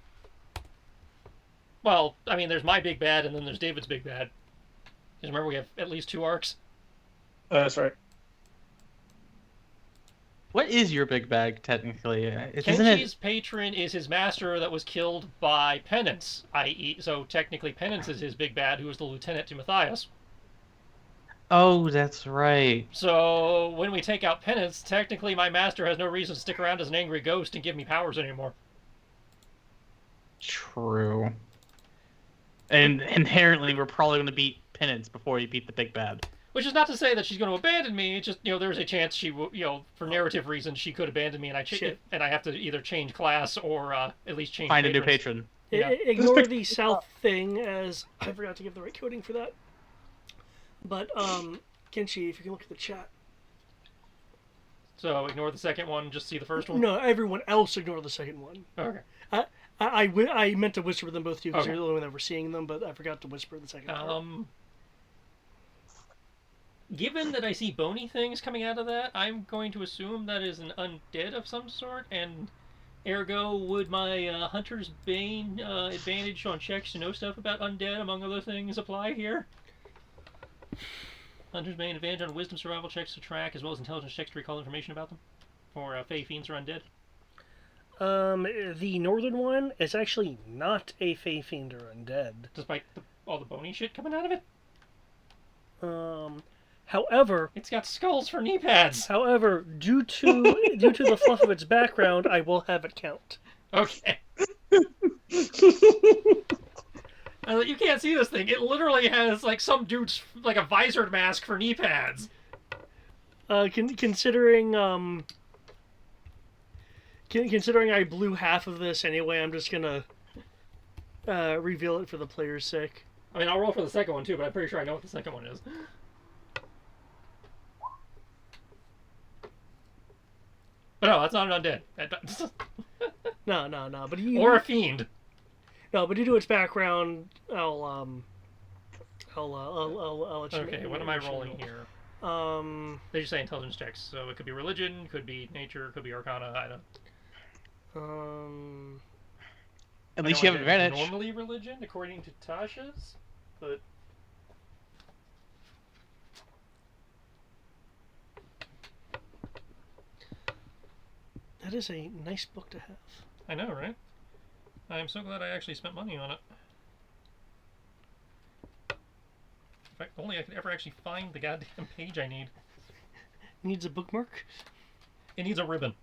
Well, I mean, there's my big bad, and then there's David's big bad. Because remember, we have at least 2 arcs. That's right. What is your big bag technically? Isn't Kenshi's it? patron is his master that was killed by Penance, i.e., so technically Penance is his big bad, who was the lieutenant to Matthias. Oh, that's right. So when we take out Penance, technically my master has no reason to stick around as an angry ghost and give me powers anymore. True. And inherently, we're probably going to beat Penance before you beat the big bad. Which is not to say that she's going to abandon me. It's just, there's a chance she will, for narrative reasons, she could abandon me, and I have to either change class or at least change. Find patrons. a new patron. Yeah. Ignore the South thing, as I forgot to give the right coding for that. But Kenshi, if you can look at the chat. So ignore the second one, just see the first one. No, everyone else ignore the second one. Okay. I meant to whisper them both to you because Okay. you're the only one that were seeing them, but I forgot to whisper the second one. Given that I see bony things coming out of that, I'm going to assume that is an undead of some sort, and ergo, would my Hunter's Bane advantage on checks to know stuff about undead, among other things, apply here? Hunter's Bane advantage on wisdom survival checks to track, as well as intelligence checks to recall information about them, for Fey Fiends or undead. The northern one is actually not a Fey Fiend or undead. Despite all the bony shit coming out of it? However, it's got skulls for knee pads. However, due to the fluff of its background, I will have it count. Okay. You can't see this thing. It literally has like some dude's like a visored mask for knee pads. Considering I blew half of this anyway, I'm just gonna reveal it for the player's sake. I mean, I'll roll for the second one too, but I'm pretty sure I know what the second one is. But no, that's not an undead. No. But or a fiend. No, but due to its background, I'll let you. Okay, what am I rolling here? They just say intelligence checks, so it could be religion, could be nature, could be arcana. I don't. At least you have advantage. Normally religion, according to Tasha's, but. That is a nice book to have. I know, right? I'm so glad I actually spent money on it. If only I could ever actually find the goddamn page I need. Needs a bookmark? It needs a ribbon.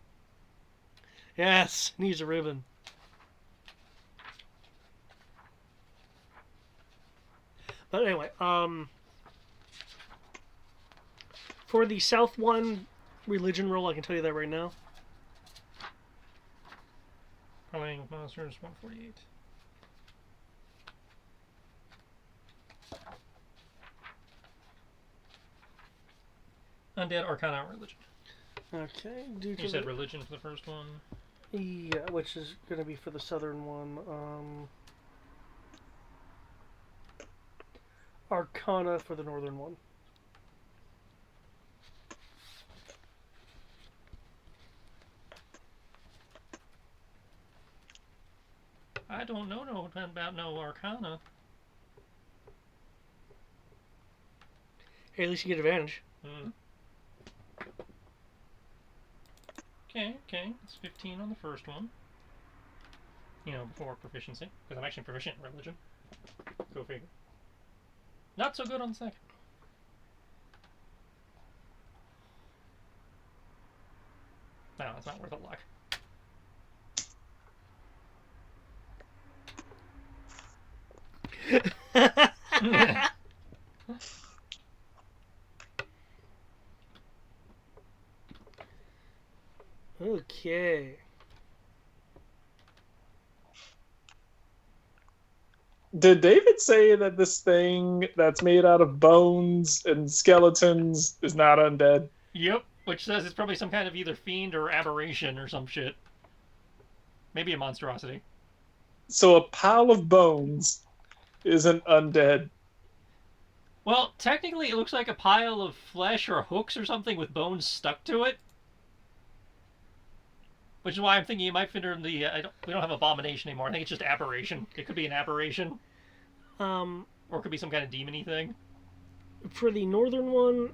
Yes, needs a ribbon. But anyway, for the South one religion roll, I can tell you that right now. Playing with monsters 148. Undead, Arcana, Religion. Okay. You said religion for the first one? Yeah, which is going to be for the southern one. Arcana for the northern one. I don't know about no Arcana. Hey, at least you get advantage. Okay. It's 15 on the first one. Before proficiency. Because I'm actually proficient in religion. Go figure. Not so good on the second. No, it's not worth a luck. Okay. Did David say that this thing that's made out of bones and skeletons is not undead? Yep, which says it's probably some kind of either fiend or aberration or some shit. Maybe a monstrosity. So a pile of bones isn't undead. Well, technically, it looks like a pile of flesh or hooks or something with bones stuck to it. Which is why I'm thinking it might fit in the. We don't have abomination anymore. I think it's just aberration. It could be an aberration, Um, or it could be some kind of demony thing. for the northern one,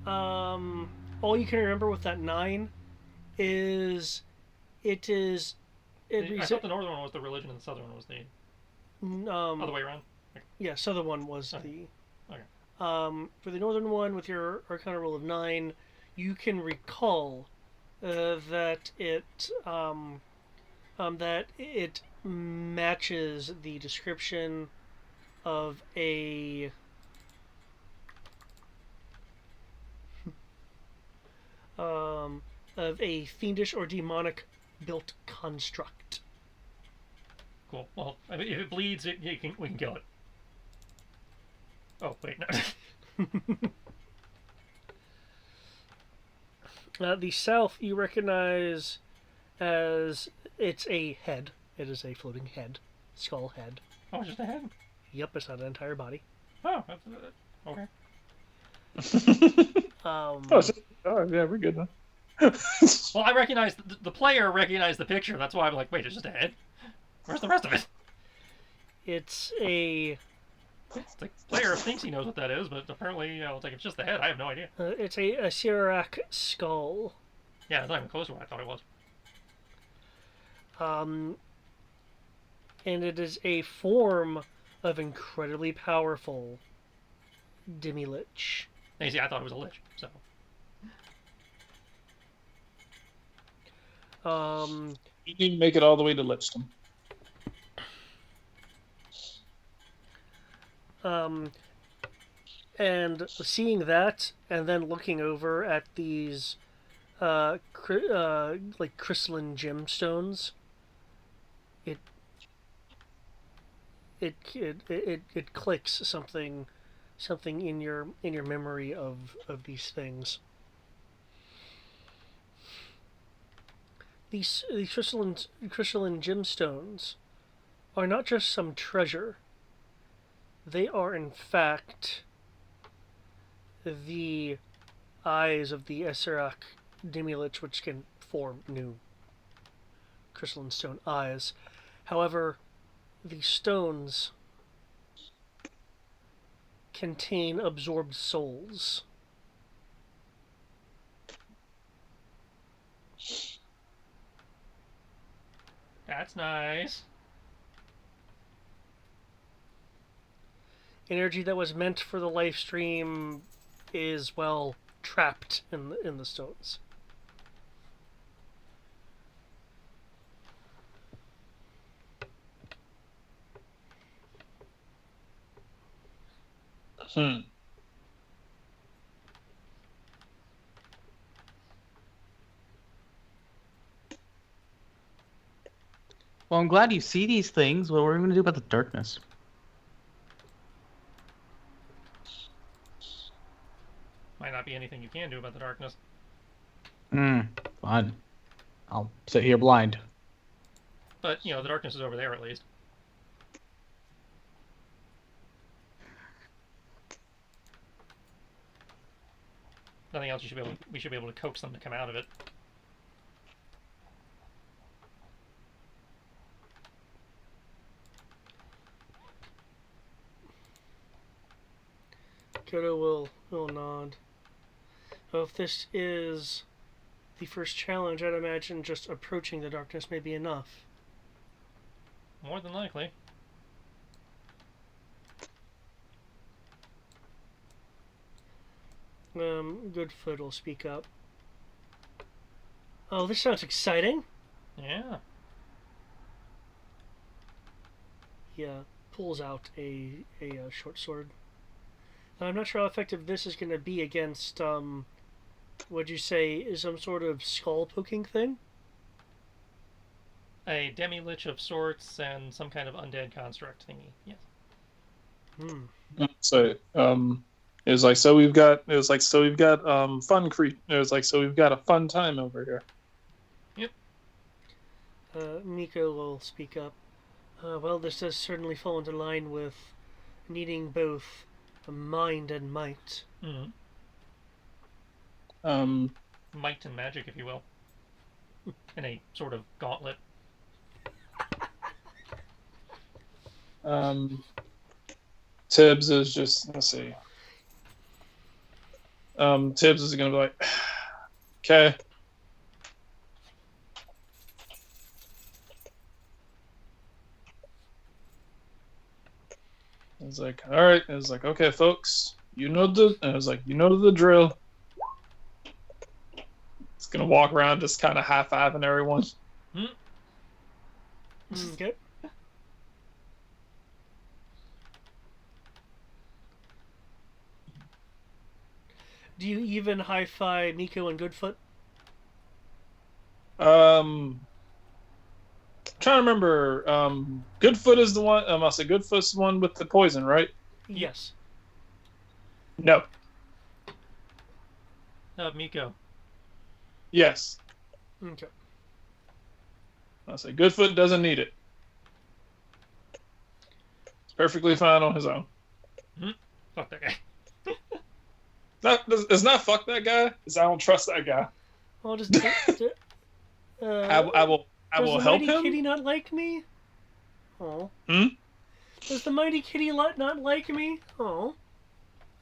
all you can remember with that 9 is it is I thought the northern one was the religion and the southern one was the other way around. yeah, southern one was Okay. the Okay. for the northern one with your Arcana roll of 9, you can recall that it matches the description of a fiendish or demonic built construct. Cool. Well, I mean, if it bleeds, we can kill it. Oh wait, no. The south you recognize as it's a head. It is a floating head, skull head. Oh, just a head. Yep, it's not an entire body. Oh, okay. Yeah, we're good then. Well, I recognize the player recognized the picture. That's why I'm like, wait, it's just a head. Where's the rest of it? It's a The player thinks he knows what that is, but apparently, it's like it's just the head. I have no idea. it's a Sirak skull. Yeah, it's not even close to what I thought it was. And it is a form of incredibly powerful demi-lich. Now, you see, I thought it was a lich. So You didn't make it all the way to Lichdom. And seeing that, and then looking over at these, like crystalline gemstones, it clicks something in your memory of these things. These crystalline gemstones are not just some treasure. They are in fact the eyes of the Esserak Demilich, which can form new crystalline stone eyes. However, the stones contain absorbed souls. that's nice. Energy that was meant for the life stream is, well, trapped in the stones. Well, I'm glad you see these things. What are we going to do about the darkness? Might not be anything you can do about the darkness. Fine. I'll sit here blind. But, the darkness is over there at least. Nothing else we should be able to coax them to come out of it. Kodo will nod. Well, if this is the first challenge, I'd imagine just approaching the darkness may be enough. More than likely. Goodfoot will speak up. Oh, this sounds exciting. Yeah. He pulls out a short sword. I'm not sure how effective this is going to be against, what'd you say, is some sort of skull poking thing? A demi-lich of sorts and some kind of undead construct thingy. Yes. So, it was like we've got fun it was like so we've got a fun time over here. Yep. Miko will speak up. Well, this does certainly fall into line with needing both mind and might. Mm. Um, Might and magic, if you will. In a sort of gauntlet. Tibbs is just, let's see. Tibbs is gonna be like, okay. It's like, all right. It's like, okay, folks, you know the drill. It's gonna walk around just kind of high-fiving everyone. Okay. Do you even high-five Miko and Goodfoot? Trying to remember. Goodfoot is the one. I'll say Goodfoot's the one with the poison, right? Yes. No. Miko. Yes. Okay. I'll say Goodfoot doesn't need it. It's perfectly fine on his own. Fuck that guy. It's not fuck that guy. It's I don't trust that guy. Well, just. I will does the help mighty him. kitty not like me? Oh. Hmm? Does the mighty kitty not like me? Oh.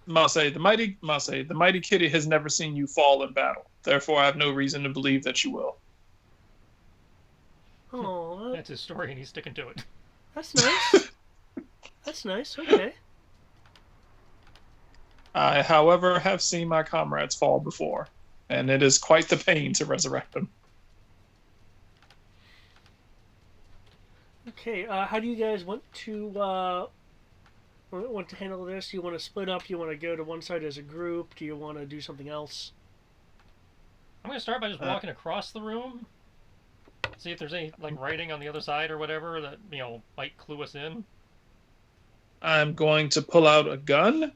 The mighty kitty has never seen you fall in battle. Therefore, I have no reason to believe that you will. Oh. That's his story, and he's sticking to it. That's nice. That's nice. Okay. I, however, have seen my comrades fall before, and it is quite the pain to resurrect them. Okay. How do you guys want to handle this? Do you want to split up? Do you want to go to one side as a group? Do you want to do something else? I'm gonna start by just walking across the room. See if there's any writing on the other side or whatever that might clue us in. I'm going to pull out a gun.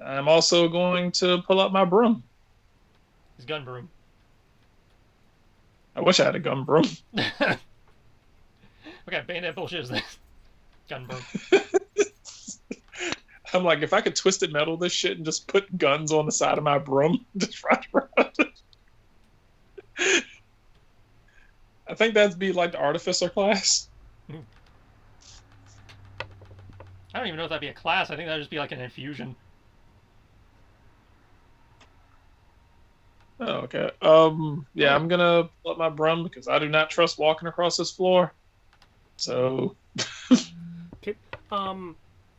I'm also going to pull out my broom. His gun broom. I wish I had a gun broom. What kind of bayonet bullshit is this? Gun broom. I'm like, if I could twisted metal this shit and just put guns on the side of my broom, just ride around. I think that'd be like the artificer class. I don't even know if that'd be a class. I think that'd just be like an infusion. Oh, okay. Yeah, I'm gonna pull up my broom because I do not trust walking across this floor. So. Okay.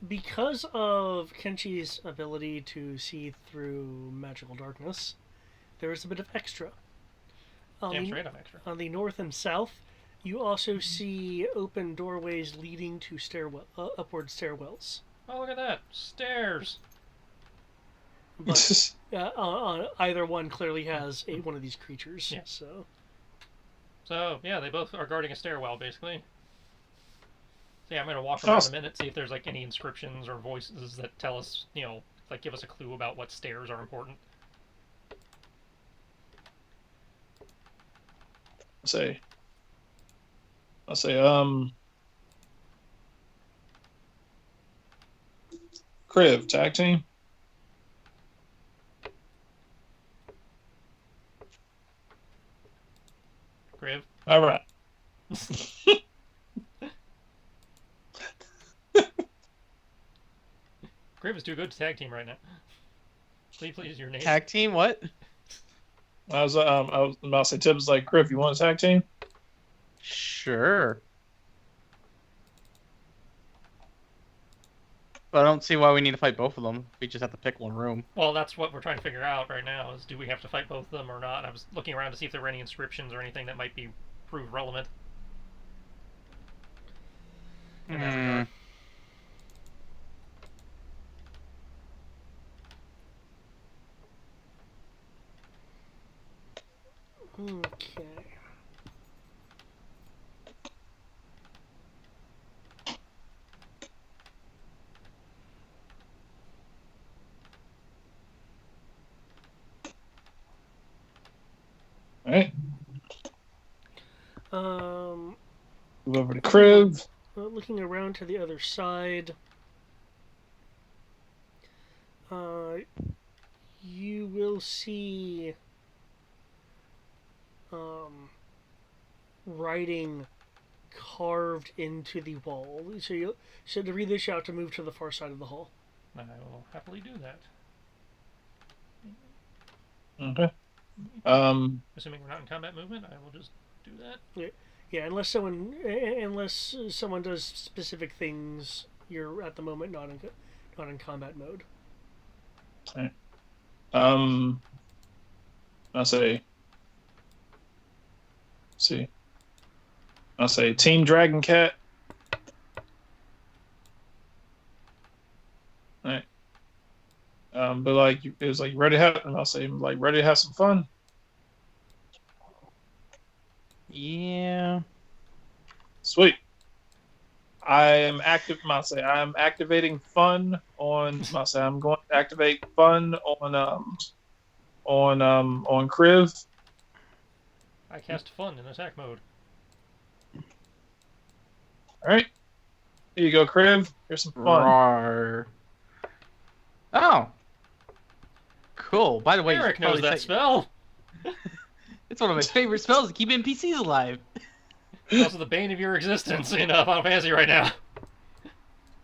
Because of Kenchi's ability to see through magical darkness, there is a bit of extra. Damn straight I'm extra. On the north and south, you also see open doorways leading to upward stairwells. Oh, look at that. Stairs. But either one clearly has one of these creatures. Yeah. So, yeah, they both are guarding a stairwell, basically. So, yeah, I'm going to walk around a minute, see if there's, any inscriptions or voices that tell us, give us a clue about what stairs are important. I'll say, Criv, tag team. Griv? All right. Griv is too good to tag team right now. Please, your name. Tag team? What? I was about to say, Tibbs like, Criv, you want a tag team? Sure. But I don't see why we need to fight both of them. We just have to pick one room. Well, that's what we're trying to figure out right now, is do we have to fight both of them or not? I was looking around to see if there were any inscriptions or anything that might be proved relevant. In that regard. okay. All right. Um, Move over to Criv. looking around to the other side, you will see writing carved into the wall. So you should read this out to move to the far side of the hall. I will happily do that. Okay. Assuming we're not in combat movement, I will just do that. Yeah, unless someone does specific things, you're at the moment not in combat mode. Okay. I'll say. See. I'll say Team Dragon Cat. All right. But like it was like ready to have, and I'll say like ready to have some fun. Yeah. Sweet. I am active. I'll say I'm activating fun on. I'll say I'm going to activate fun on Kriv. I cast fun in attack mode. All right. Here you go, Kriv. Here's some fun. Rawr. Oh. Cool. By the way, Eric you knows probably that said- spell. It's one of my favorite spells to keep NPCs alive. It's also the bane of your existence in Final Fantasy right now.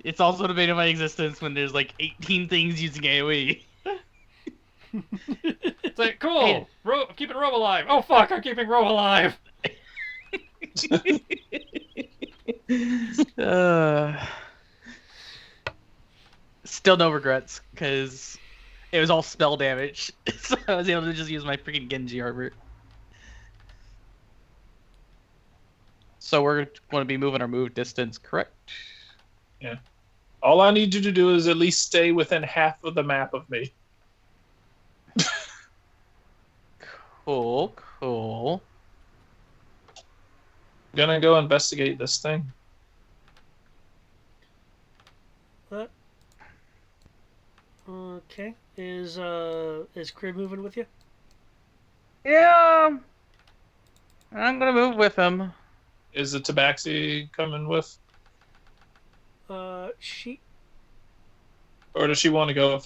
It's also the bane of my existence when there's like 18 things using AoE. It's like, cool. I'm keeping Rob alive. Oh fuck, I'm keeping Rob alive. Still no regrets, because it was all spell damage. So I was able to just use my freaking Genji armor. So we're going to be moving our move distance, correct? Yeah. All I need you to do is at least stay within half of the map of me. Cool, cool. Gonna go investigate this thing. What? Okay. Is Crib moving with you? Yeah. I'm going to move with him. Is the Tabaxi coming with? She. Or does she want to go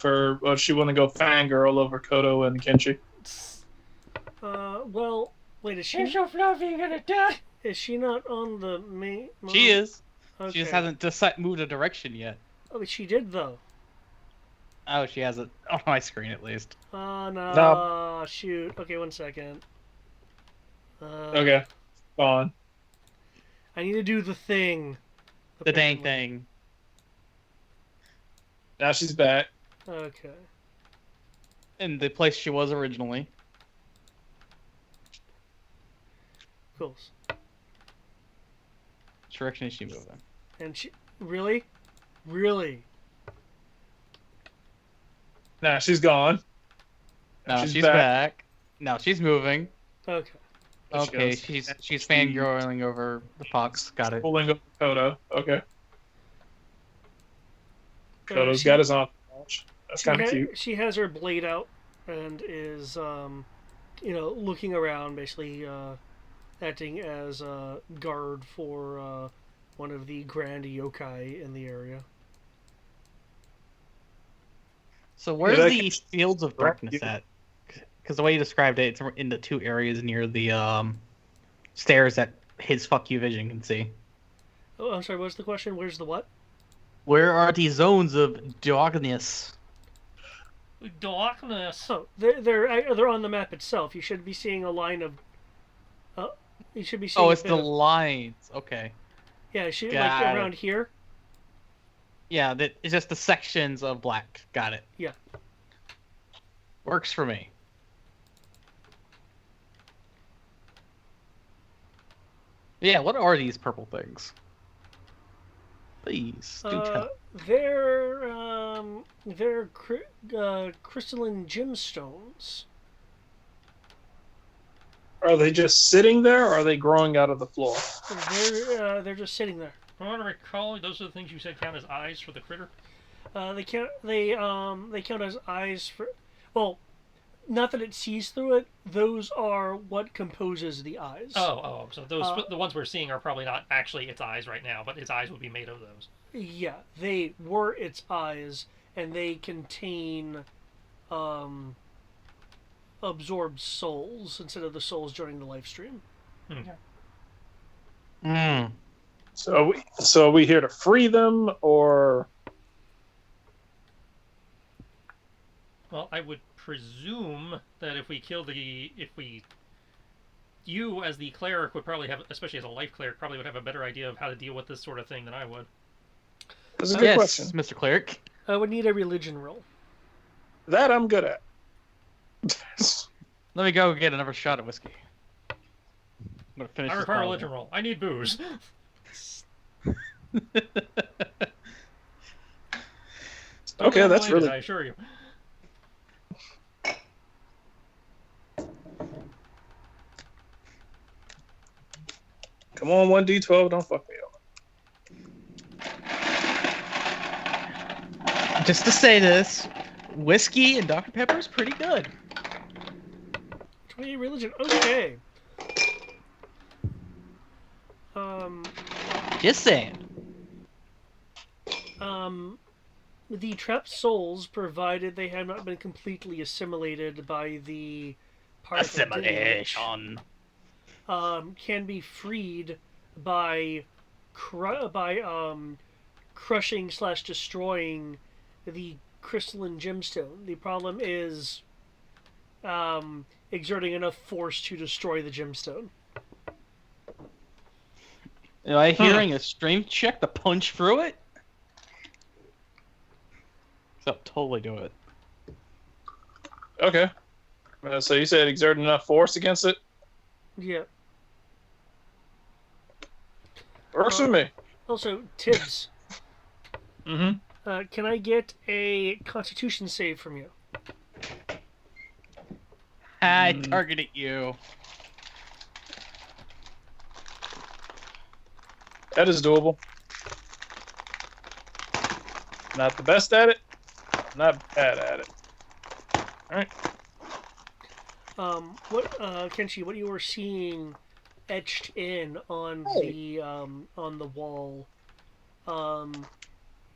does she want to go fangirl over Kodo and Kenshi? Well, wait, is she? You're so fluffy, you're gonna die. Is she not on the main? She is. Okay. She just hasn't moved a direction yet. Oh, but she did though. Oh, she has it on my screen at least. No. No. Shoot. Okay, 1 second. Okay. Fine. I need to do the thing. The dang apparently. thing. Now she's back. Okay. In the place she was originally. Cool. Which direction is she moving? And she really. Now she's gone. No, she's back. No, she's moving. Okay. There she Okay, goes. she's fangirling over the Pox. Got it. Pulling up Kodo. Okay. Kodo's she- got his entourage. That's She kind of ha- cute. She has her blade out and is, looking around, basically acting as a guard for one of the grand yokai in the area. So where's that the Fields of Correct. Darkness at? Because the way you described it, it's in the two areas near the stairs that his fuck you vision can see. Oh, I'm sorry. What's the question? Where's the what? Where are the zones of darkness? Darkness. Oh, they're on the map itself. You should be seeing a line of. You should be seeing. Oh, a it's bit the of- lines. Okay. Yeah, like Got it. around here. Yeah, that it's just the sections of black. Got it. Yeah. Works for me. Yeah, what are these purple things? Please do tell. They're crystalline gemstones. Are they just sitting there, or are they growing out of the floor? They're just sitting there. From what I recall, those are the things you said count as eyes for the critter. They count as eyes for. Well, not that it sees through it. Those are what composes the eyes. So those the ones we're seeing are probably not actually its eyes right now, but its eyes would be made of those. Yeah, they were its eyes, and they contain um, absorbed souls instead of the souls during the live stream. Okay. So are we here to free them, or? Well, I would presume that you as the cleric would probably have, especially as a life cleric, probably would have a better idea of how to deal with this sort of thing than I would. That's a good question. Mr. Cleric. I would need a religion roll. That I'm good at. Let me go get another shot of whiskey. I'm gonna finish. I this require a bottle. religion roll. I need booze. Okay, that's Related, really. I assure you. Come on, 1d12, don't fuck me over. Just to say this, whiskey and Dr. Pepper is pretty good. 28 religion. Okay. Just saying. The trapped souls, provided they have not been completely assimilated by the powerful lineage, can be freed by crushing / destroying the crystalline gemstone. The problem is exerting enough force to destroy the gemstone. Am I hearing a strength check to punch through it? So totally do it. Okay. So you said exert enough force against it? Yeah. Works with me. Also, Tibbs, Mm-hmm. can I get a Constitution save from you? I targeted you. That is doable. Not the best at it. Not bad at it. All right. Kenshi, what you were seeing etched in on the wall,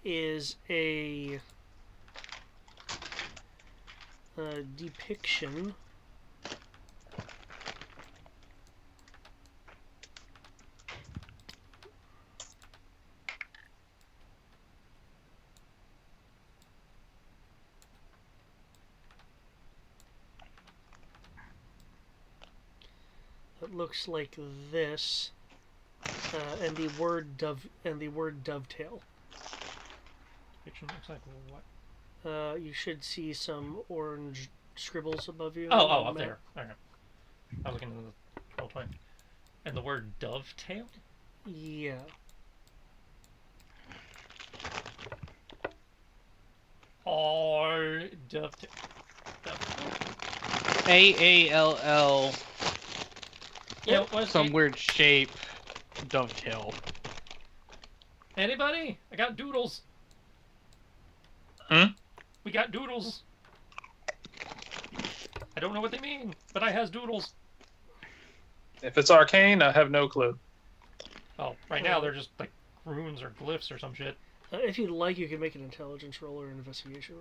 is a depiction. It looks like this, and the word dovetail. Fiction looks like what? You should see some orange scribbles above you. Oh, up there. Okay. I was looking at the Roll20. And the word dovetail? Yeah. Or dovetail. AALL. Yeah, what's Some weird shape. Dovetail. Anybody? I got doodles. We got doodles. I don't know what they mean, but I has doodles. If it's arcane, I have no clue. Oh, right now they're just like runes or glyphs or some shit. If you'd like, you can make an intelligence roll or an investigation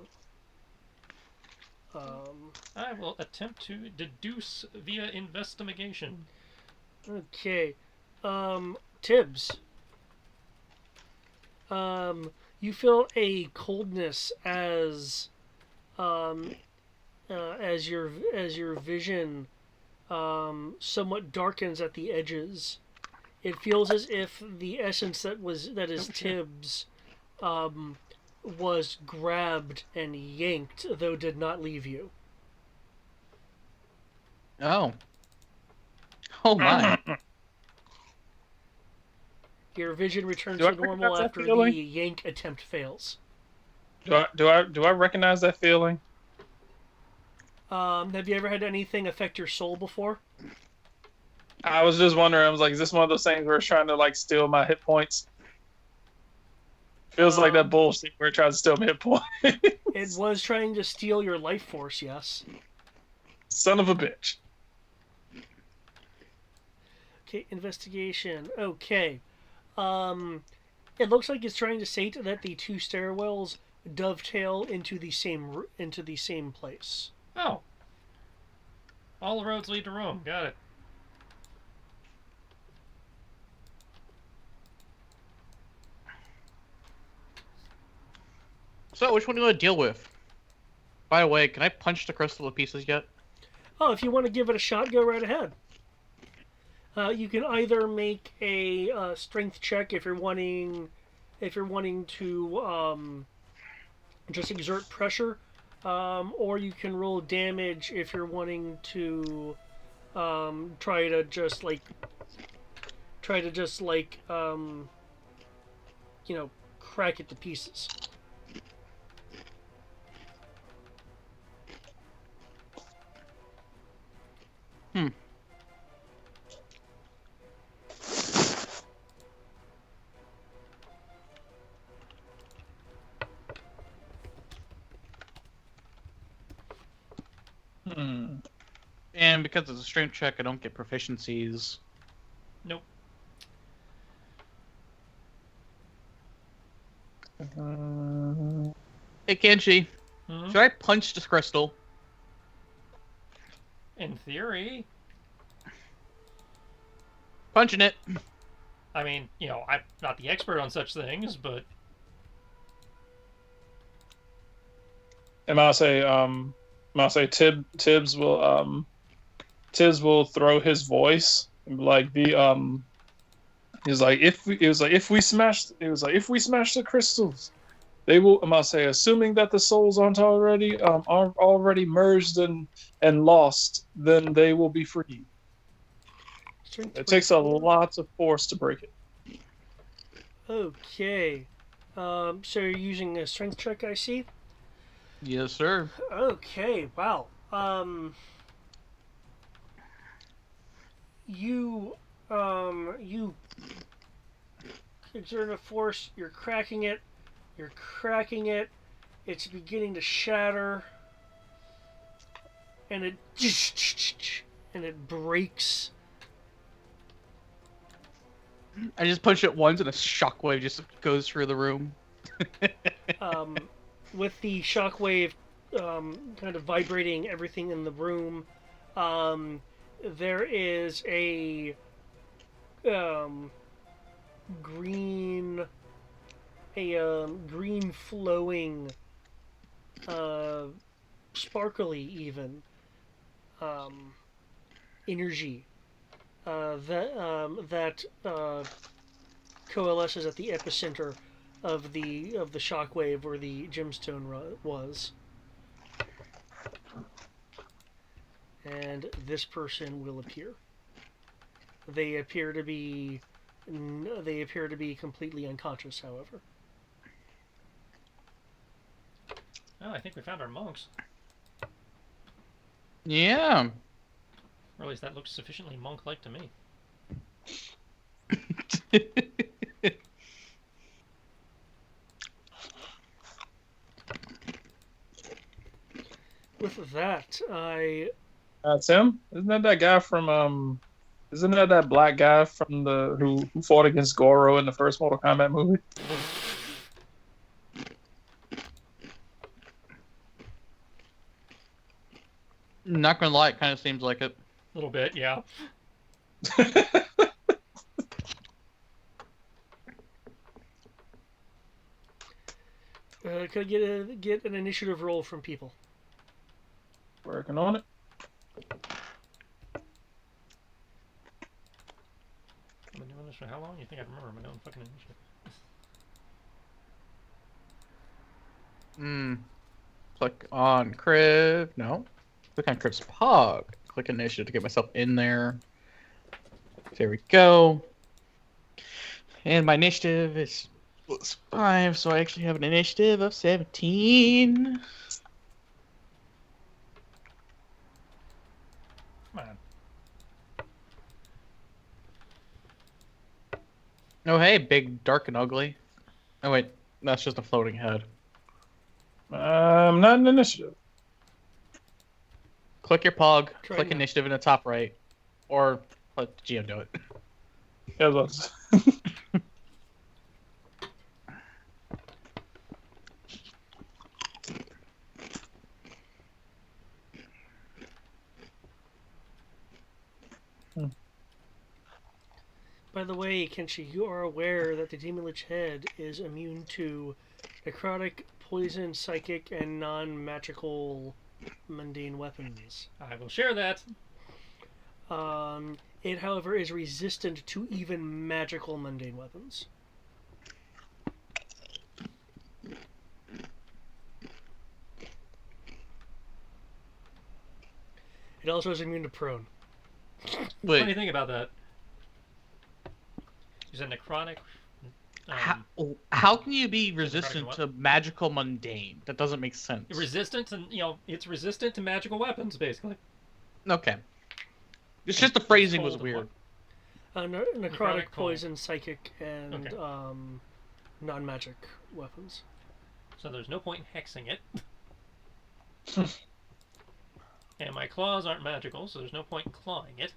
roll. I will attempt to deduce via investigation. Okay. Tibbs. You feel a coldness as your vision somewhat darkens at the edges. It feels as if the essence that is Tibbs was grabbed and yanked, though did not leave you. Oh. Oh my. Your vision returns Do I to normal recognize that after the feeling? yank attempt fails. Do I recognize that feeling? Have you ever had anything affect your soul before? I was just wondering. I was like, is this one of those things where it's trying to like steal my hit points? Feels like that bullshit where it tries to steal my hit points. It was trying to steal your life force, yes. Son of a bitch. Okay, investigation. Okay. It looks like it's trying to state that the two stairwells dovetail into the same place. Oh, all the roads lead to Rome. Got it. So, which one do you want to deal with? By the way, can I punch the crystal to pieces yet? Oh, if you want to give it a shot, go right ahead. You can either make a strength check if you're wanting to just exert pressure, or you can roll damage if you're wanting to try to just crack it to pieces. Hmm. Hmm. And because it's a strength check, I don't get proficiencies. Nope. Hey, Kenshi, Hmm? should I punch this crystal? In theory, Punching it. I mean, I'm not the expert on such things, but And I'll say Tibbs will throw his voice and be like if we smash the crystals, they will. I'm gonna say, assuming that the souls aren't already merged and lost, then they will be free. Strength It takes a 24. lot of force to break it. Okay. So you're using a strength check, I see. Yes, sir. Okay. Wow. You exert a force. You're cracking it. You're cracking it. It's beginning to shatter, and it breaks. I just punch it once, and a shockwave just goes through the room. With the shockwave kind of vibrating everything in the room, there is a green green flowing sparkly even energy that coalesces at the epicenter of the shockwave where the gemstone was, and this person will appear. They appear to be completely unconscious, however. oh, I think we found our monks. Yeah. Or at least that looks sufficiently monk-like to me. With that, That's him. Isn't that guy from Isn't that black guy from the who fought against Goro in the first Mortal Kombat movie? Not gonna lie, it kind of seems like it. A little bit, yeah. could I get an initiative roll from people? Working on it. I've been doing this for how long? You think I remember my own fucking initiative? Click on Crib. No. Click on Crib's Pog. Click Initiative to get myself in there. There we go. And my initiative is 5, so I actually have an initiative of 17. Come on. Oh, hey, big, dark, and ugly. Oh, wait. That's just a floating head. Not an initiative. Click your pog, Try click now. initiative in the top right, or let Geo do it. Yeah, By the way, Kenshi, you are aware that the Demon Lich Head is immune to necrotic, poison, psychic, and non-magical mundane weapons. I will share that. It, however, is resistant to even magical mundane weapons. It also is immune to prone. Funny thing about that. Is a necrotic. How can you be necrotic resistant what? to magical mundane? That doesn't make sense. Resistant to it's resistant to magical weapons, basically. Okay. It's just the phrasing was weird. Necrotic, poison, psychic, and Okay. non-magic weapons. So there's no point in hexing it. And my claws aren't magical, so there's no point in clawing it.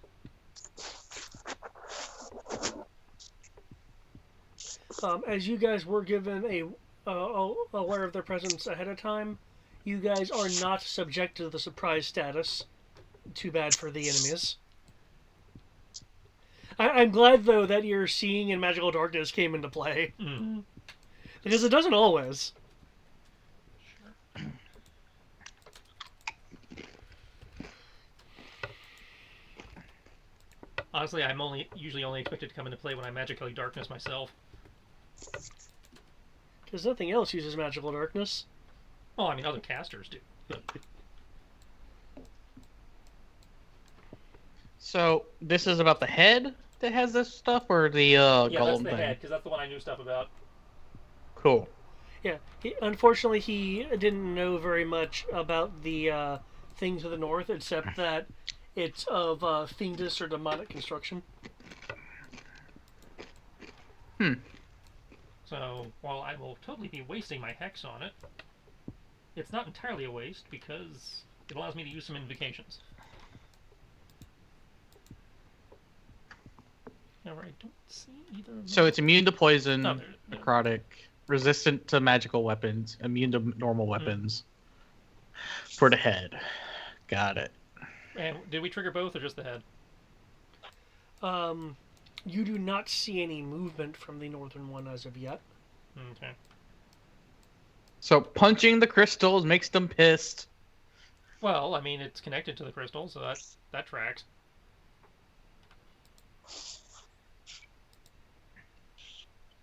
As you guys were given aware of their presence ahead of time, you guys are not subject to the surprise status. Too bad for the enemies. I'm glad, though, that your seeing in magical darkness came into play. Mm. Because it doesn't always. Honestly, I'm usually only expected to come into play when I magically darkness myself. Because nothing else uses magical darkness. Oh, I mean, other casters do. But So this is about the head that has this stuff, or the yeah, that's golem the thing? head, because that's the one I knew stuff about. Cool. Yeah, unfortunately, he didn't know very much about the thing to the north, except that it's of fiendish or demonic construction. So, while I will totally be wasting my hex on it, it's not entirely a waste, because it allows me to use some invocations. However, I don't see either of them. So it's immune to poison, No, they're- necrotic, resistant to magical weapons, immune to normal weapons. For the head. Got it. And did we trigger both, or just the head? You do not see any movement from the northern one as of yet. Okay. So punching the crystals makes them pissed. Well, I mean, it's connected to the crystal, so that tracks.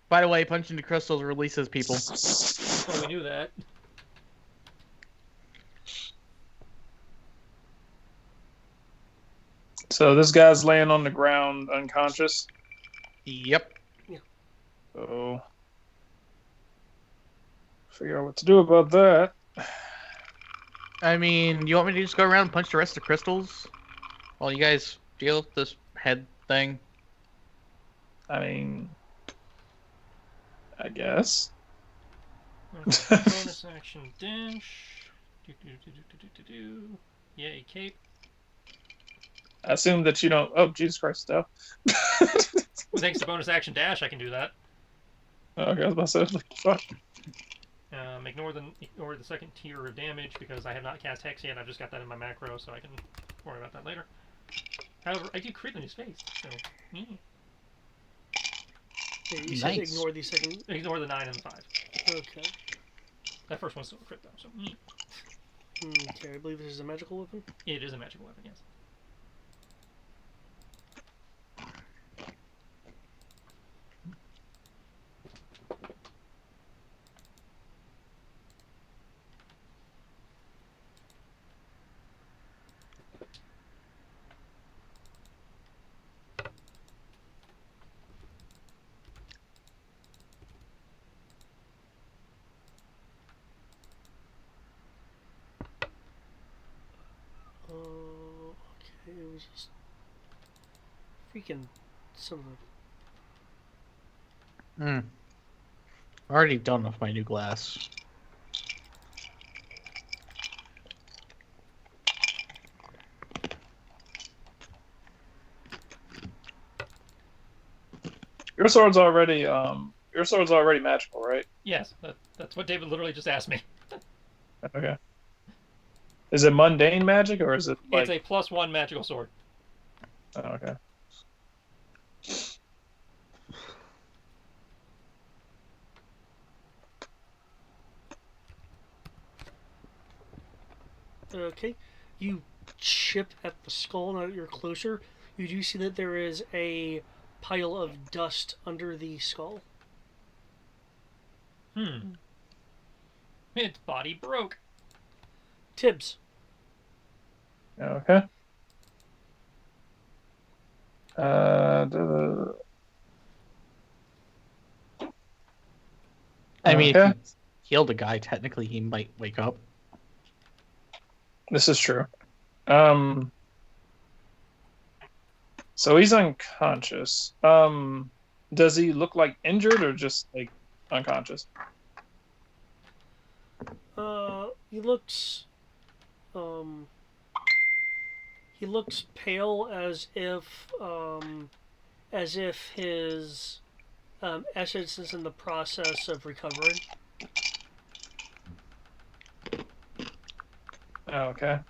By the way, punching the crystals releases people. Well, we knew that. So this guy's laying on the ground unconscious. Yep. So figure out what to do about that. I mean, you want me to just go around and punch the rest of the crystals? While you guys deal with this head thing? I mean, I guess. Okay, bonus action dash. Do. Yay, cape. I assume that you don't. Oh, Jesus Christ, stuff. Well, thanks to bonus action dash, I can do that. Okay, I was about to say, like, fuck. Ignore the second tier of damage because I have not cast Hex yet. I've just got that in my macro, so I can worry about that later. However, I do crit in his face, so Yeah, you said Nice. ignore the second. ignore the 9 and the 5. Okay. That first one's still a crit though, so Okay, I believe this is a magical weapon. it is a magical weapon, yes. Okay, it was just freaking some of the. Already done with my new glass. your sword's already magical, right? Yes, that's what David literally just asked me. Okay. Is it mundane magic or is it It's like a +1 magical sword. oh, okay. Okay. You chip at the skull. Now that you're closer, you do see that there is a pile of dust under the skull. Its body broke. Tibbs. Okay. Uh, I mean, if okay. you healed a guy, technically he might wake up. This is true. So he's unconscious. Does he look like injured or just like unconscious? He looks, um, he looks pale as if his, essence is in the process of recovering. Okay.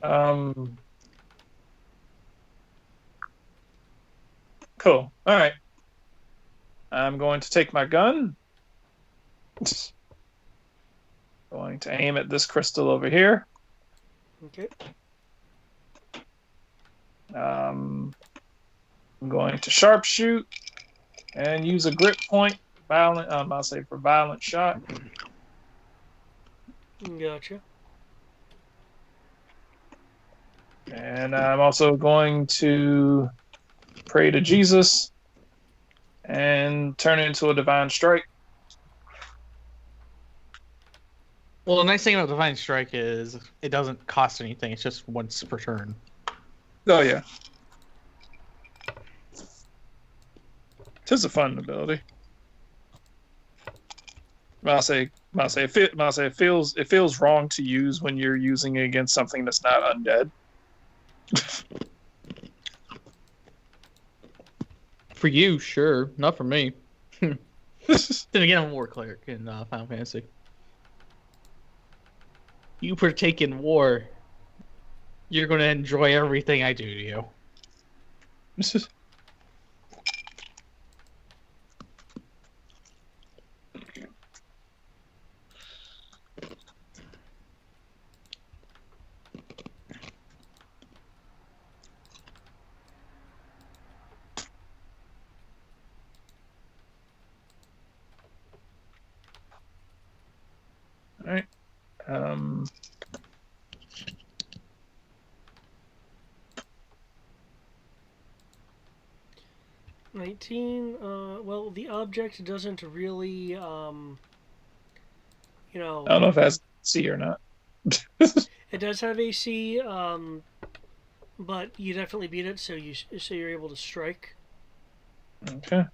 Um. Cool. All right. I'm going to take my gun. Going to aim at this crystal over here. Okay. I'm going to sharpshoot and use a grip point. Violent. I'll say for violent shot. Gotcha. And I'm also going to pray to Jesus and turn it into a divine strike. Well, the nice thing about Divine Strike is it doesn't cost anything. It's just once per turn. Oh yeah, tis a fun ability. It feels wrong to use when you're using it against something that's not undead. For you, sure. Not for me. Then again, I'm a war cleric in Final Fantasy. You partake in war, you're going to enjoy everything I do to you. All right. 19. Well, the object doesn't really, I don't know if that's C or not. it does have AC, but you definitely beat it, so you're able to strike. Okay.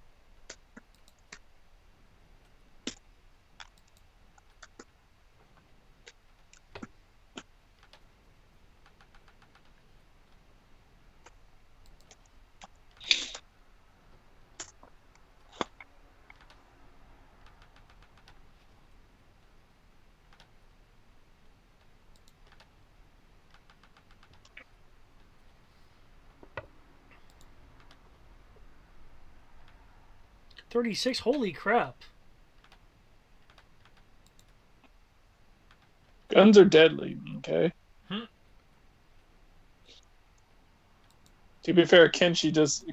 $36. Holy crap! Guns are deadly. Okay. To be fair, Kenshi does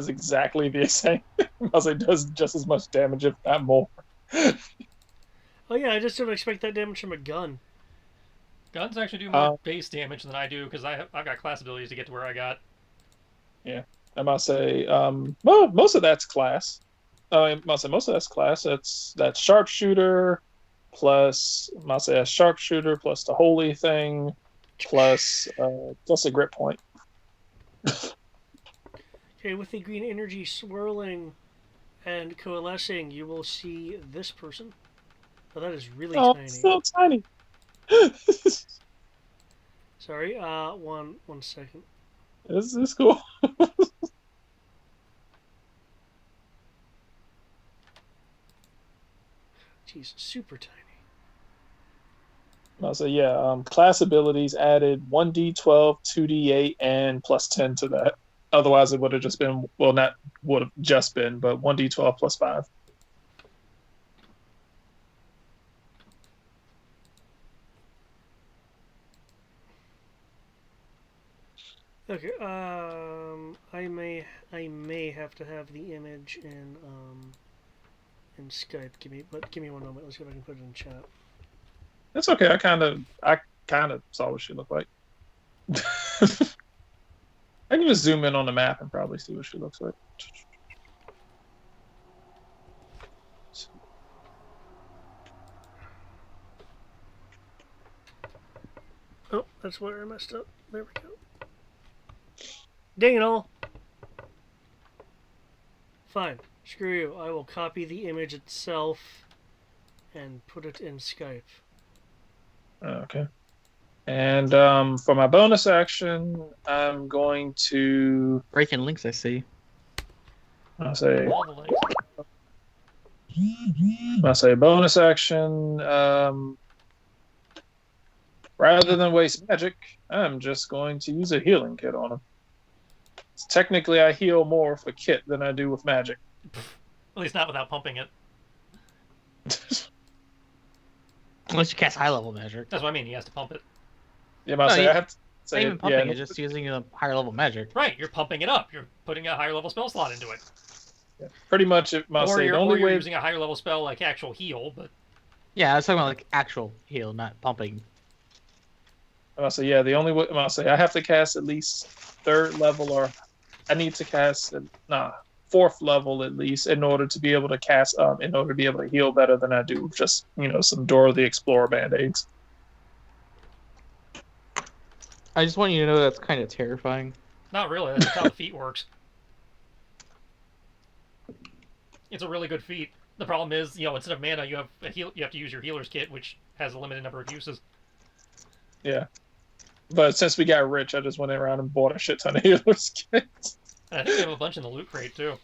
exactly the same. It does just as much damage, if not more. Oh yeah, I just don't expect that damage from a gun. Guns actually do more base damage than I do because I've got class abilities to get to where I got. Yeah, I must say, well, most of that's class. I must say most of that's class. That's sharpshooter plus must say a sharpshooter plus the holy thing plus a grip point. Okay, with the green energy swirling and coalescing, you will see this person. Oh, that is really tiny. It's so tiny. Sorry, one second. This is cool. he's super tiny. I'll say, yeah, class abilities added 1d12, 2d8, and plus 10 to that. Otherwise, it would have just been, well, not would have just been, but 1d12 plus 5. Okay. I may have to have the image in Skype. Give me one moment. Let's see if I can put it in chat. It's okay. I kind of saw what she looked like. I can just zoom in on the map and probably see what she looks like. Oh, that's where I messed up. There we go. Dang it all. Fine. Screw you. I will copy the image itself and put it in Skype. Okay. And for my bonus action, I'm going to Breaking links, I see. I'll say All the links. bonus action. Rather than waste magic, I'm just going to use a healing kit on him. Technically, I heal more with a kit than I do with magic. At least not without pumping it. Unless you cast high level magic. That's what I mean. He has to pump it. Yeah, No, I have to Not say even pumping yeah, it, just using a higher level magic. Right. You're pumping it up. You're putting a higher level spell slot into it. pretty much. It must Or say you're, the only way. using a higher level spell like actual heal, but Yeah, I was talking about like actual heal, not pumping. I must say yeah. The only way I must say I have to cast at least 3rd level, or I need to cast 4th level at least in order to be able to cast in order to be able to heal better than I do with just some Dora the Explorer band-aids. I just want you to know that's kind of terrifying. not really. That's just how the feat works. It's a really good feat. The problem is, instead of mana, you have you have to use your healer's kit, which has a limited number of uses. Yeah. But since we got rich, I just went around and bought a shit ton of healers kits. And I think we have a bunch in the loot crate too.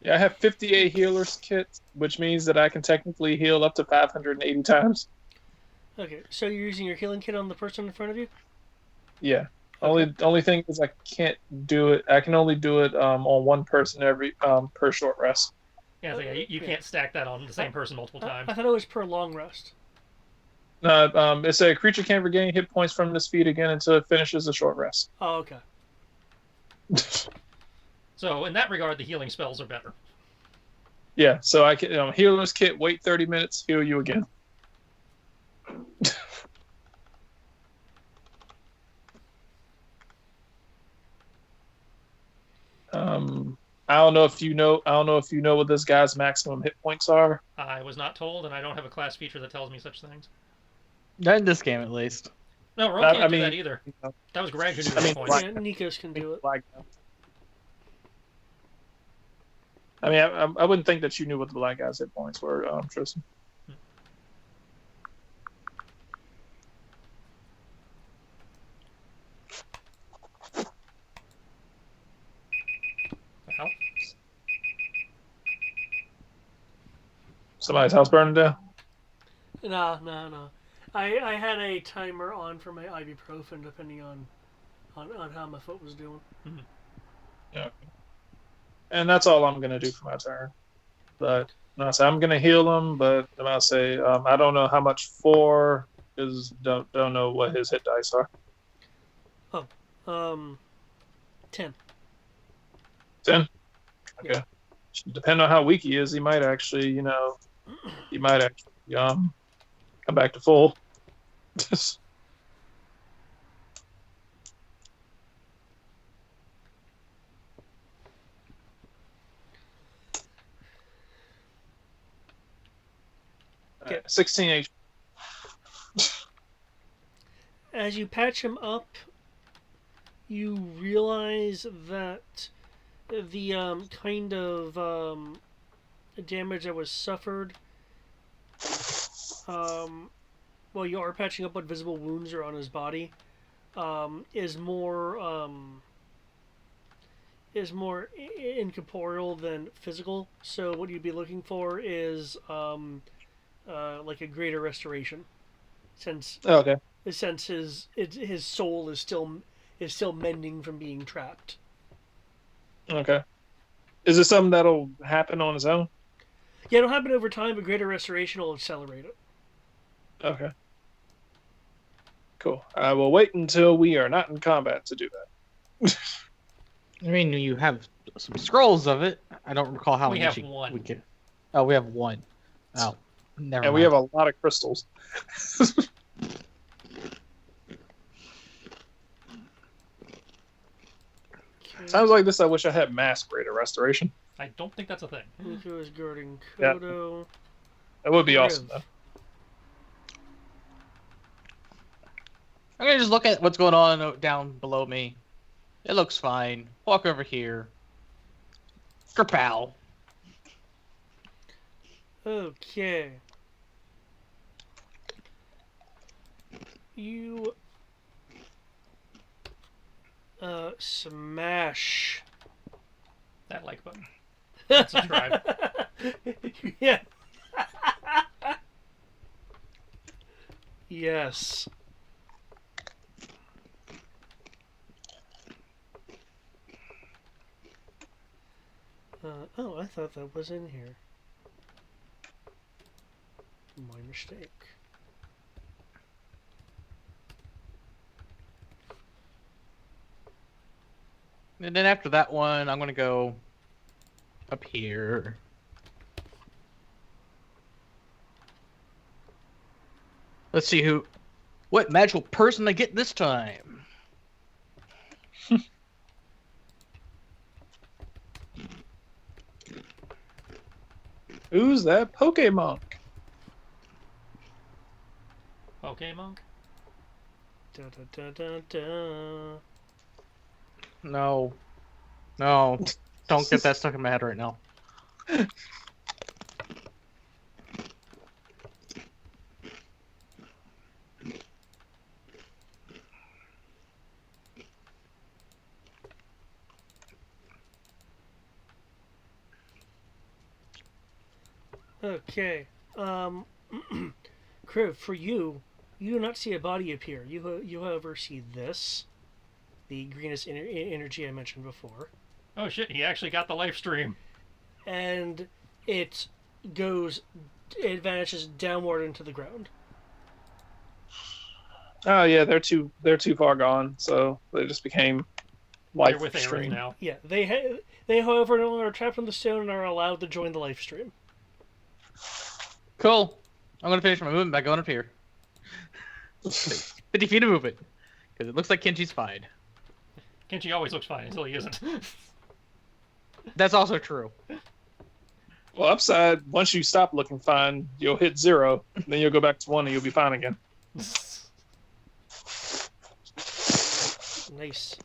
Yeah, I have 58 healers kits, which means that I can technically heal up to 580 times. Okay, so you're using your healing kit on the person in front of you? Yeah. Okay. Only thing is I can't do it. I can only do it on one person every per short rest. Yeah, so you can't stack that on the same person multiple times. I thought it was per long rest. No, it's a creature can't regain hit points from this feat again until it finishes a short rest. Oh, okay. So in that regard, the healing spells are better. Yeah, so I can healer's kit. Wait 30 minutes, heal you again. I don't know if you know. I don't know if you know what this guy's maximum hit points are. I was not told, and I don't have a class feature that tells me such things. Not in this game, at least. No, Ro can't do that either. That was Greg who knew the points. Yeah, Nikos can do it. I mean, I wouldn't think that you knew what the black guy's hit points were, Tristan. Well, Somebody's house burning down. No. I had a timer on for my ibuprofen, depending on how my foot was doing. Yeah. And that's all I'm gonna do for my turn. But no, so I'm gonna heal him. But I'm gonna say I don't know how much for because don't know what his hit dice are. 10. 10. Okay. Depending on how weak he is, he might actually, come back to full. Okay. 16 HP. As you patch him up, you realize that the kind of damage that was suffered, well, you are patching up what visible wounds are on his body, is more incorporeal than physical. So what you'd be looking for is like a greater restoration, since Oh, okay. his soul is still mending from being trapped. Okay. Is it something that'll happen on its own? Yeah, it'll happen over time, but greater restoration will accelerate it. Okay. Cool. I will wait until we are not in combat to do that. I mean, you have some scrolls of it. I don't recall how We many have one. we get. Oh, we have one. Oh, never And mind. we have a lot of crystals. Sounds like this. I wish I had mass greater restoration. I don't think that's a thing. Nico is guarding Yeah. Kodo. That would be Riv. awesome, though. I'm gonna just look at what's going on down below me. It looks fine. Walk over here. Kerpow. Okay. You smash. That like button. And subscribe. Yeah. Yes. Oh, I thought that was in here. My mistake. And then after that one, I'm gonna go up here. Let's see what magical person I get this time. Who's that Pokemon? Pokemon? Da, da, da, da, da. No. No. Don't get that stuck in my head right now. Okay. Kriv, for you, you do not see a body appear. You however see this, the greenest energy I mentioned before, Oh shit, he actually got the live stream. and it vanishes downward into the ground. Oh yeah, they're too far gone, so they just became They're life with Aaron stream. now. Yeah, they however no longer are trapped on the stone and are allowed to join the life stream. Cool. I'm gonna finish my movement by going up here. 50 feet of movement. Because it looks like Kenji's fine. Kenji always looks fine until he isn't. That's also true. Well, upside, once you stop looking fine, you'll hit 0, then you'll go back to 1 and you'll be fine again. Nice.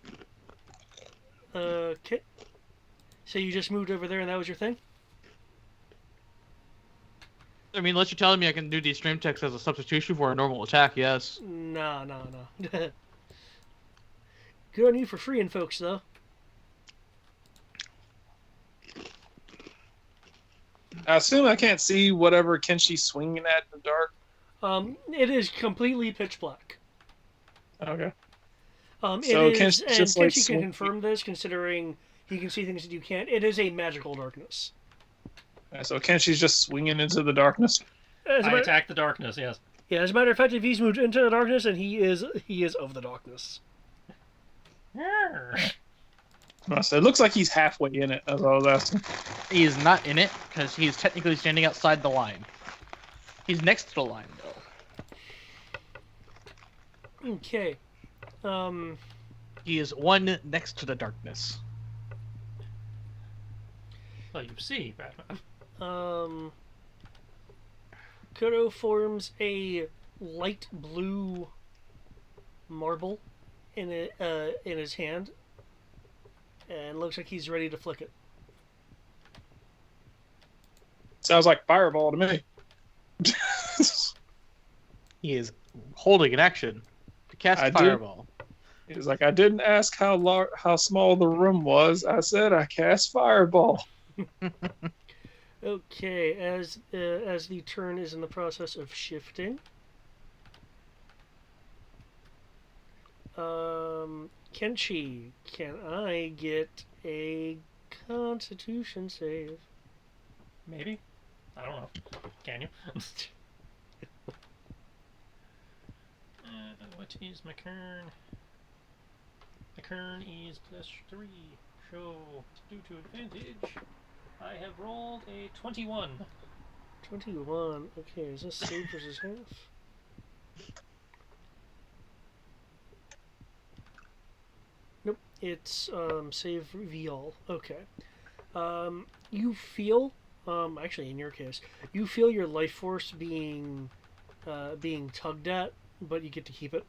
Okay. So you just moved over there and that was your thing? I mean, unless you're telling me I can do these stream texts as a substitution for a normal attack, yes. Nah. Good on you for freeing folks, though. I assume I can't see whatever Kenshi's swinging at in the dark. It is completely pitch black. Okay. It So is, Kenshi and just, like, Kenshi can swing- confirm this, considering he can see things that you can't. It is a magical darkness. So Kenshi's just swinging into the darkness. As a I matter, attack the darkness, yes. yeah, as a matter of fact, if he's moved into the darkness, and he is of the darkness. So it looks like he's halfway in it, as I was asking. He is not in it, because he is technically standing outside the line. He's next to the line, though. Okay. He is one next to the darkness. Well, you see, Batman. Kodo forms a light blue marble in his hand, and looks like he's ready to flick it. Sounds like Fireball to me. He is holding an action to cast I did. Fireball. He's like, I didn't ask how small the room was. I said I cast Fireball. Okay, as the turn is in the process of shifting, Kenshi, can I get a Constitution save? Maybe? I don't know. Can you? What is my Kern? My Kern is +3. So, due to advantage, I have rolled a 21. 21. Okay, is this save versus half? Nope, it's save reveal. Okay. You feel, actually in your case, you feel your life force being tugged at, but you get to keep it.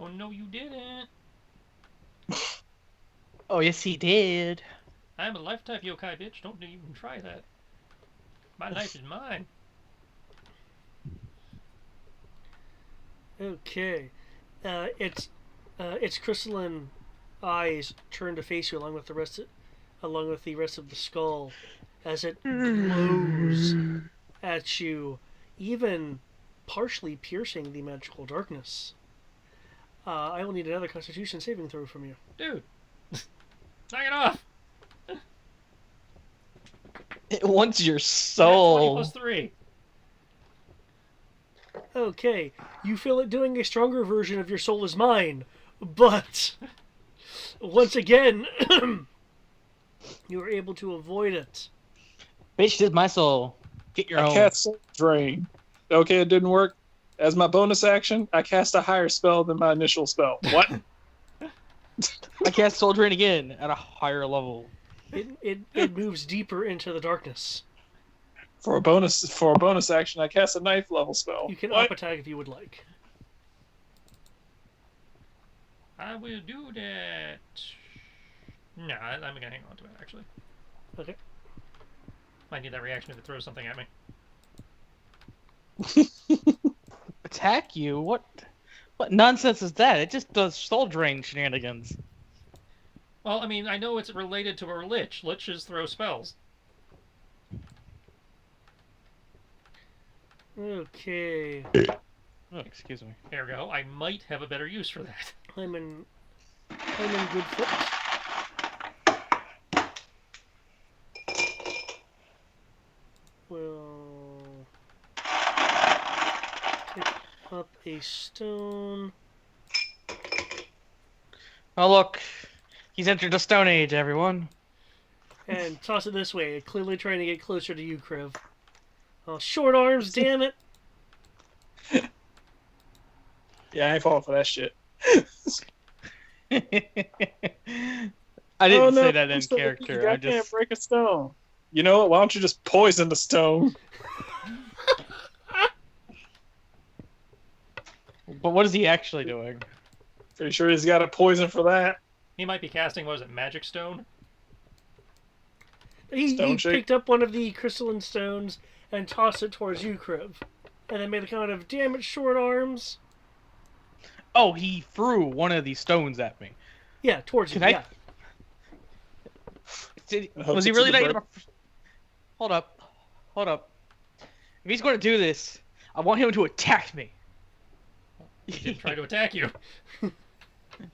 Oh no, you didn't! Oh, yes, he did. I'm a life-type yokai, bitch. Don't even try that. My life is mine. Okay. Its crystalline eyes turn to face you along with the rest of the skull as it glows at you, even partially piercing the magical darkness. I will need another Constitution saving throw from you. Dude! Knock it off! It wants your Yeah, 20 soul. plus 3. Okay, you feel it doing a stronger version of your soul is mine, but once again, you are able to avoid it. Bitch, this is my soul. Get your I own. cast Soul Drain. Okay, it didn't work. As my bonus action, I cast a higher spell than my initial spell. What? I cast Soul Drain again at a higher level. It moves deeper into the darkness. For a bonus action, I cast a ninth level spell. You can What? up attack if you would like. I will do that. No, I'm gonna hang on to it, actually. Okay. Might need that reaction if it throws something at me. Attack you? What nonsense is that? It just does Soul Drain shenanigans. Well, I mean, I know it's related to a lich. Liches throw spells. Okay. Oh, excuse me. Ergo, I might have a better use for that. I'm in good foot. We'll pick up a stone. Oh, look. He's entered the Stone Age, everyone. And toss it this way, clearly trying to get closer to you, Kriv. Oh, short arms, damn it! Yeah, I ain't falling for that shit. I didn't say that in character. I can't break a stone. You know what? Why don't you just poison the stone? But what is he actually doing? Pretty sure he's got a poison for that. He might be casting, what is it, Magic Stone? He Stone shake? picked up one of the crystalline stones and tossed it towards you, Kriv. And then made a comment of, damn it, short arms. Oh, he threw one of these stones at me. Yeah, towards you, Can I- yeah. Was he really not? Hold up. If he's going to do this, I want him to attack me. He didn't try to attack you.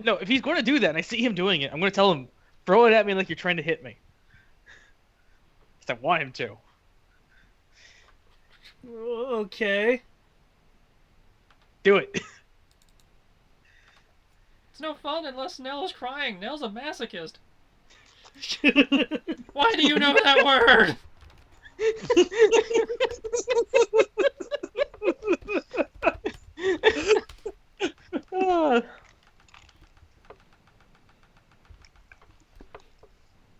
No, if he's going to do that and I see him doing it, I'm going to tell him, throw it at me like you're trying to hit me. Because I want him to. Okay. Do it. It's no fun unless Nell's crying. Nell's a masochist. Why do you know that word?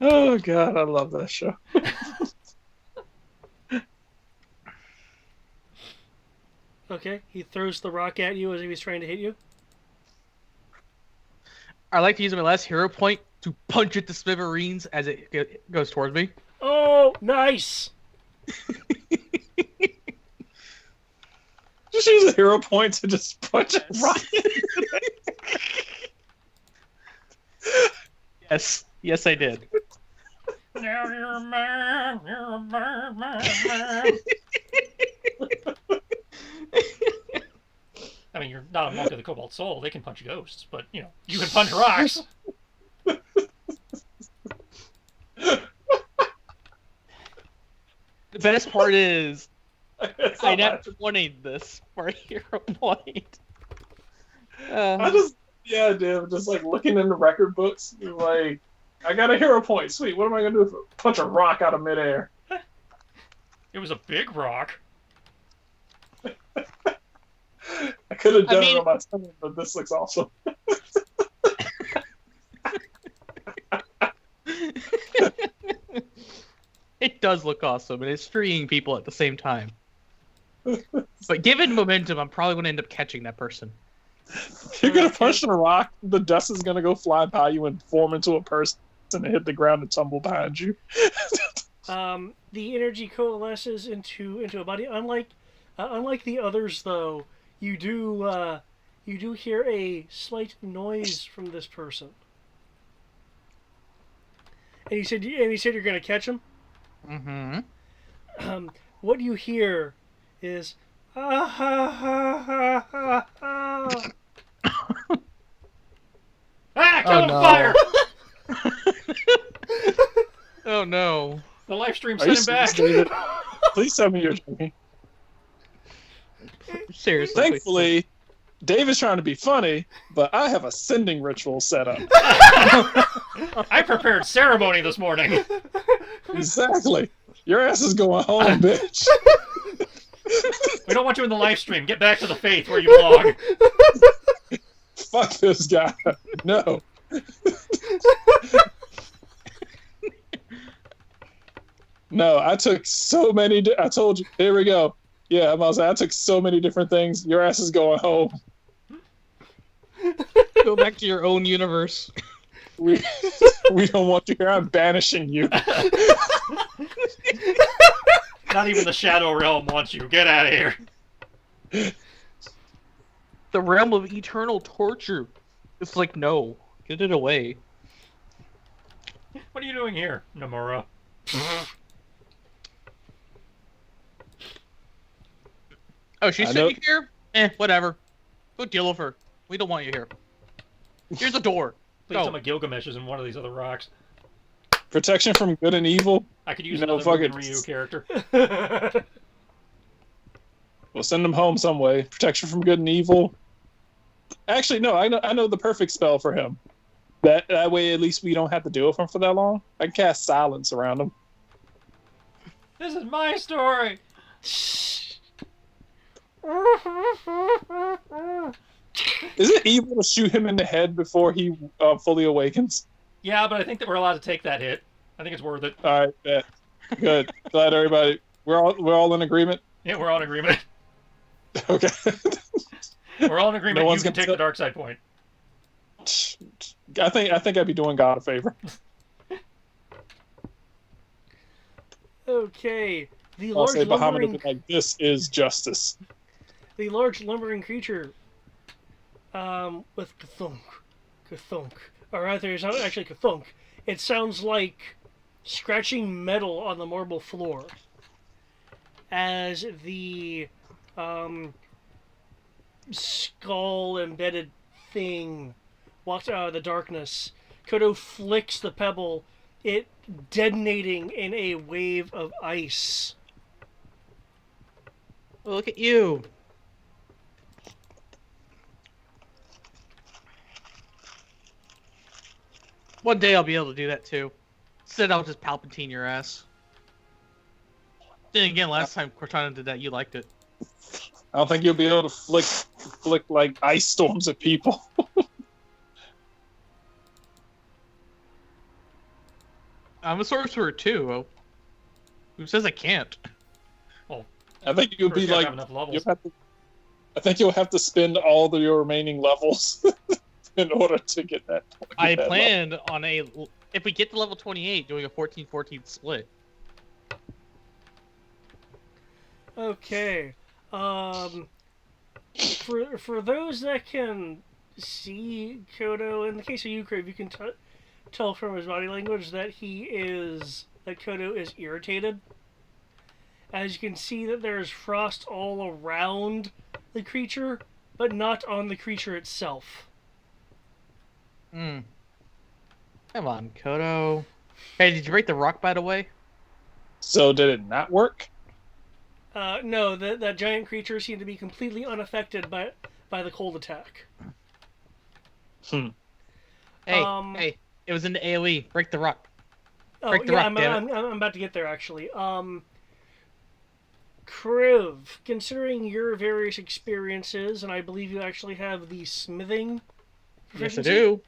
Oh god, I love that show. Okay, he throws the rock at you as if he's trying to hit you. I like to use my last hero point to punch it to smithereens as it goes towards me. Oh, nice! Just use a hero point to just punch it right. Yes, I did. Now you're a man. You're a man. I mean, you're not a monk of the Cobalt Soul. They can punch ghosts, but you can punch rocks. The best part is It's I not never much. wanted this for a hero point. I just, yeah, dude, just like looking in the record books, like, I got a hero point. Sweet. What am I gonna do if I punch a rock out of midair? It was a big rock. I could have done mean- it on my tongue, but this looks awesome. It does look awesome, and it's freeing people at the same time. But given momentum, I'm probably going to end up catching that person. You're gonna punch a rock, the dust is gonna go fly by you and form into a person and hit the ground and tumble behind you. The energy coalesces into a body. Unlike the others, though, you do hear a slight noise from this person. And you said you're gonna catch him. Mm-hmm. What you hear is ah ha ha ha ha ha. Ah! Oh, Kill no. fire! Oh no. The live stream Are you sent him back. serious, David? Please tell me you're joking. Seriously. Thankfully, Dave is trying to be funny, but I have a sending ritual set up. I prepared ceremony this morning. Exactly. Your ass is going home, bitch. We don't want you in the live stream. Get back to the faith where you belong. Fuck this guy. No. No, I took so many. I told you. Here we go. Yeah, I'm about to say, I took so many different things. Your ass is going home. Go back to your own universe. We don't want you here. I'm banishing you. Not even the Shadow Realm wants you. Get out of here. The realm of eternal torture. It's like, no. Get it away. What are you doing here, Nomura? Oh, she's I know- sitting here? Whatever. Go deal with her. We don't want you here. Here's a door. Please Go. tell me Gilgamesh is in one of these other rocks. Protection from good and evil. I could use No, another fuck Mugen it. Ryu character. We'll send them home some way. Protection from good and evil. Actually, no. I know the perfect spell for him. That way, at least we don't have to deal with him for that long. I can cast silence around him. This is my story. Is it evil to shoot him in the head before he fully awakens? Yeah, but I think that we're allowed to take that hit. I think it's worth it. All right, bet. Good. Glad everybody. We're all in agreement. Yeah, we're all in agreement. Okay. We're all in agreement. No You one's can gonna take the dark side point. I think I'd be doing God a favor. Okay. The I'll large say Bahamut lumbering would be like, "This is justice." the large lumbering creature with kathunk, or rather, it's not actually kathunk. It sounds like scratching metal on the marble floor as the skull embedded thing walks out of the darkness. Kodo flicks the pebble, it detonating in a wave of ice. Oh, look at you. One day I'll be able to do that too. Instead, I'll just Palpatine your ass. Then again, last time Cortana did that, you liked it. I don't think you'll be able to flick like ice storms at people. I'm a sorcerer too. Oh. Who says I can't? I think you'll First, be you have like, to have enough levels. you'll have to, I think you'll have to spend all of your remaining levels in order to get that. I that planned on if we get to level 28, doing a 14-14 split. Okay. For those that can see Kodo, in the case of you, Crave, you can tell from his body language that Kodo is irritated. As you can see that there is frost all around the creature, but not on the creature itself. Hmm. Come on, Kodo. Hey, did you break the rock, by the way? So did it not work? No, that giant creature seemed to be completely unaffected by the cold attack. Hmm. Hey, Um, hey, it was in the AoE. Break the rock. Oh Break the yeah, rock, damn it. I'm about to get there actually. Kriv, considering your various experiences, and I believe you actually have the smithing Yes, I proficiency, do.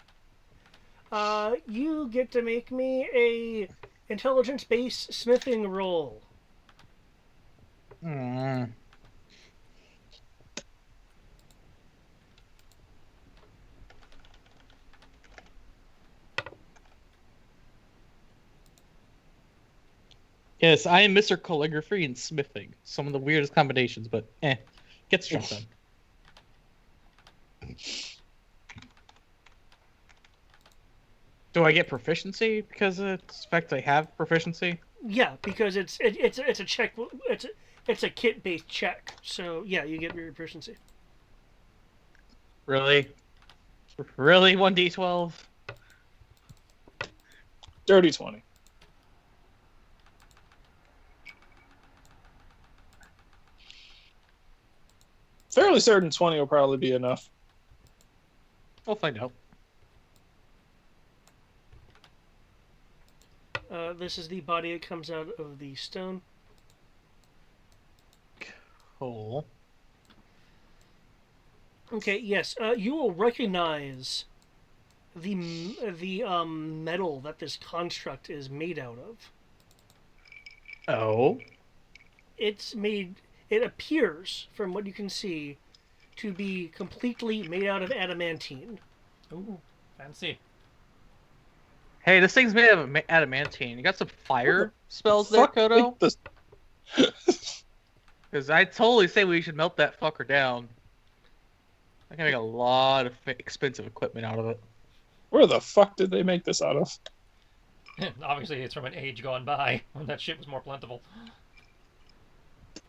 you get to make me a intelligence-based smithing roll. Hmm. Yes, I am Mr. Calligraphy and Smithing. Some of the weirdest combinations, but gets the job done. Do I get proficiency because it's the fact I have proficiency? Yeah, because it's a check. It's a kit-based check. So yeah, you get your proficiency. Really? Really? 1d12? Dirty 20. Fairly certain 20 will probably be enough. We'll find out. This is the body that comes out of the stone. Cool. Okay, yes, you will recognize the metal that this construct is made out of. Oh? It's made. It appears, from what you can see, to be completely made out of adamantine. Ooh, fancy. Hey, this thing's made of adamantine. You got some fire spells there, Fuck Kodo? with Because I totally say we should melt that fucker down. I can make a lot of expensive equipment out of it. Where the fuck did they make this out of? Obviously, it's from an age gone by when that shit was more plentiful.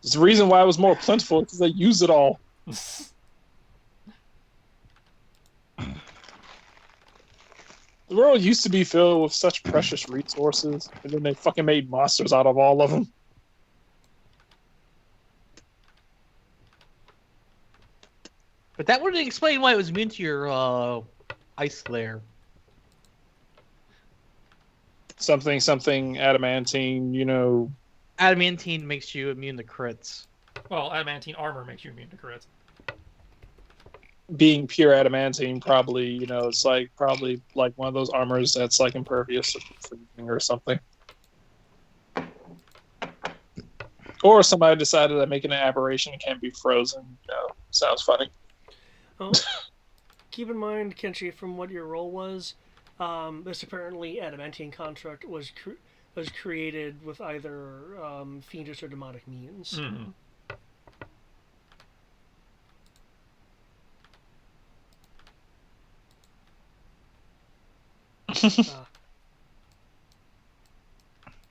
There's the reason why it was more plentiful because they used it all. The world used to be filled with such precious resources, and then they fucking made monsters out of all of them. But that wouldn't explain why it was immune to your ice layer. Something adamantine, you know. Adamantine makes you immune to crits. Well, adamantine armor makes you immune to crits. Being pure adamantine, probably, you know, it's like probably like one of those armors that's like impervious to freezing or something. Or somebody decided that making an aberration can't be frozen. You know, sounds funny. Oh, keep in mind, Kenshi, from what your role was, this apparently adamantine construct was created with either fiendish or demonic means. Mm-hmm.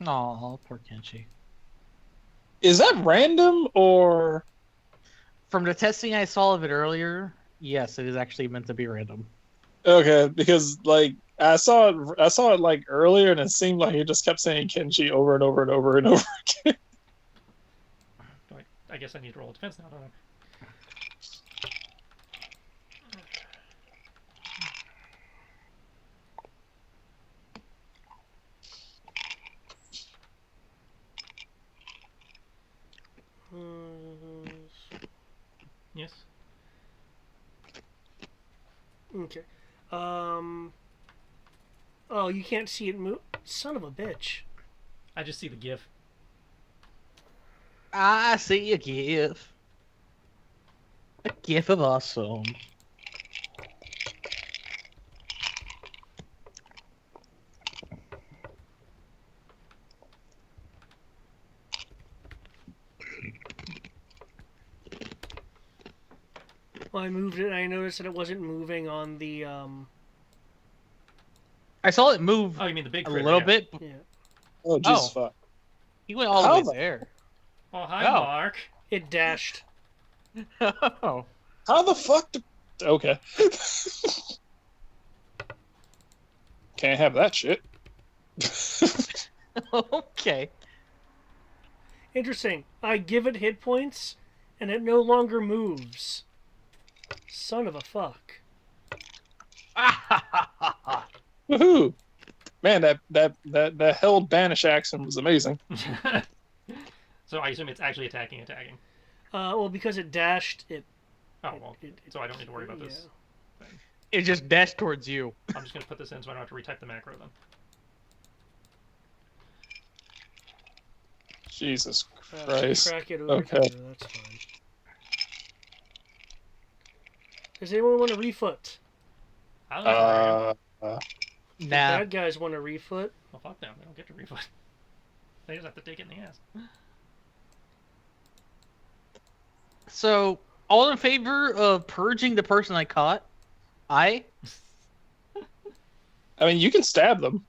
Aw, poor Kenshi. Is that random or From the testing I saw of it earlier, yes, it is actually meant to be random. okay? Because like I saw it like earlier, and it seemed like he just kept saying Kenshi over and over and over and over again. I guess I need to roll a defense now, don't I? Yes. Okay. Oh, you can't see it move. Son of a bitch. I just see the GIF. I see a GIF. A GIF of awesome. Well, I moved it and I noticed that it wasn't moving on the I saw it move Oh, you mean the big a critter? little Yeah. bit. Yeah. Oh Jesus Oh. fuck! He went all How the the- way there. Oh, hi, Oh. Mark. It dashed. Oh. How the fuck? Okay. Can't have that shit. Okay. Interesting. I give it hit points, and it no longer moves. Son of a fuck. Woohoo! Man, that held banish action was amazing. So I assume it's actually attacking. Well, because it dashed, Oh, well, so I don't need to worry about this. It just dashed towards you. I'm just going to put this in so I don't have to retype the macro then. Jesus Christ. Crack it over Okay. here, that's fine. Does anyone want a refoot? I don't know. Nah. Bad guys want a refoot. Well, fuck them. They don't get to refoot. They just have to take it in the ass. So, all in favor of purging the person I caught? I mean, you can stab them.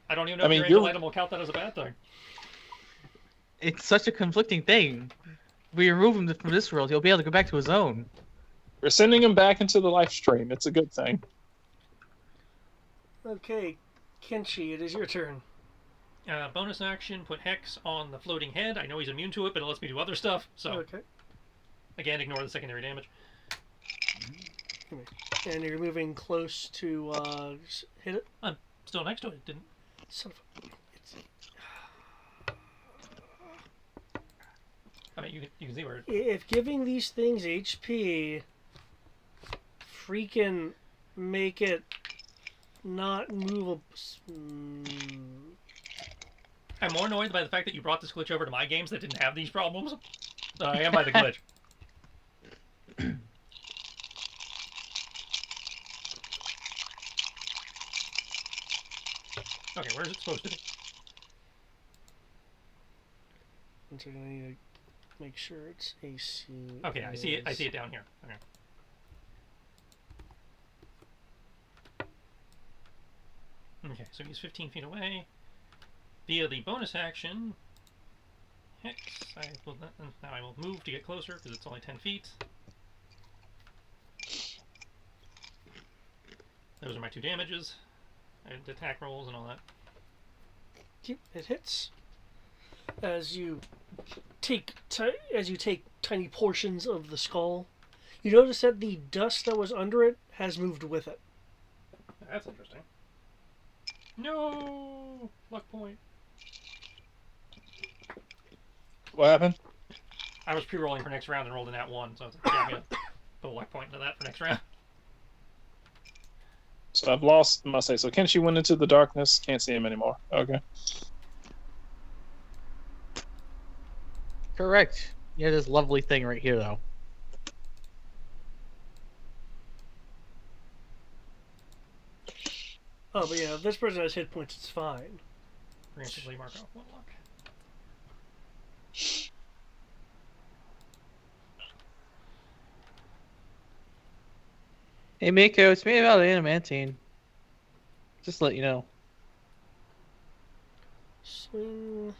I don't even know I if mean, your angel you're- item will count that as a bad thing. It's such a conflicting thing. If we remove him from this world, he'll be able to go back to his own. We're sending him back into the live stream. It's a good thing. Okay, Kenshi, it is your turn. Bonus action, put Hex on the floating head. I know he's immune to it, but it lets me do other stuff. So, Okay. again, ignore the secondary damage. And you're moving close to hit it. I'm still next to it. Didn't. Son of a... It's... I mean, you can see where it... If giving these things HP freaking make it not movable... I'm more annoyed by the fact that you brought this glitch over to my games that didn't have these problems than I am by the glitch. Okay, where is it supposed to be? And so I need to make sure it's AC. Okay, I see it. I see it down here. Okay. Okay, so he's 15 feet away. Via the bonus action, Hex. Now I will move to get closer because it's only 10 feet. Those are my 2 damages, and attack rolls and all that. Yep, it hits. As you take tiny portions of the skull, you notice that the dust that was under it has moved with it. That's interesting. No! Luck point. What happened? I was pre-rolling for next round and rolled a nat 1, so I was like, yeah, I'm gonna put a luck point into that for next round. So I've lost my say. So Kenshi went into the darkness. Can't see him anymore. Okay. Correct. Yeah, this lovely thing right here, though. Oh, but yeah, if this person has hit points, it's fine. Preemptively mark off 1 luck. Hey, Miko, it's me about Animantine. Just to let you know. Swing.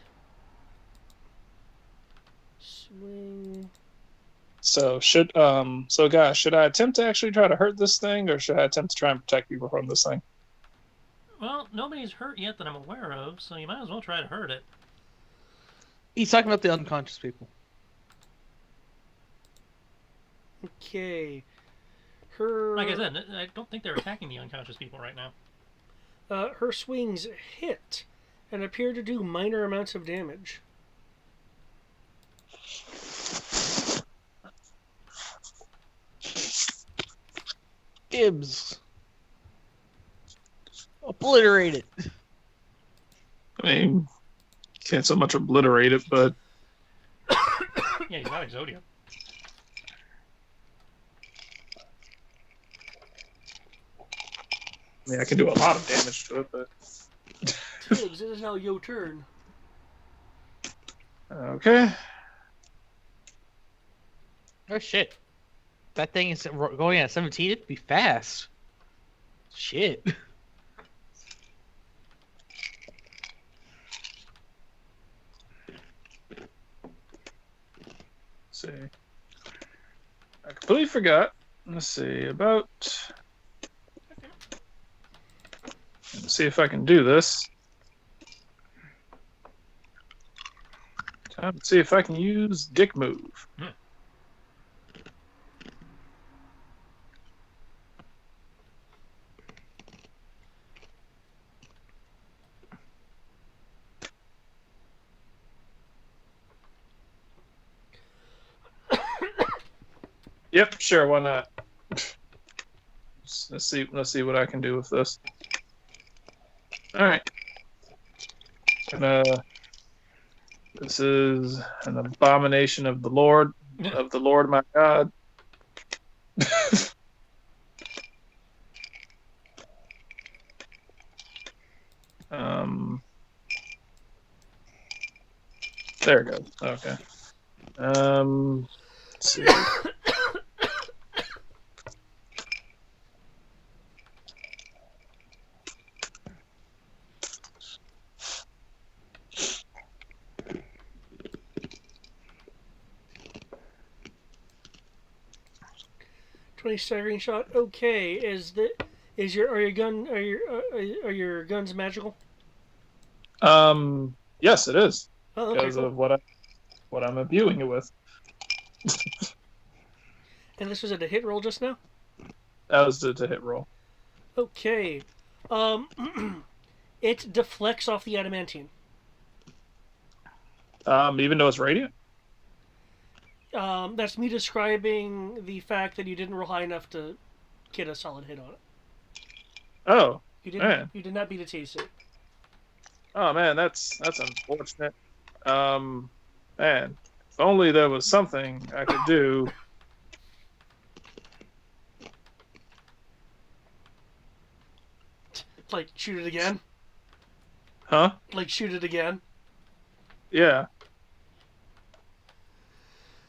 Swing. So guys, should I attempt to actually try to hurt this thing, or should I attempt to try and protect people from this thing? Well, nobody's hurt yet that I'm aware of, so you might as well try to hurt it. He's talking about the unconscious people. Okay. Her. Like I said, I don't think they're attacking the unconscious people right now. Her swings hit and appear to do minor amounts of damage. Gibbs. Obliterate it. I mean, can't so much obliterate it, but Yeah, he's not Exodia. I mean, I can do a lot of damage to it. But Tibbs, it is now your turn. okay. Oh, shit. That thing is going at 17. It'd be fast. Shit. See. I completely forgot. Let's see. Let's see if I can do this. Time to see if I can use Dick Move. Yep, sure, why not? Let's see what I can do with this. All right. This is an abomination of the Lord my God. There it goes. Okay. Let's see. Staggering shot. Okay, are your guns magical? Yes, it is Oh, okay, because cool. of what I'm imbuing it with. And this was at a hit roll just now. That was the hit roll. Okay, it deflects off the adamantine. Even though it's radiant. That's me describing the fact that you didn't roll high enough to get a solid hit on it. Oh, You didn't. man. You did not beat a TC. Oh man, that's unfortunate. Man, if only there was something I could do. Like shoot it again. Huh? Like shoot it again. Yeah.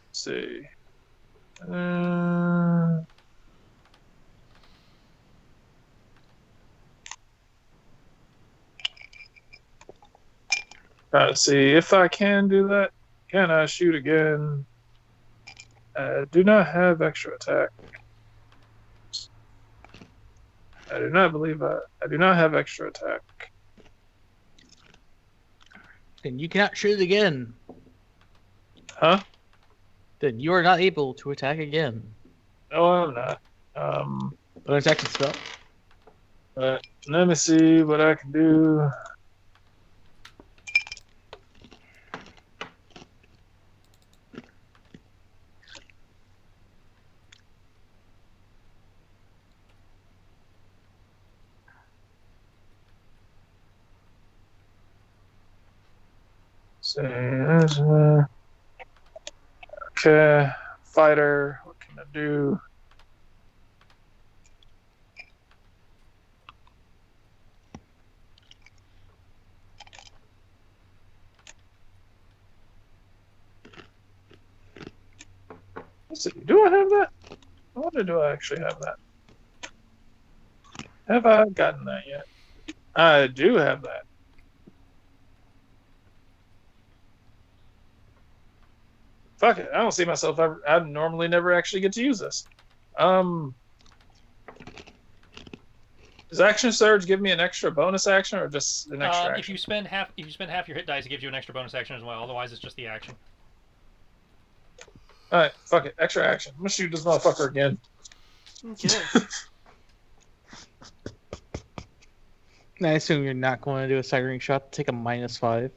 Let's see. Let's see if I can do that. Can I shoot again? I do not have extra attack. I do not believe I do not have extra attack. Then you cannot shoot it again. Huh? Then you are not able to attack again. No, I'm not. But attack can spell. But let me see what I can do. Okay, fighter. What can I do? Let's see. Do I have that? I wonder, do I actually have that? Have I gotten that yet? I do have that. Fuck it. I don't see myself ever. I normally never actually get to use this. Does action surge give me an extra bonus action or just an extra action? If you spend half your hit dice, it gives you an extra bonus action as well. Otherwise, it's just the action. All right, fuck it. Extra action. I'm gonna shoot this motherfucker again. Okay. I assume you're not going to do a staggering shot. Take a -5.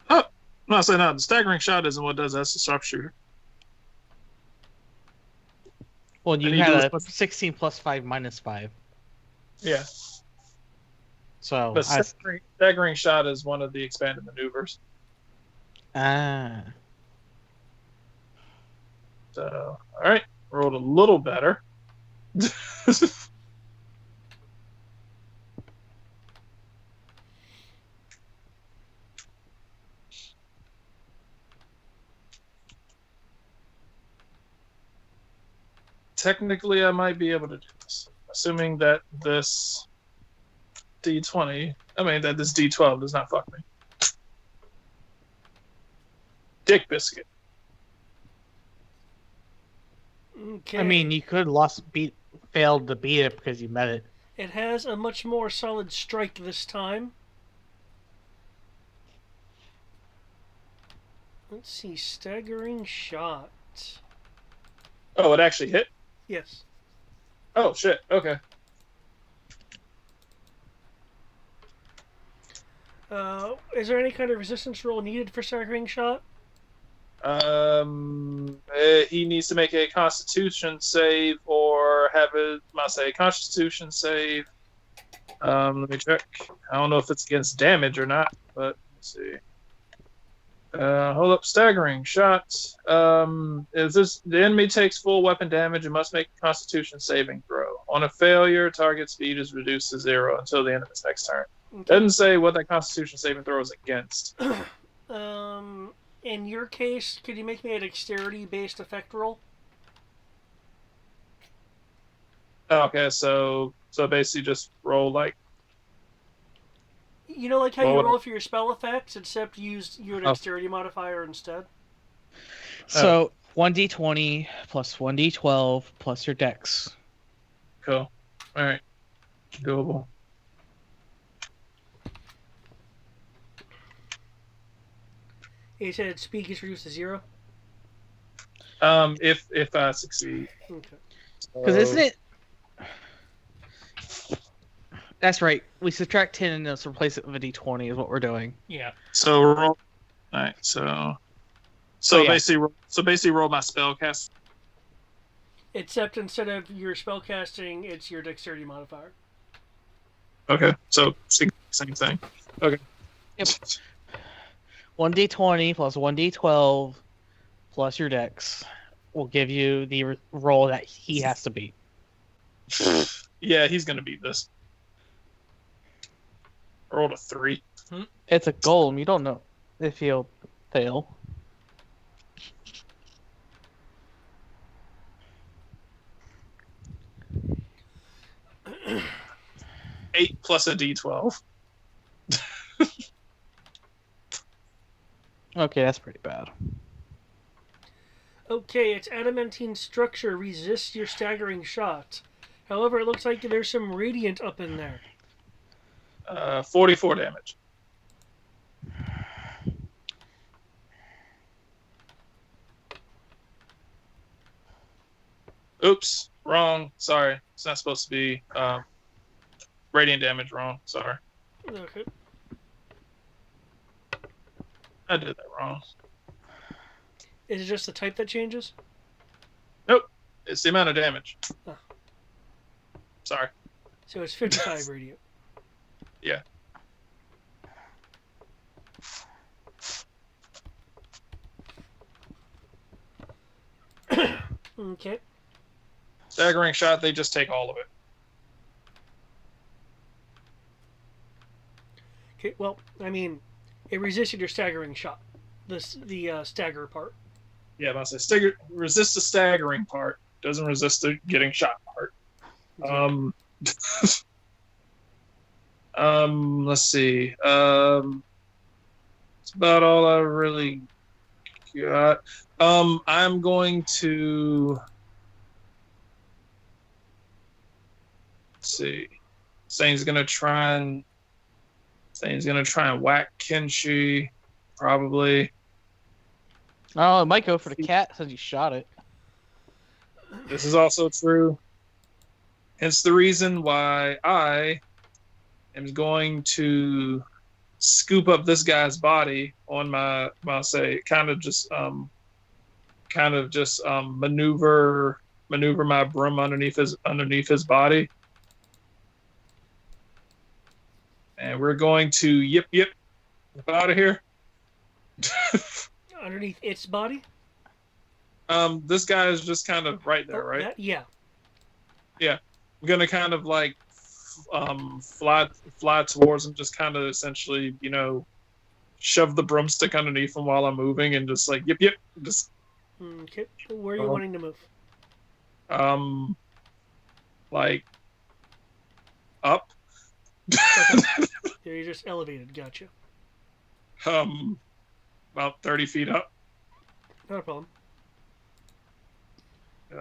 Oh, no, say no. The staggering shot isn't what does. That's the sharpshooter. Well, you And you had do a 16 plus 5 -5. Yeah, So but staggering shot is one of the expanded maneuvers. So, all right, rolled a little better. technically I might be able to do this, assuming that this D20, that this D12 does not fuck me. Dick biscuit. Okay. I mean, you could failed to beat it because you met it. It has a much more solid strike this time. Let's see, staggering shot. Oh, it actually hit? Yes. Oh, shit. Okay. Is there any kind of resistance roll needed for staggering shot? He needs to make a Constitution save or have it. Must say Constitution save. Let me check. I don't know if it's against damage or not, but let's see. Hold up, staggering shot. Is this the enemy takes full weapon damage and must make a Constitution saving throw. On a failure, target speed is reduced to 0 until the end of its next turn. Okay. Doesn't say what that Constitution saving throw is against. In your case, could you make me a dexterity-based effect roll? Okay, so basically just roll like. You know, like how Well, you what- roll for your spell effects, except use your dexterity modifier instead? So 1d20 plus 1d12 plus your dex. Cool. All right. Doable. You said speed gets reduced to 0? If I succeed. Okay. Because isn't it? That's right. We subtract 10 and let's replace it with a d20 is what we're doing. Yeah. So roll. All right. So yeah. basically roll my spell cast. Except instead of your spell casting, it's your dexterity modifier. Okay. So same thing. Okay. Yep. 1d20 plus 1d12 plus your dex will give you the roll that he has to beat. Yeah, he's gonna beat this. I rolled a 3. It's a golem. You don't know if he'll fail. Eight plus a D12. Okay, that's pretty bad. Okay, its adamantine structure resists your staggering shot. However, it looks like there's some radiant up in there. 44 damage. Oops, wrong. Sorry, it's not supposed to be radiant damage. Wrong. Sorry, Okay. I did that wrong. Is it just the type that changes? Nope, it's the amount of damage. Oh. Sorry. So it's 55 radiant. Yeah. Okay. Staggering shot. They just take all of it. Okay. Well, I mean, it resisted your staggering shot. The stagger part. Yeah, but I say resist the staggering part. Doesn't resist the getting shot part. Let's see. It's about all I really got. I'm going to see. Saying's gonna try and whack Kenshi, probably. Oh, it might go for the cat since you shot it. This is also true. Hence the reason why I am going to scoop up this guy's body on my say kind of just maneuver my broom underneath his body. And we're going to yip out of here. Underneath its body? This guy is just kind of right there, right? Yeah. I'm gonna kind of like fly towards him, just kind of essentially, shove the broomstick underneath him while I'm moving, and just like yip, just. Okay. Where are you wanting to move? Um, like up. Okay. Yeah, you're just elevated. Gotcha. About 30 feet up. Not a problem.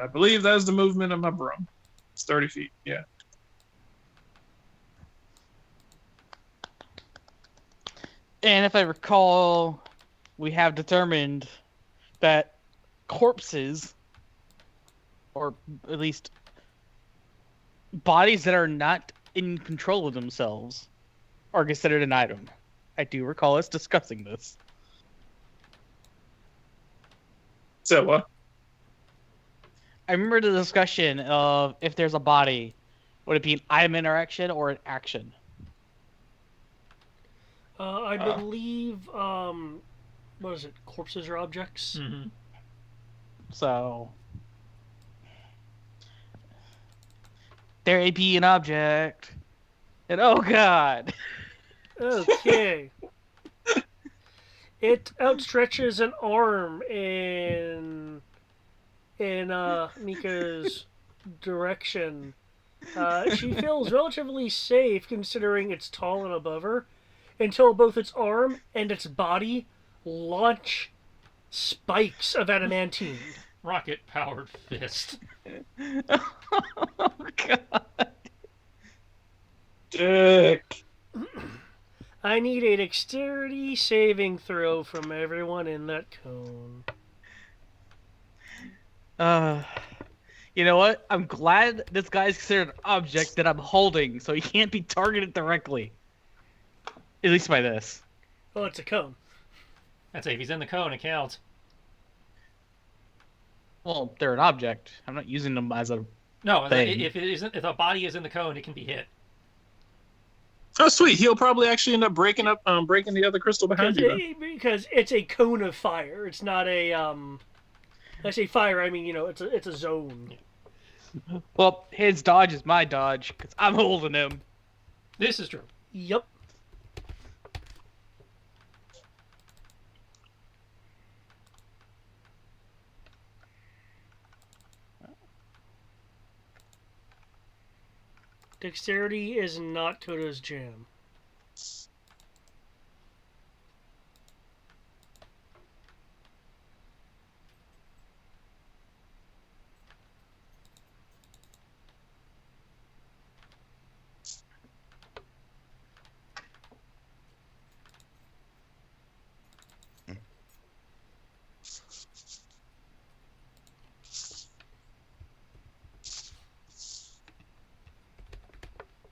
I believe that's the movement of my broom. It's 30 feet. Yeah. And if I recall, we have determined that corpses, or at least bodies that are not in control of themselves, are considered an item. I do recall us discussing this. So what? I remember the discussion of if there's a body, would it be an item interaction or an action? I believe, what is it? Corpses or objects? Mm-hmm. So there may be an object, and oh god, Okay. It outstretches an arm in Mika's direction. She feels relatively safe considering it's tall and above her, until both its arm and its body launch spikes of adamantine. Rocket-powered fist. oh god. Dick. I need a dexterity saving throw from everyone in that cone. You know what? I'm glad this guy's considered an object that I'm holding, so he can't be targeted directly. At least by this. Oh, it's a cone. That's if he's in the cone, it counts. Well, they're an object. I'm not using them as a No, thing. if a body is in the cone, it can be hit. Oh, sweet. He'll probably actually end up breaking the other crystal behind you. Because it's a cone of fire. It's not a I say fire. I mean, it's a zone. Well, his dodge is my dodge because I'm holding him. This is true. Yep. Dexterity is not Koda's jam.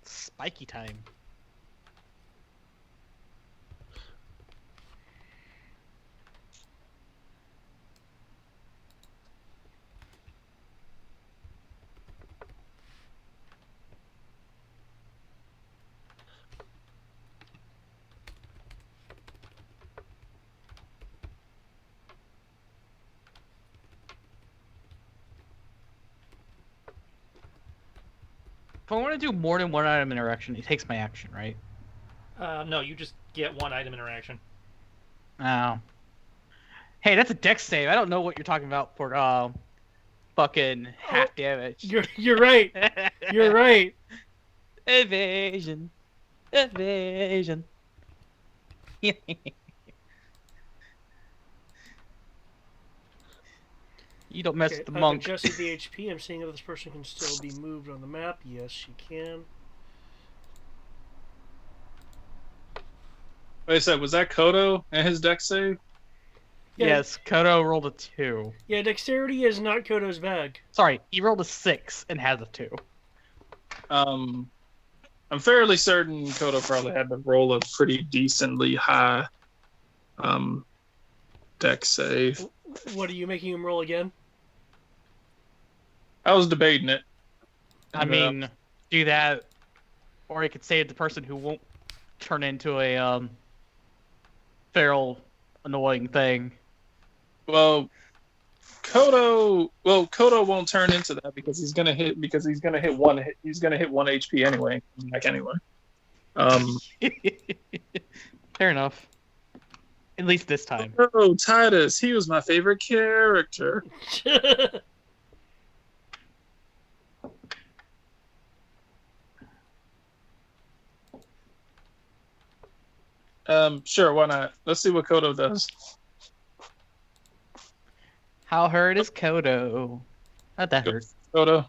Spiky time. If I want to do more than one item interaction, it takes my action, right? No, you just get one item interaction. Oh. Hey, that's a dex save. I don't know what you're talking about for fucking half damage. You're right. You're right. Evasion. Evasion. You don't mess Okay, with the I've monk. adjusted the HP. I'm seeing if this person can still be moved on the map. Yes, she can. Wait a sec, was that Kodo and his deck save? Yeah. Yes, Kodo rolled a 2. Yeah, dexterity is not Kodo's bag. Sorry, he rolled a 6 and has a 2. I'm fairly certain Kodo probably had to roll a pretty decently high deck save. What are you making him roll again? I was debating it. I mean, do that, or he could save the person who won't turn into a feral, annoying thing. Well, Kodo won't turn into that because he's gonna hit one HP anyway. Like anyway. Fair enough. At least this time. Oh, Titus, he was my favorite character. Sure, why not? Let's see what Kodo does. How hurt is Kodo? How'd that Go, hurt? Kodo.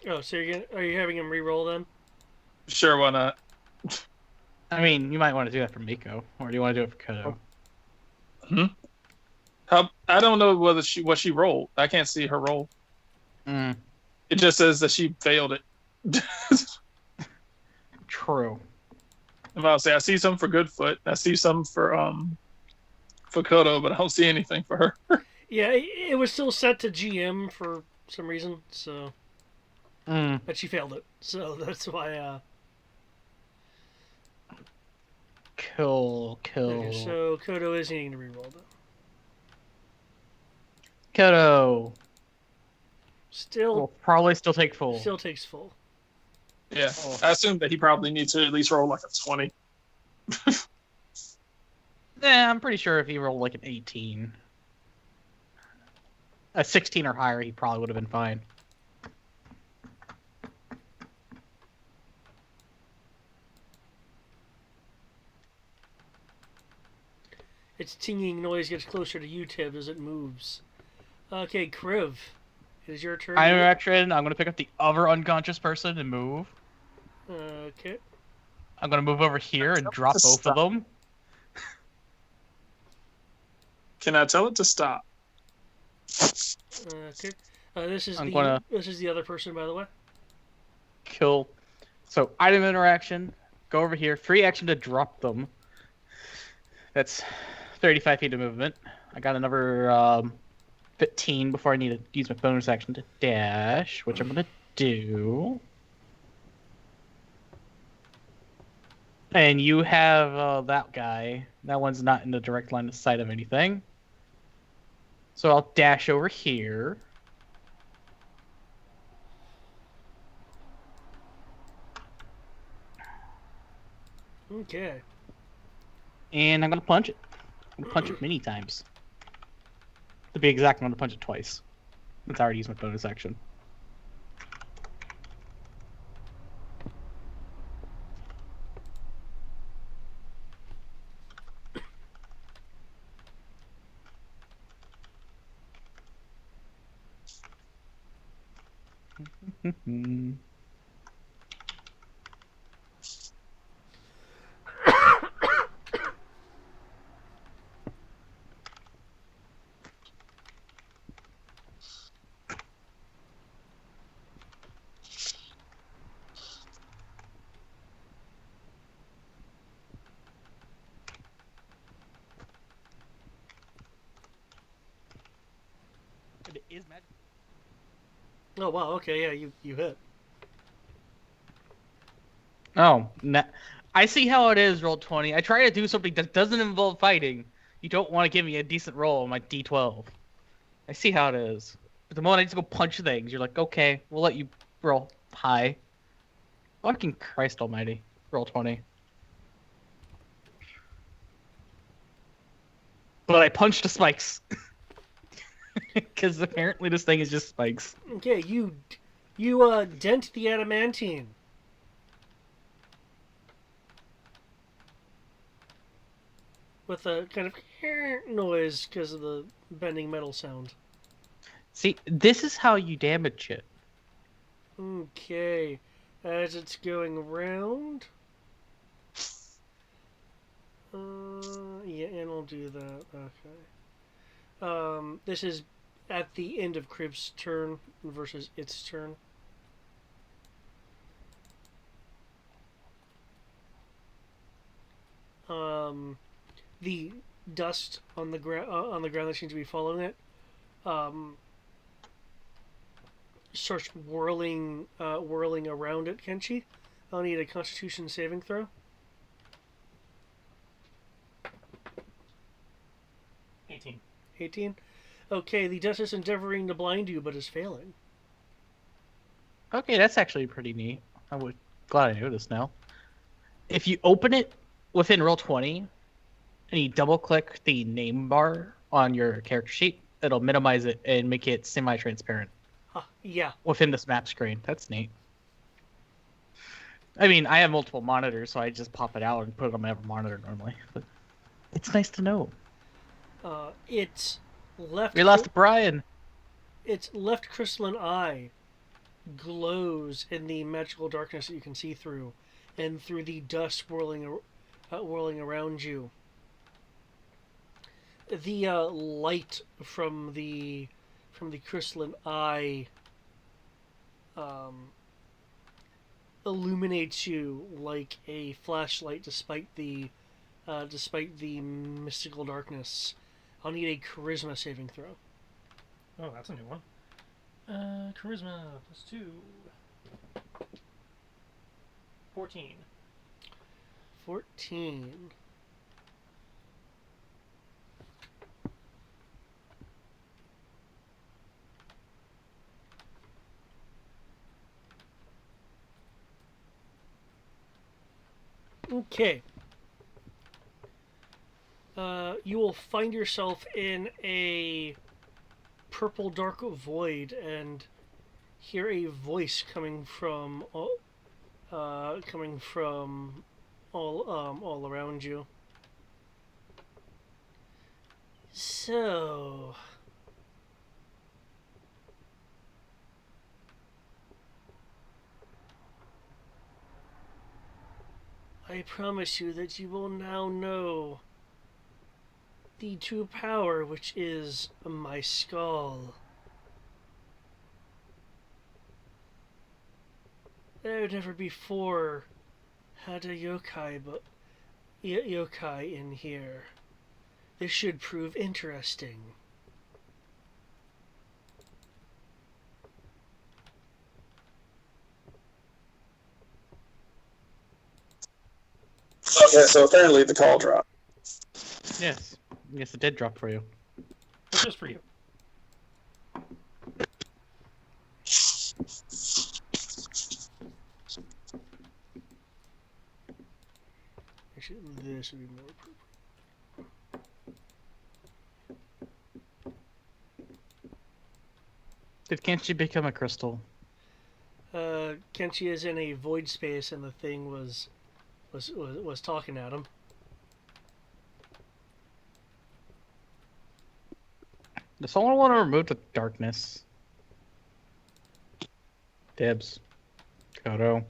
Oh, so are you having him re-roll then? Sure, why not? I mean, you might want to do that for Miko, or do you want to do it for Kodo? Hmm? I don't know what she rolled. I can't see her roll. Mm, It just says that she failed it. true. If I'll say I see some for Goodfoot, I see some for Kodo, but I don't see anything for her. Yeah, it was still set to GM for some reason, so Mm, but she failed it, so that's why. cool. Okay, so Kodo is needing to re-roll though. Kodo Still, will probably still take full. still takes full. Yeah, I assume that he probably needs to at least roll like a 20. Yeah, I'm pretty sure if he rolled like an 18, a 16 or higher, he probably would have been fine. Its tinging noise gets closer to you, Tib, as it moves. Okay, Kriv, it is your turn. Item action. I'm gonna pick up the other unconscious person and move. Okay. I'm gonna move over here and drop both of them. Can I tell it to stop? Okay. This is this is the other person, by the way. Kill. So item interaction. Go over here. Free action to drop them. That's 35 feet of movement. I got another 15 before I need to use my bonus action to dash, which I'm gonna do. And you have that guy. That one's not in the direct line of sight of anything. So I'll dash over here. Okay. And I'm going to punch it. I'm going to punch it many times. To be exact, I'm going to punch it twice. It's already used my bonus action. It is magic. Oh wow. Okay. Yeah. You hit. Oh, I see how it is, roll 20. I try to do something that doesn't involve fighting. You don't want to give me a decent roll on my D12. I see how it is. But the moment I just go punch things, you're like, okay, we'll let you roll high. Fucking Christ almighty. Roll 20. But I punched the spikes. Because apparently this thing is just spikes. Okay. You dent the adamantine. With a kind of noise because of the bending metal sound. See, this is how you damage it. Okay. As it's going around. Yeah, and I'll do that. Okay. This is at the end of Crib's turn versus its turn. The dust on the ground that seems to be following it starts whirling around it. Kenshi, I'll need a Constitution saving throw. 18. 18. Okay, the dust is endeavoring to blind you, but is failing. Okay, that's actually pretty neat. I'm glad I knew this now. If you open it within roll 20, and you double click the name bar on your character sheet, it'll minimize it and make it semi-transparent Yeah. within this map screen. That's neat. I mean, I have multiple monitors, so I just pop it out and put it on my other monitor normally. But it's nice to know. Its left We lost Brian. its left crystalline eye glows in the magical darkness that you can see through, and through the dust whirling around you. The light from the crystalline eye um, illuminates you like a flashlight, despite the mystical darkness. I'll need a charisma saving throw. Oh, that's a new one. Charisma +2. 14. 14. Okay. You will find yourself in a purple dark void and hear a voice coming from all around you. So, I promise you that you will now know the true power which is my skull. There never before had a yokai in here. This should prove interesting. Okay, so apparently the call dropped. Yes. Yes, it did drop for you. But just for you. Actually, this would be more appropriate. Can't you become a crystal? Kenshi is in a void space, and the thing was talking at him. Does someone want to remove the darkness? Dibs. Kodo.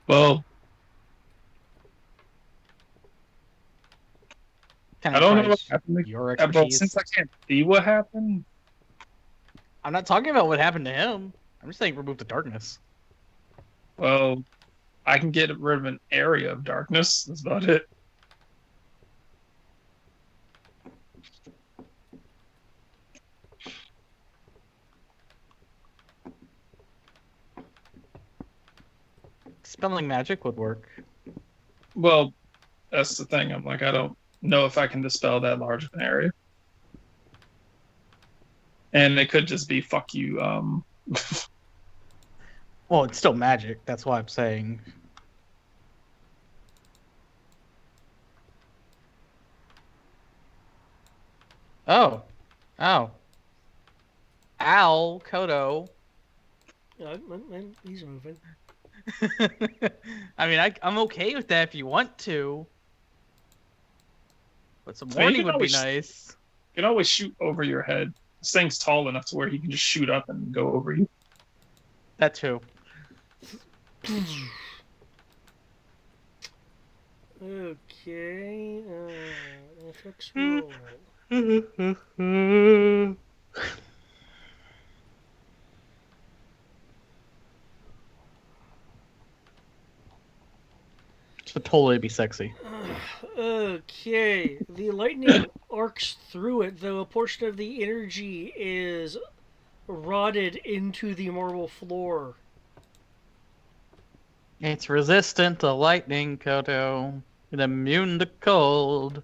Well, Can I don't know try what happened. your Well, expertise? since I can't see what happened, I'm not talking about what happened to him. I'm just saying remove the darkness. well, I can get rid of an area of darkness. That's about it. Spelling magic would work. Well, that's the thing. I'm like, I don't know if I can dispel that large of an area. And it could just be fuck you. Well, it's still magic. That's why I'm saying. Oh. Oh. Ow, Kodo. He's moving. I mean, I'm okay with that if you want to. But some I mean, you warning can would be always- nice. You can always shoot over your head. This thing's tall enough to where he can just shoot up and go over you. That too. Okay. FX roll. This would totally be sexy. Okay. The lightning arcs through it, though a portion of the energy is rotted into the marble floor. It's resistant to lightning, Kodo. And immune to cold.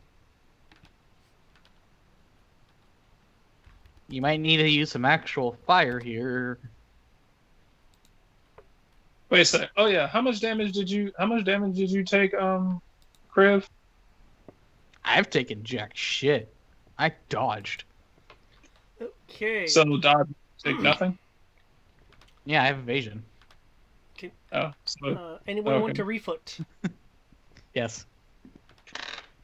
You might need to use some actual fire here. Wait a sec. Oh yeah, how much damage did you take, Kriv? I've taken jack shit. I dodged. Okay. So dodge take nothing. Yeah, I have evasion. Oh, so Anyone want okay. to refoot? Yes.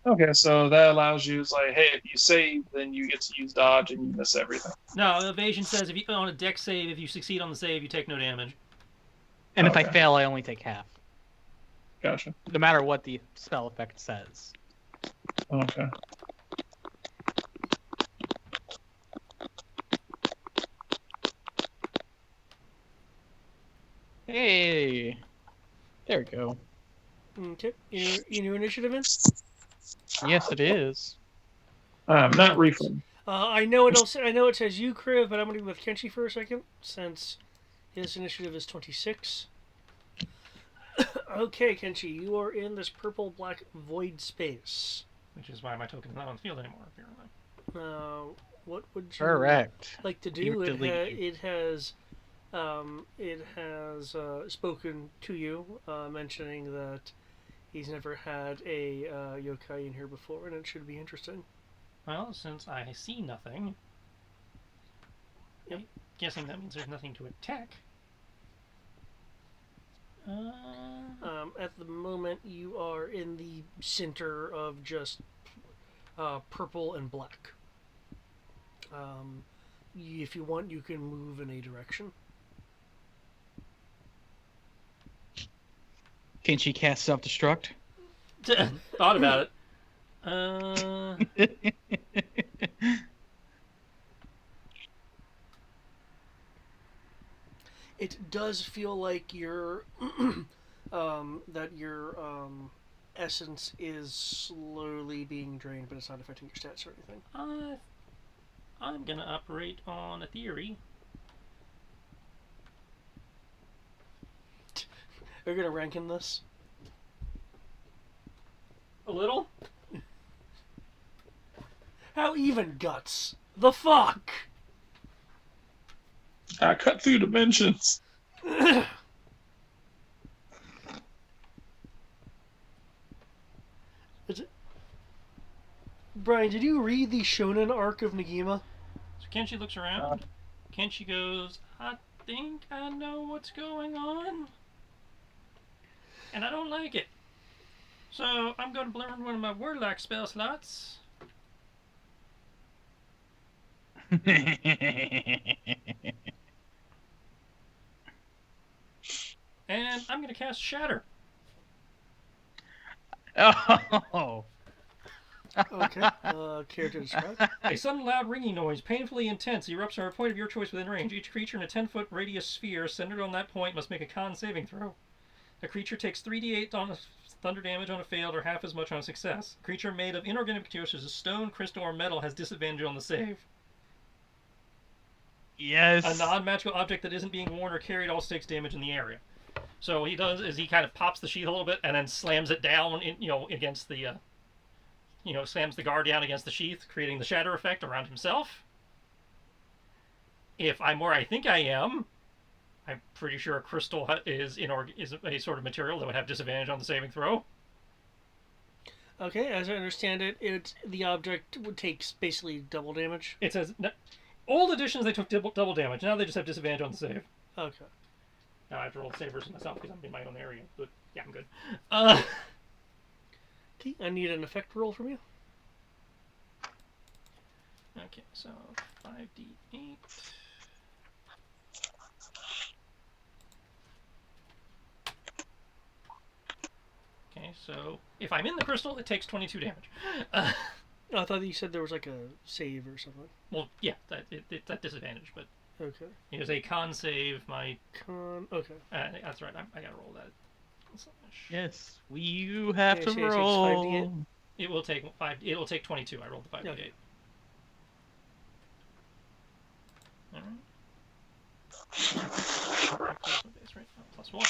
Okay, so that allows you. It's like, hey, if you save, then you get to use dodge, and you miss everything. No, evasion says if you on a dex save, if you succeed on the save, you take no damage. And if I Okay. fail, I only take half. Gotcha. No matter what the spell effect says. Okay. Hey. There we go. Okay. In your initiative in? Yes, it is. I'm not refund. I know I know it says you, Kriv, but I'm going to go with Kenshi for a second, since his initiative is 26. Okay, Kenshi, you are in this purple-black void space. Which is why my token's not on the field anymore, apparently. What would you Correct. like to You do? delete. It has spoken to you, mentioning that he's never had a yokai in here before, and it should be interesting. Well, since I see nothing, Yep. I'm guessing that means there's nothing to attack. At the moment, you are in the center of just purple and black. If you want, you can move in a direction. Can she cast self-destruct? Thought about it. It does feel like your that your essence is slowly being drained, but it's not affecting your stats or anything. I'm gonna operate on a theory. Are you gonna rank in this? A little? How even, Guts? The fuck? I cut through dimensions. Brian, did you read the Shonen arc of Nagima? So Kenshi looks around. Kenshi goes, I think I know what's going on. And I don't like it. So I'm going to burn one of my Warlock spell slots. And I'm going to cast Shatter. Oh. Okay. Care to describe? A sudden loud ringing noise, painfully intense, erupts from a point of your choice within range. Each creature in a 10-foot radius sphere centered on that point must make a con saving throw. A creature takes 3d8 on thunder damage on a failed or half as much on a success. A creature made of inorganic materials such as stone, crystal, or metal has disadvantage on the save. Yes. A non-magical object that isn't being worn or carried also takes damage in the area. So what he does is he kind of pops the sheath a little bit and then slams it down, against the, slams the guard down against the sheath, creating the shatter effect around himself. If I'm where I think I am, I'm pretty sure a crystal is a sort of material that would have disadvantage on the saving throw. Okay, as I understand it, the object would take basically double damage. It says old editions they took double damage. Now they just have disadvantage on the save. Okay. Now I have to roll the save versus myself because I'm in my own area. But yeah, I'm good. Okay, I need an effect roll from you. Okay, so 5d8. Okay, so if I'm in the crystal, it takes 22 damage. I thought you said there was like a save or something. Well, yeah, it's at disadvantage, but Okay. it is a con save. Okay. That's right. I gotta roll that. Yes, you have Okay, to so it takes roll. 5d8? It will take 5. It'll take 22. I rolled the 5d8. Okay. All right. Plus 1.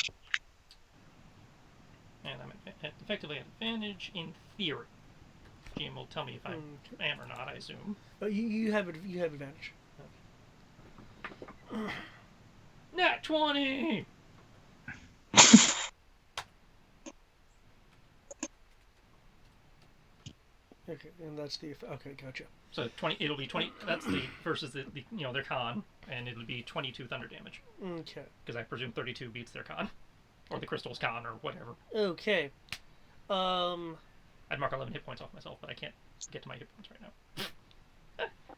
And I'm effectively at advantage in theory. GM will tell me if I am or not, I assume. You have advantage. Nat 20! Okay. Okay, and that's the okay. Gotcha. So 20. It'll be 20. That's the versus the their con, and it'll be 22 thunder damage. Okay. Because I presume 32 beats their con, or the crystal's con, or whatever. Okay. I'd mark 11 hit points off myself, but I can't get to my hit points right now.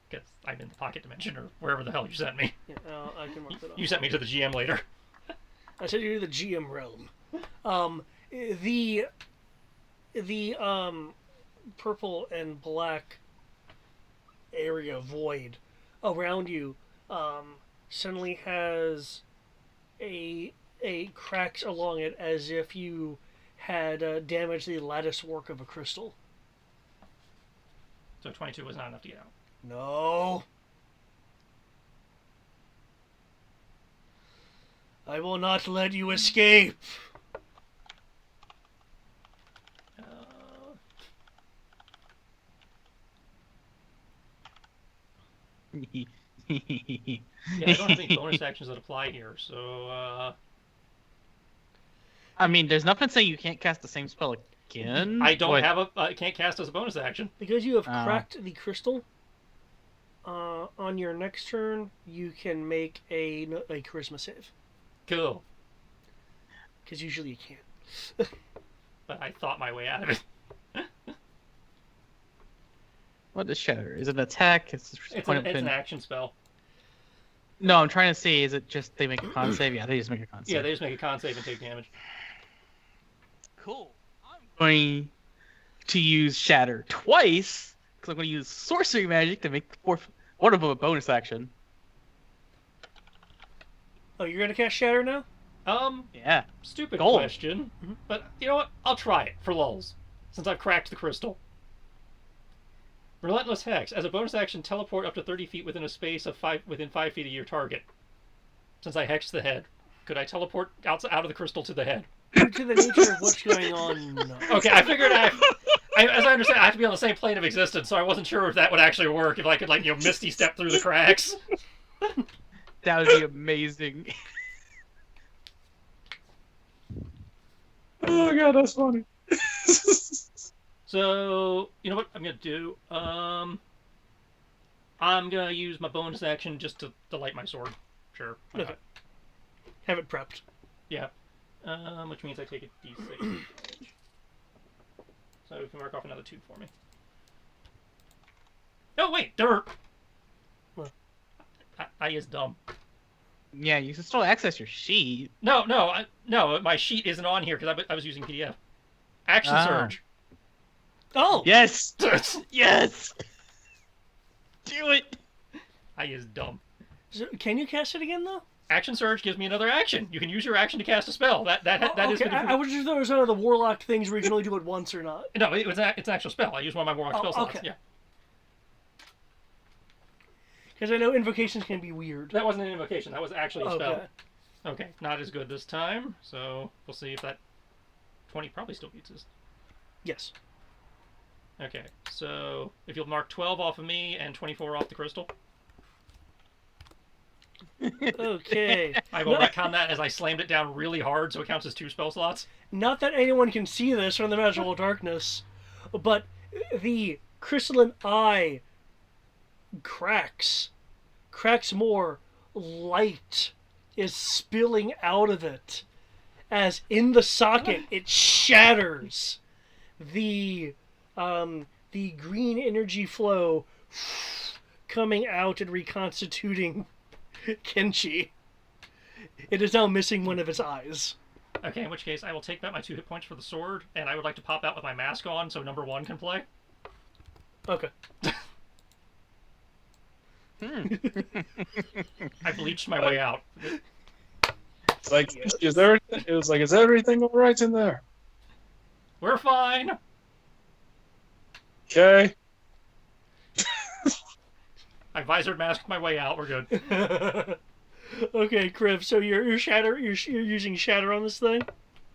Because I'm in the pocket dimension, or wherever the hell you sent me. Yeah, I can mark that off. You sent me to the GM later. I sent you to the GM realm. The purple and black area void around you suddenly has a cracks along it as if you had damaged the lattice work of a crystal. So 22 was not enough to get out. No. I will not let you escape. Yeah, I don't have any bonus actions that apply here, so I mean, there's nothing saying you can't cast the same spell again. I don't have I can't cast as a bonus action. Because you have cracked the crystal, on your next turn, you can make a charisma save. Cool. Because usually you can't. But I thought my way out of it. What is Shatter? Is it an attack? It's an action spell. No, I'm trying to see, is it just they make a con save? Yeah, they just make a con save. Yeah, they just make a con save and take damage. Cool. I'm going to use Shatter twice, because I'm going to use Sorcery Magic to make the fourth one of them a bonus action. Oh, you're gonna cast Shatter now? Yeah. Stupid Gold. question. But you know what? I'll try it for lulz, since I've cracked the crystal. Relentless Hex. As a bonus action, teleport up to 30 feet within a space of within 5 feet of your target. Since I hexed the head, could I teleport out of the crystal to the head? Due to the nature of what's going on, no. Okay, I figured as I understand, I have to be on the same plane of existence, so I wasn't sure if that would actually work, if I could, Misty step through the cracks. That would be amazing. Oh god, that's funny. So, you know what I'm going to do? I'm going to use my bonus action just to light my sword. Sure. Okay. Have it prepped. Yeah. Which means I take a d6. So you can mark off another 2 for me. Oh, wait! Dirt! What? I is dumb. Yeah, you can still access your sheet. No, my sheet isn't on here because I was using PDF. Action Surge. Oh! Yes! Yes! Do it! I is dumb. So, can you cast it again, though? Action Surge gives me another action. You can use your action to cast a spell. That is. Okay, I was just thought it was one of the warlock things where you can only do it once or not. No, it's an actual spell. I use one of my warlock spell slots. Okay. Yeah. Because I know invocations can be weird. That wasn't an invocation. That was actually a spell. Okay. Okay, not as good this time. So we'll see if that 20 probably still beats us. Yes. Okay, so if you'll mark 12 off of me and 24 off the crystal. Okay. I will retcon that as I slammed it down really hard, so it counts as 2 spell slots. Not that anyone can see this from the magical darkness, but the crystalline eye cracks more. Light is spilling out of it as in the socket it shatters. The green energy flow coming out and reconstituting Kenshi. It is now missing one of its eyes. Okay, in which case I will take back my 2 hit points for the sword, and I would like to pop out with my mask on so number 1 can play. Okay. I bleached my way out. It's like, is everything all right in there? We're fine. Okay. I visored masked my way out. We're good. Okay, Kriv. So you're using shatter on this thing.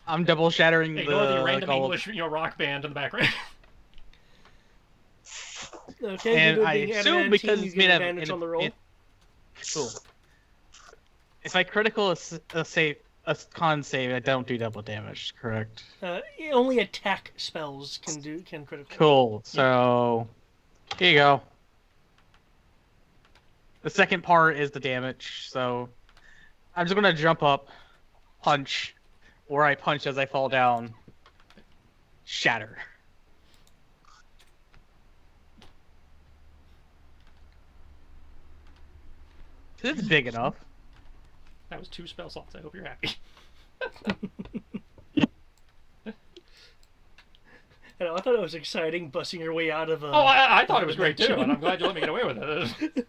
I'm double shattering Ignore the random gold. English rock band in the background. Okay. And you I being assume adamantine, because you it's get made of advantage on the roll. Cool. If I critical a save, a con save. I don't do double damage. Correct. Only attack spells can critical. Cool. So here you go. The second part is the damage. So I'm just gonna jump up, punch, where I punch as I fall down, shatter. This is big enough. That was 2 spell slots. I hope you're happy. I thought it was exciting, busting your way out of a. Oh, I thought it was great too, and I'm glad you let me get away with it.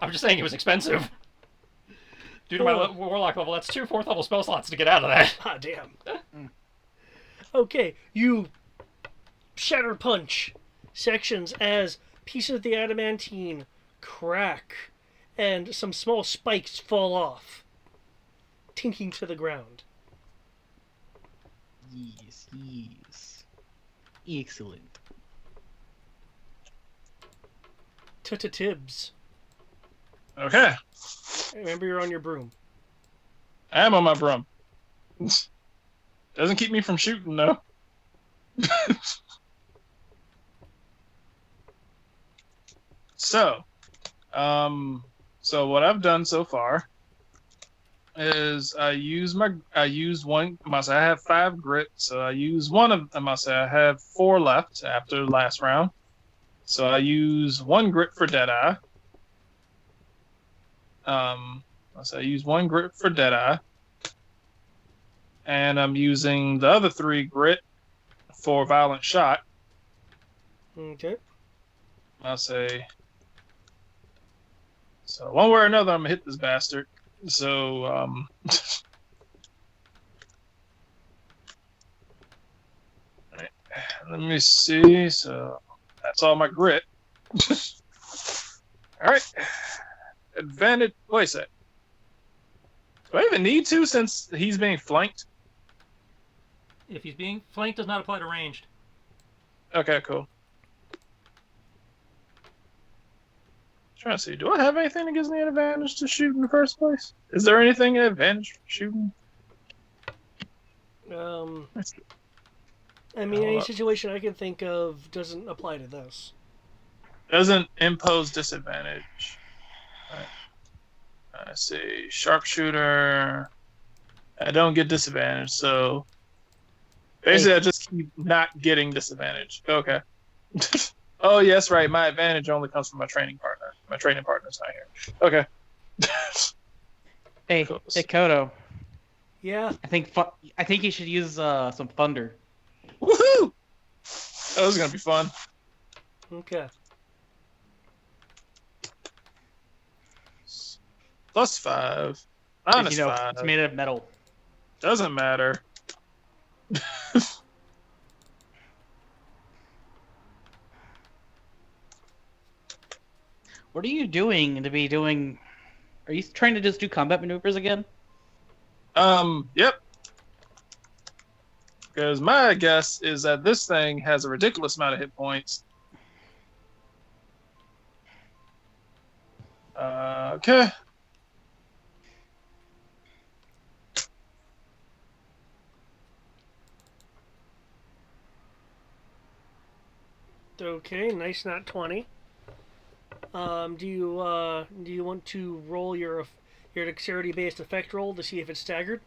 I'm just saying it was expensive. Due to my warlock level, that's 2 4th level spell slots to get out of that. Ah, damn. Okay, you shatter punch sections as pieces of the adamantine crack and some small spikes fall off, tinking to the ground. Yes, yes. Excellent. Tibbs. Okay. Remember, you're on your broom. I am on my broom. Doesn't keep me from shooting, though. So what I've done so far is I use one. I must say I have 5 grit, so I use one of. I must say I have 4 left after the last round. So I use 1 grit for Deadeye. So I use 1 grit for Deadeye, and I'm using the other 3 grit for Violent Shot. Okay. I'll say. So one way or another, I'm gonna hit this bastard. So right. Let me see. So that's all my grit. All right. Advantage. Wait a sec. Do I even need to since he's being flanked? If he's being flanked, does not apply to ranged. Okay, cool. Trying to see, do I have anything that gives me an advantage to shoot in the first place? Is there anything an advantage for shooting? I mean, any situation I can think of doesn't apply to this. Doesn't impose disadvantage. Right. I see, sharpshooter. I don't get disadvantage, so basically I just keep not getting disadvantage. Okay. Oh, yes, right. My advantage only comes from my training partner. My training partner's not here. Okay. Hey, Cool. hey, Kodo. Yeah. I think you should use some thunder. Woohoo! That was gonna be fun. Okay. +5. You know, -5. it's made of metal. Doesn't matter. What are you doing to be doing? Are you trying to just do combat maneuvers again? Yep. Because my guess is that this thing has a ridiculous amount of hit points. Okay. Okay, nice nat 20. Do you want to roll your dexterity based effect roll to see if it's staggered?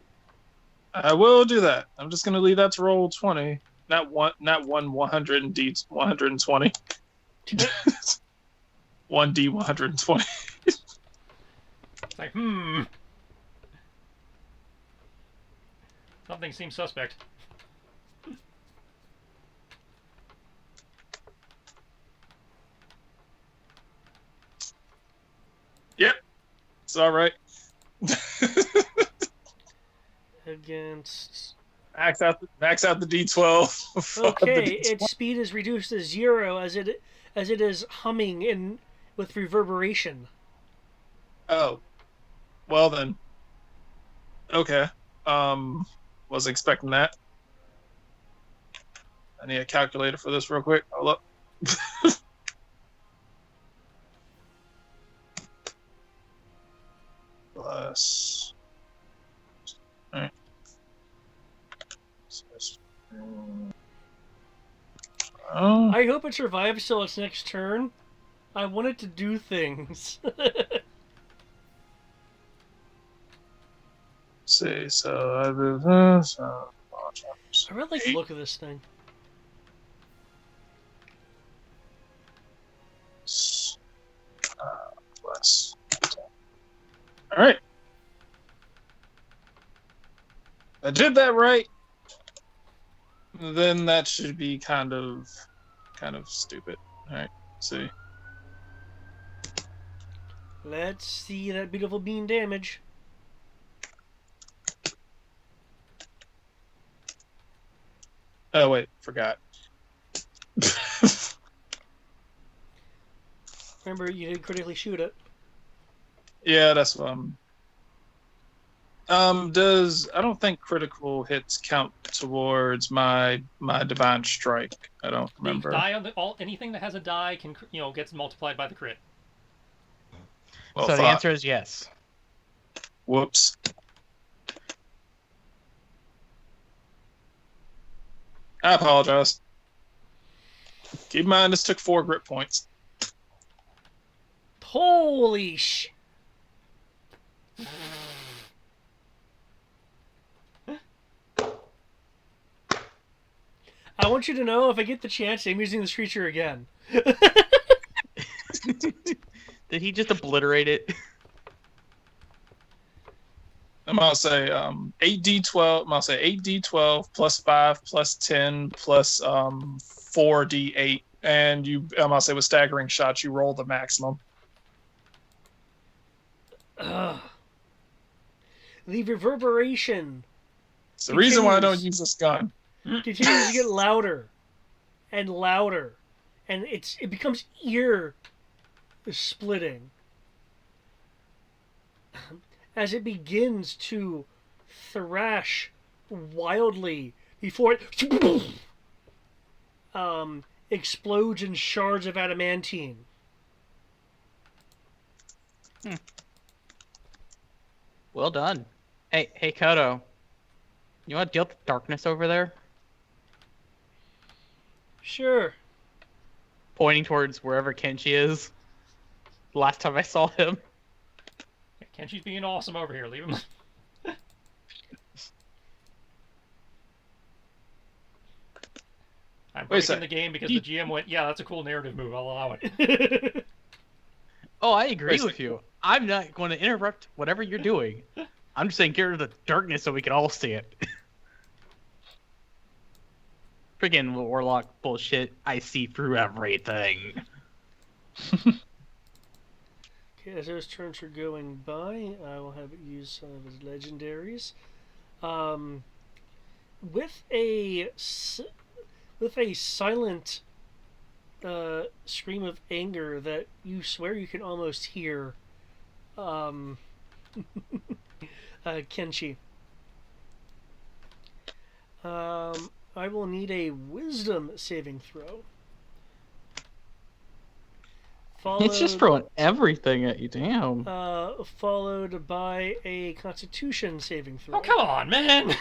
I will do that. I'm just gonna leave that to roll 20. Not 100 and D 120. 1D 120. It's like, something seems suspect. Yep. It's alright. Against. Max out the D12. Okay, its speed is reduced to 0 as it is humming with reverberation. Oh. Well then. Okay. Was expecting that. I need a calculator for this real quick. Hold up. Plus. Alright. Oh, I hope it survives till its next turn. I want it to do things. see. So I do this. I really like the look of this thing. Plus. All right. I did that right. Then that should be kind of stupid. All right. See. Let's see that beautiful bean damage. Oh wait, forgot. Remember, you did critically shoot it. Yeah, that's what does I don't think critical hits count towards my divine strike. I don't The remember. die on anything that has a die can gets multiplied by the crit. Well, so the thought. answer is yes. Whoops. I apologize. Keep in mind this took 4 grit points. Holy sh! I want you to know, if I get the chance, I'm using this creature again. Did he just obliterate it? I'm gonna say 8d12. I'm gonna say 8d12 plus 5 plus 10 plus 4d8, and I'm gonna say with staggering shots you roll the maximum. Ugh. The reverberation It's the reason why I don't continues. use this gun. Continues to get louder and louder, and it becomes ear splitting as it begins to thrash wildly before it explodes in shards of adamantine. Well done. Hey, Kodo. You want to deal with the darkness over there? Sure. Pointing towards wherever Kenshi is. Last time I saw him. Kenshi's being awesome over here. Leave him. I'm breaking the game because the GM went, yeah, that's a cool narrative move. I'll allow it. Oh, I agree with you. I'm not going to interrupt whatever you're doing. I'm just saying get rid of the darkness so we can all see it. Freaking warlock bullshit. I see through everything. Okay, as those turns are going by, I will have it use some of his legendaries. With a silent scream of anger that you swear you can almost hear, Kenshi. I will need a wisdom saving throw. It's just throwing everything at you, damn. Followed by a constitution saving throw. Oh, come on, man!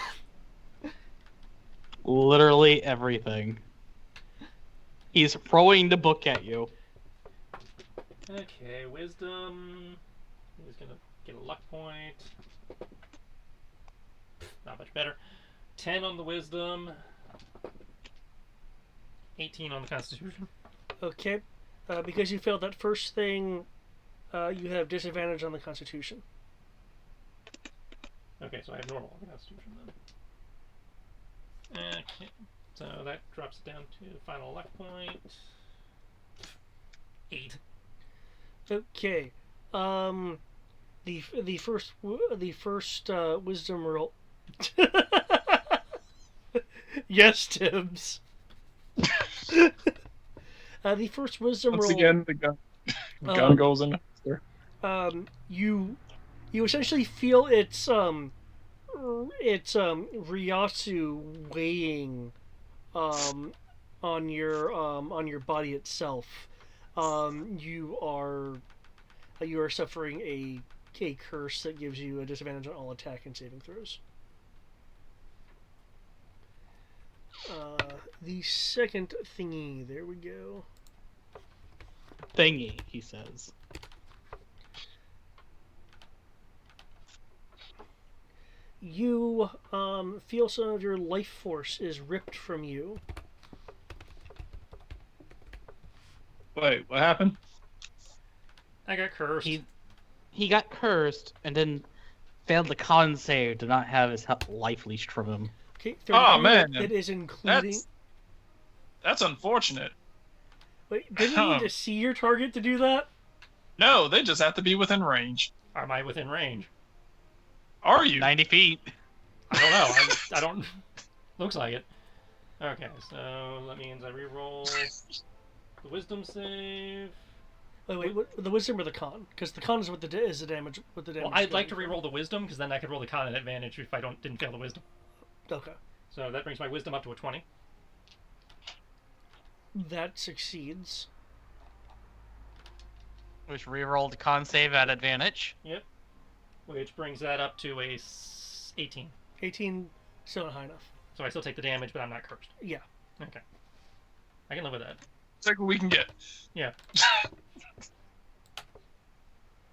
Literally everything. He's throwing the book at you. Okay, wisdom. He's gonna get a luck point. Not much better. 10 on the wisdom. 18 on the constitution. Okay. Because you failed that first thing, you have disadvantage on the constitution. Okay, so I have normal on the constitution then. Okay, so that drops it down to final luck point. 8. Okay. The first wisdom roll. Yes, Tibbs. The first wisdom Once roll. again, the gun goes in there. You essentially feel its Ryasu weighing on your body itself. You are suffering a curse that gives you a disadvantage on all attack and saving throws. The second thingy. There we go. Thingy, he says. You feel some of your life force is ripped from you. Wait, what happened? I got cursed. He got cursed and then failed the con save to not have his life leashed from him. Okay, Oh, man. That is including. That's unfortunate. Wait, didn't you need to see your target to do that? No, they just have to be within range. Am I within range? Are you? 90 feet. I don't know. I don't. Looks like it. Okay, so that means I reroll the wisdom save. Wait, the wisdom or the con? Because the con is what is the damage. What the damage. Well, I'd like to reroll the wisdom because then I could roll the con at advantage if I didn't fail the wisdom. Okay. So that brings my wisdom up to a 20. That succeeds. Which rerolled con save at advantage. Yep. Which brings that up to a 18. 18, still not high enough. So I still take the damage, but I'm not cursed. Yeah. Okay. I can live with that. Take what we can get. Yeah.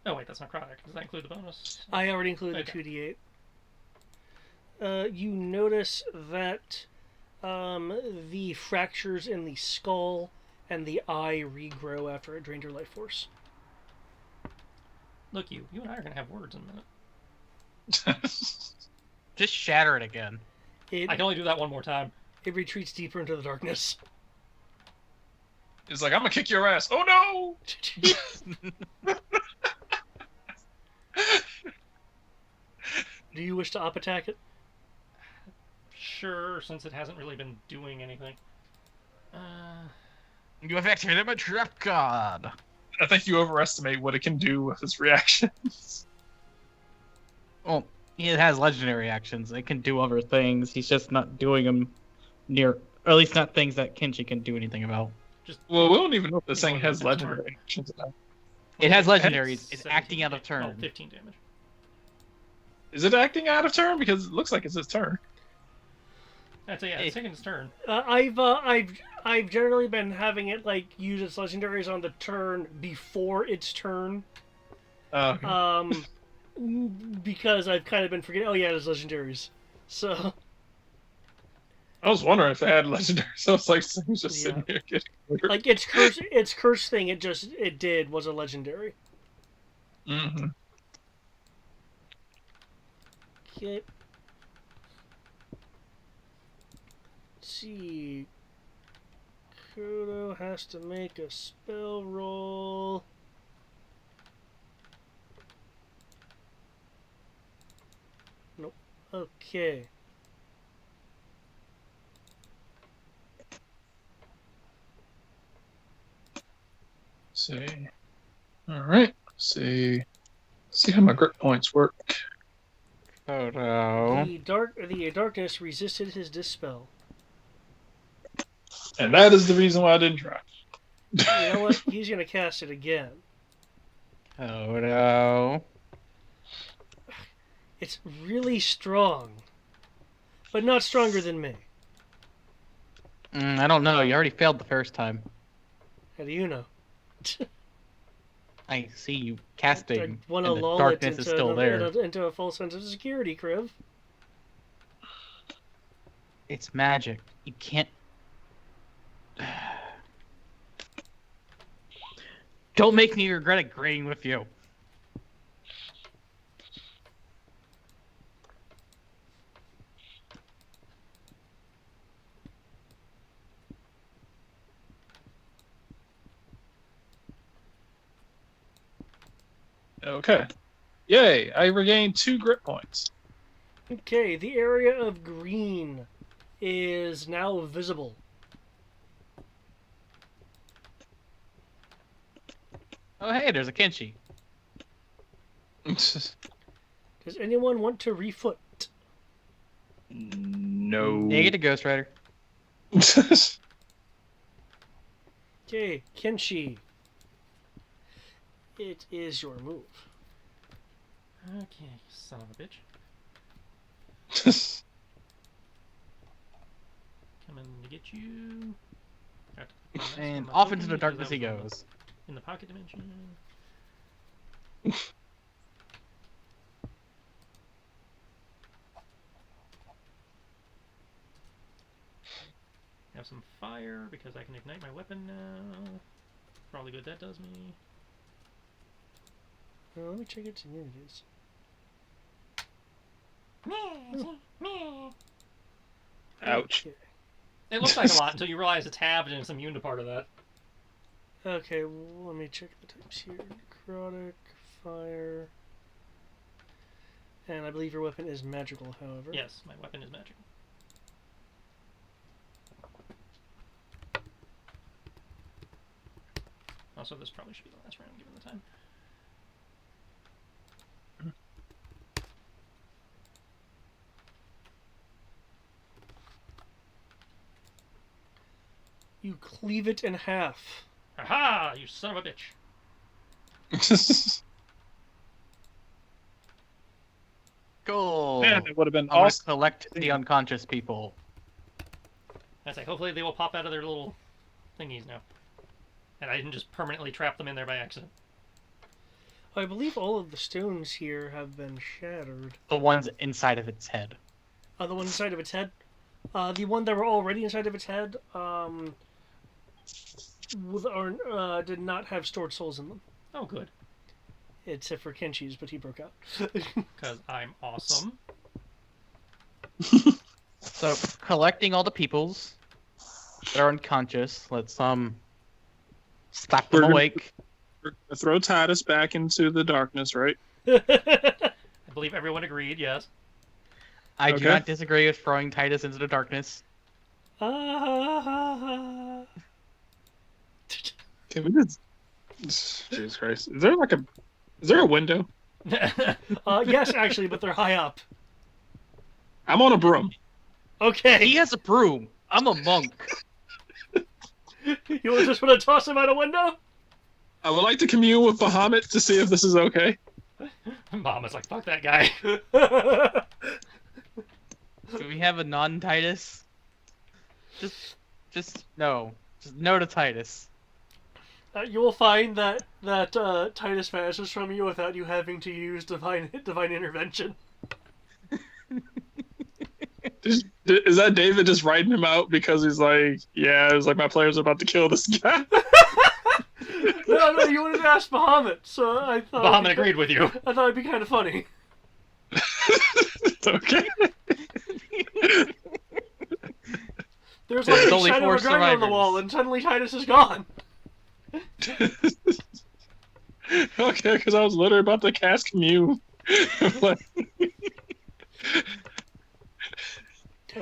Oh wait, that's not chronic. Does that include the bonus? I already included Okay. the 2d8. You notice that the fractures in the skull and the eye regrow after it drained your life force. Look, you and I are gonna have words in a minute. Just shatter it again. It, I can only do that one more time. it retreats deeper into the darkness. It's like, I'm gonna kick your ass. Oh no! Do you wish to up attack it? Sure, since it hasn't really been doing anything. You have activated my trap card. I think you overestimate what it can do with its reactions. Well, it has legendary actions. It can do other things. He's just not doing them or at least not things that Kenshi can do anything about. Well, we don't even know if this thing It's has on legendary actions. It has legendaries. It's 17 acting out of Oh, turn. 15 damage. Is it acting out of turn? Because it looks like it's its turn. That's it. Yeah, it's taking its turn. I've generally been having it like use its legendaries on the turn before its turn. Okay. Because I've kind of been forgetting. Oh yeah, it has legendaries. So I was wondering if it had legendary, so it's like this thing's just sitting here getting weird. like its curse thing. It did was a legendary. Mm-hmm. Okay. Let's see. Kodo has to make a spell roll. Nope. Okay. See. All right. See how my grip points work. Oh no. The darkness resisted his dispel. And that is the reason why I didn't try. You know what? He's gonna cast it again. Oh no. It's really strong, but not stronger than me. I don't know. You already failed the first time. How do you know? I see you casting, I and want to the lull it darkness is into, still there. into a false sense of security, Kriv. It's magic. You can't. Don't make me regret agreeing with you. Okay. Yay! I regained 2 grip points. Okay, the area of green is now visible. Oh hey, there's a Kenshi. Does anyone want to refoot? No. Negative Ghost Rider. Okay, Kenshi. It is your move. Okay, son of a bitch. Coming to get you. Got to put my And my off token into the because darkness that he was goes. in the pocket dimension. Have some fire because I can ignite my weapon now. For all the good that does me. Well, let me check its immunities. Ouch. Okay. It looks like a lot until you realize it's halved and it's immune to part of that. Okay, well, let me check the types here. Necrotic, fire. And I believe your weapon is magical, however. Yes, my weapon is magical. Also, this probably should be the last round given the time. You cleave it in half. Aha! You son of a bitch. Cool. Man, it would have been I'm gonna awesome. collect the unconscious people. That's like, hopefully they will pop out of their little thingies now. And I didn't just permanently trap them in there by accident. I believe all of the stones here have been shattered. The ones inside of its head. The one inside of its head. The one that were already inside of its head, did not have stored souls in them. Oh, good. Except for Kenshi's, but he broke out. Because I'm awesome. So, collecting all the peoples that are unconscious. Let's slap them We're gonna- awake. We're gonna throw Titus back into the darkness, right? I believe everyone agreed, yes. I do Okay. not disagree with throwing Titus into the darkness. Can we just? Jesus Christ! Is there a window? Yes, actually, but they're high up. I'm on a broom. Okay. He has a broom. I'm a monk. You just want to toss him out a window? I would like to commune with Bahamut to see if this is okay. Mom is like, fuck that guy. Do we have a non-Titus? Just no. Just no to Titus. You will find that Titus vanishes from you without you having to use divine intervention. Is that David just writing him out because he's like, yeah, it was like my players are about to kill this guy? No, you wanted to ask Bahamut, so I thought Bahamut agreed with you. I thought it'd be kind of funny. Okay. There's There's like a only shadow 4 of a dragon on the survivors. wall, and suddenly Titus is gone. Okay, because I was literally about to cast commune.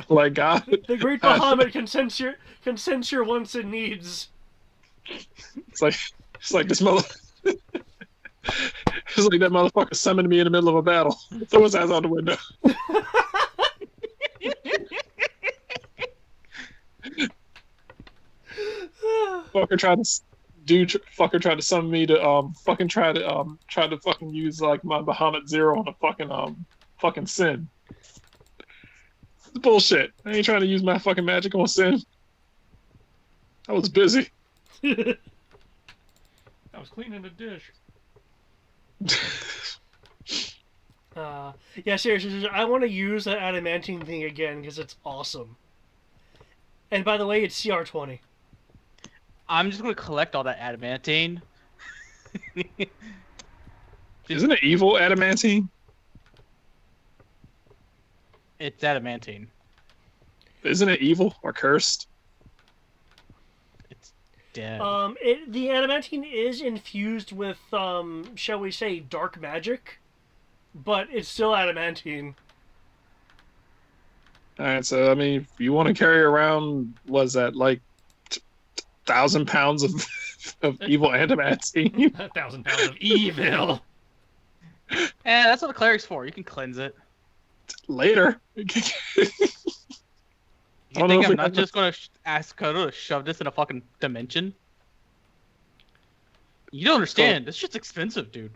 like God. The great Bahamut can sense your wants and needs. It's like this mother. It's like that motherfucker summoned me in the middle of a battle. Throw his ass out the window. Fucker tried to summon me to fucking try to fucking use like my Bahamut Zero on a fucking Sin. It's bullshit. I ain't trying to use my fucking magic on Sin. I was busy. I was cleaning a dish. Yeah, seriously, I want to use that adamantine thing again because it's awesome. And by the way, it's CR20. I'm just gonna collect all that adamantine. Isn't it evil adamantine? It's adamantine. Isn't it evil or cursed? It's dead. The adamantine is infused with, shall we say, dark magic, but it's still adamantine. Alright, so I mean, if you want to carry around, was that like 1,000 pounds of evil adamantine? 1,000 pounds of evil. That's what a cleric's for. You can cleanse it. Later. You don't know think if I'm we not have just gonna ask Kodo to shove this in a fucking dimension? You don't understand. This shit's expensive, dude.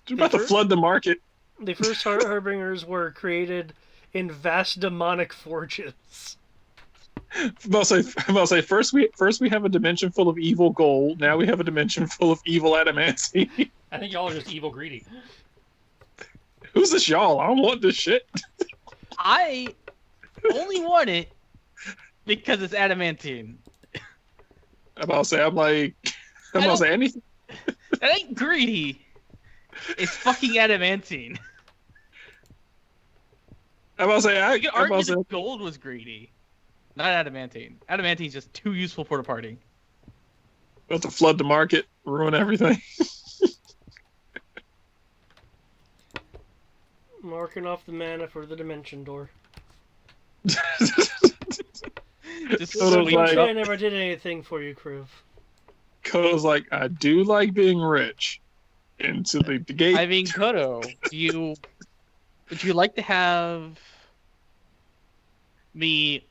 You're about to flood the market. The first Harbingers were created in vast demonic forges. I'm about to say first we have a dimension full of evil gold. Now we have a dimension full of evil adamantine. I think y'all are just evil greedy. Who's this y'all? I don't want this shit. I only want it because it's adamantine. I'm about to say I'm about to say anything. That ain't greedy. It's fucking adamantine. I'm about to say You could I'm about argue to say that gold was greedy, not adamantine. Adamantine's just too useful for the party. about to flood the market, ruin everything. Marking off the mana for the dimension door. Just Kodo's Don't like- say I never did anything for you, Crew. Kodo's like, I do like being rich. Into the gate. I mean, Kodo, would you like to have me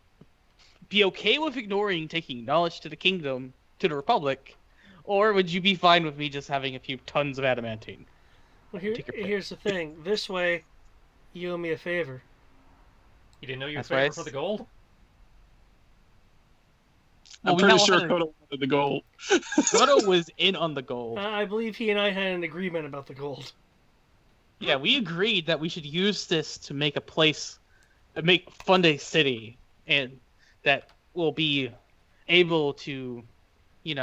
be okay with ignoring taking knowledge to the kingdom, to the Republic, or would you be fine with me just having a few tons of adamantine? Well, Take your pick. here's the thing. This way, you owe me a favor. You didn't know you were That's why I favor for the gold? I'm we pretty have sure 100 Kodo wanted the gold. Kodo was in on the gold. I believe he and I had an agreement about the gold. Yeah, we agreed that we should use this to make a place, fund a city, and that will be able to, be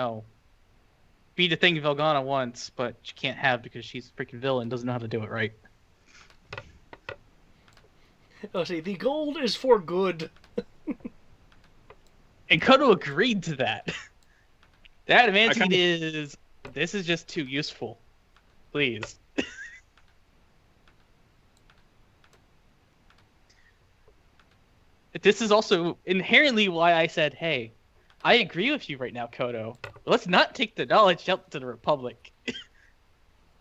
the thing Velgana wants, but she can't have because she's a freaking villain, doesn't know how to do it right. Oh, see, the gold is for good. And Kodo agreed to that. The adamantine this is just too useful. Please. This is also inherently why I said, hey, I agree with you right now, Kodo. But let's not take the knowledge out to the Republic.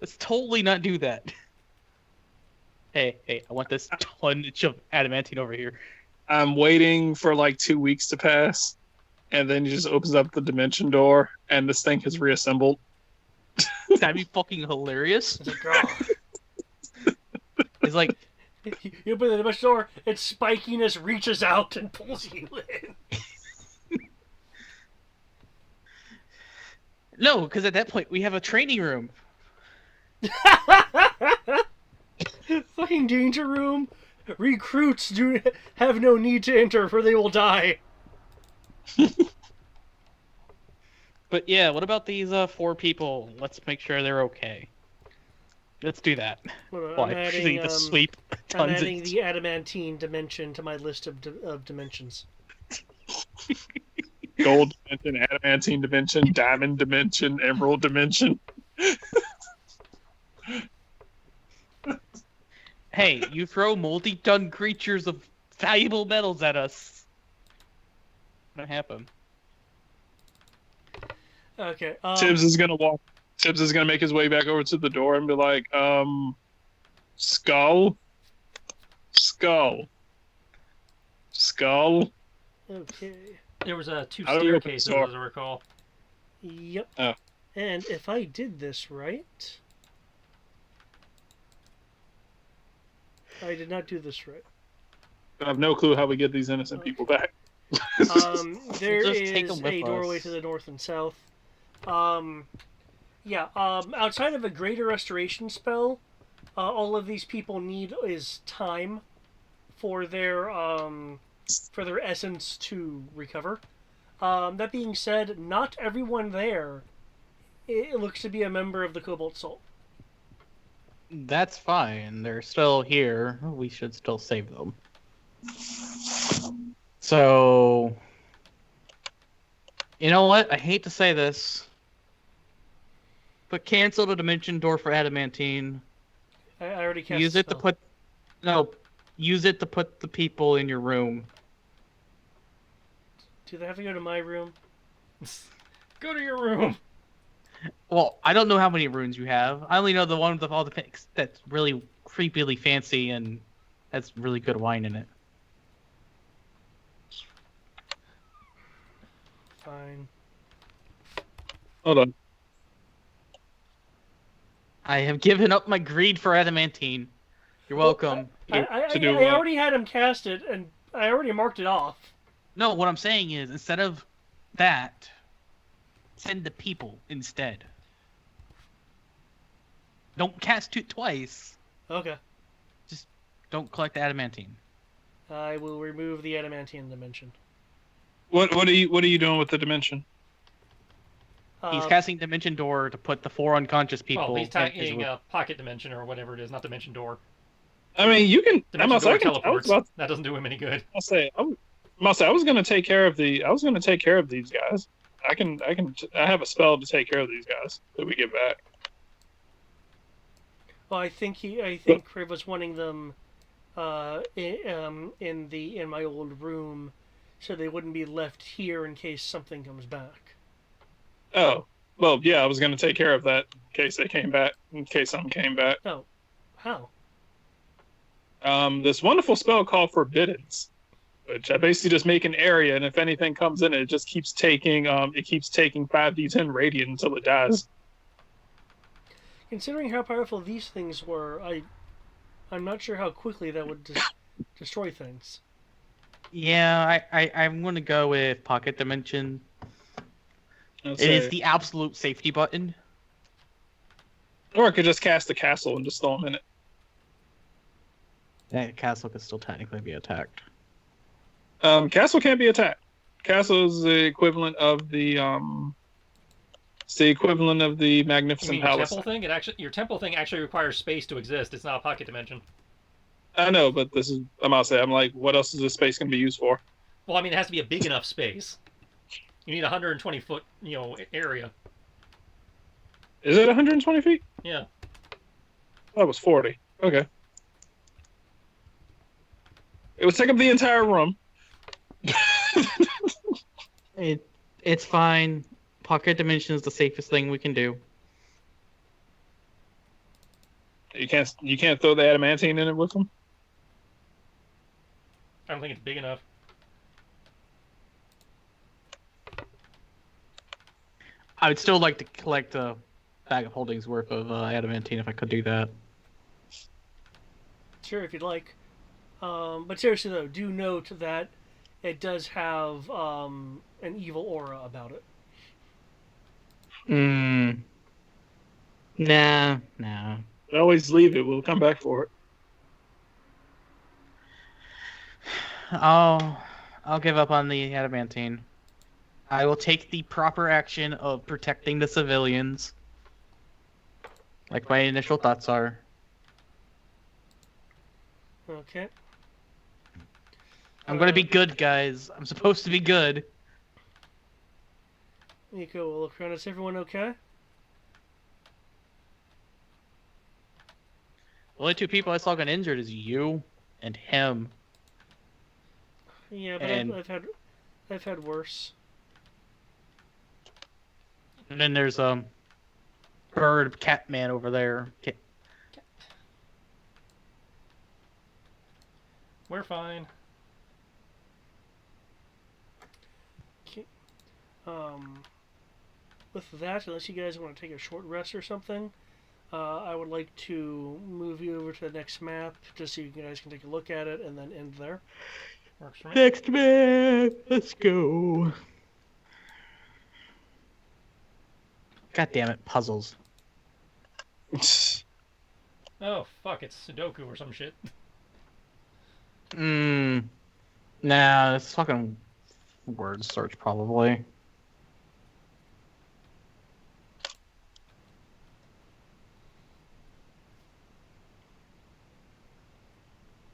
Let's totally not do that. Hey, I want this tonnage of adamantine over here. I'm waiting for like 2 weeks to pass, and then he just opens up the dimension door, and this thing has reassembled. That'd be fucking hilarious. It's like, oh. It's like, You open the dimension door, its spikiness reaches out and pulls you in. no, because at that point we have a training room. Fucking danger room. Recruits have no need to enter, for they will die. But yeah, what about these 4 people? Let's make sure they're okay. Let's do that. Hold on, Well, I'm I adding, need to sweep I'm tons adding of... the adamantine dimension to my list of dimensions. Gold dimension, adamantine dimension, diamond dimension, emerald dimension. Hey, you throw multi-ton creatures of valuable metals at us. What happen? Okay. Tibbs is gonna make his way back over to the door and be like, skull. Okay. There was 2 How do we open the staircases, door? as I recall. Yep. Oh. And if I did this right... I did not do this right. I have no clue how we get these innocent people back. There Just take is them with a doorway us. to the north and south. Outside of a greater restoration spell, all of these people need is time for their essence to recover. That being said, not everyone there it looks to be a member of the Cobalt Soul. That's fine. They're still here. We should still save them. So... You know what? I hate to say this, but cancel the dimension door for adamantine. I already cast Use the it to spell. put... No. Use it to put the people in your room. Do they have to go to my room? Go to your room! Well, I don't know how many runes you have. I only know the one with all the pics that's really creepily fancy and has really good wine in it. Fine. Hold on. I have given up my greed for adamantine. You're welcome. I To do I what? already had him cast it, and I already marked it off. No, what I'm saying is, instead of that, send the people instead. Don't cast it twice. Okay. Just don't collect the adamantine. I will remove the adamantine dimension. What are you doing with the dimension? He's casting Dimension Door to put the 4 unconscious people. Well, he's in his tagging a pocket dimension or whatever it is, not dimension door. I mean, you can. Dimension door I was teleports. about. That doesn't do him any good. I was going to take care of the. I was going to take care of these guys. I have a spell to take care of these guys that we get back. Well, I think Crib was wanting them in my old room, so they wouldn't be left here in case something comes back. Oh, well, yeah, I was going to take care of that in case they came back. In case something came back. Oh, how? This wonderful spell called Forbiddance, which I basically just make an area, and if anything comes in, it just keeps taking 5d10 radiant until it dies. Considering how powerful these things were, I'm not sure how quickly that would destroy things. Yeah, I'm going to go with Pocket Dimension. It is the absolute safety button. Or I could just cast the castle and just throw them in it. That castle could still technically be attacked. Castle can't be attacked. Castle is the equivalent of the It's the equivalent of the You Magnificent mean your Palace. temple thing? Your temple thing actually requires space to exist. It's not a pocket dimension. I know, but I'm like, what else is this space going to be used for? Well, I mean, it has to be a big enough space. You need a 120 foot, area. Is it 120 feet? Yeah. That was 40. Okay. It would take up the entire room. It's fine. Pocket Dimension is the safest thing we can do. You can't throw the adamantine in it with them? I don't think it's big enough. I would still like to collect a bag of holdings worth of adamantine if I could do that. Sure, if you'd like. But seriously though, do note that it does have an evil aura about it. Nah. Always leave it. We'll come back for it. I'll give up on the adamantine. I will take the proper action of protecting the civilians, like my initial thoughts are. Okay. I'm gonna be good, guys. I'm supposed to be good. Nico will look around. Is everyone okay? The only two people I saw get injured is you and him. Yeah, but And- I've had worse. And then there's bird cat man over there. We're fine. Okay. With that, unless you guys want to take a short rest or something, I would like to move you over to the next map just so you guys can take a look at it and then end there. Works for me. Next man, let's go. God damn it, puzzles. Oh, fuck, it's Sudoku or some shit. Nah, it's fucking word search probably.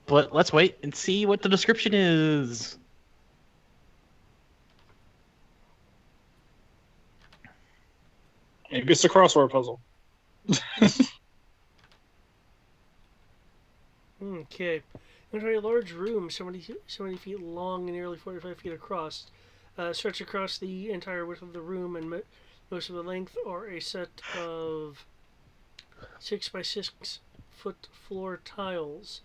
But let's wait and see what the description is. Maybe it's a crossword puzzle. Okay. Enter a large room, 70 feet long and nearly 45 feet across. Stretch across the entire width of the room, and most of the length are a set of 6 by 6 foot floor tiles,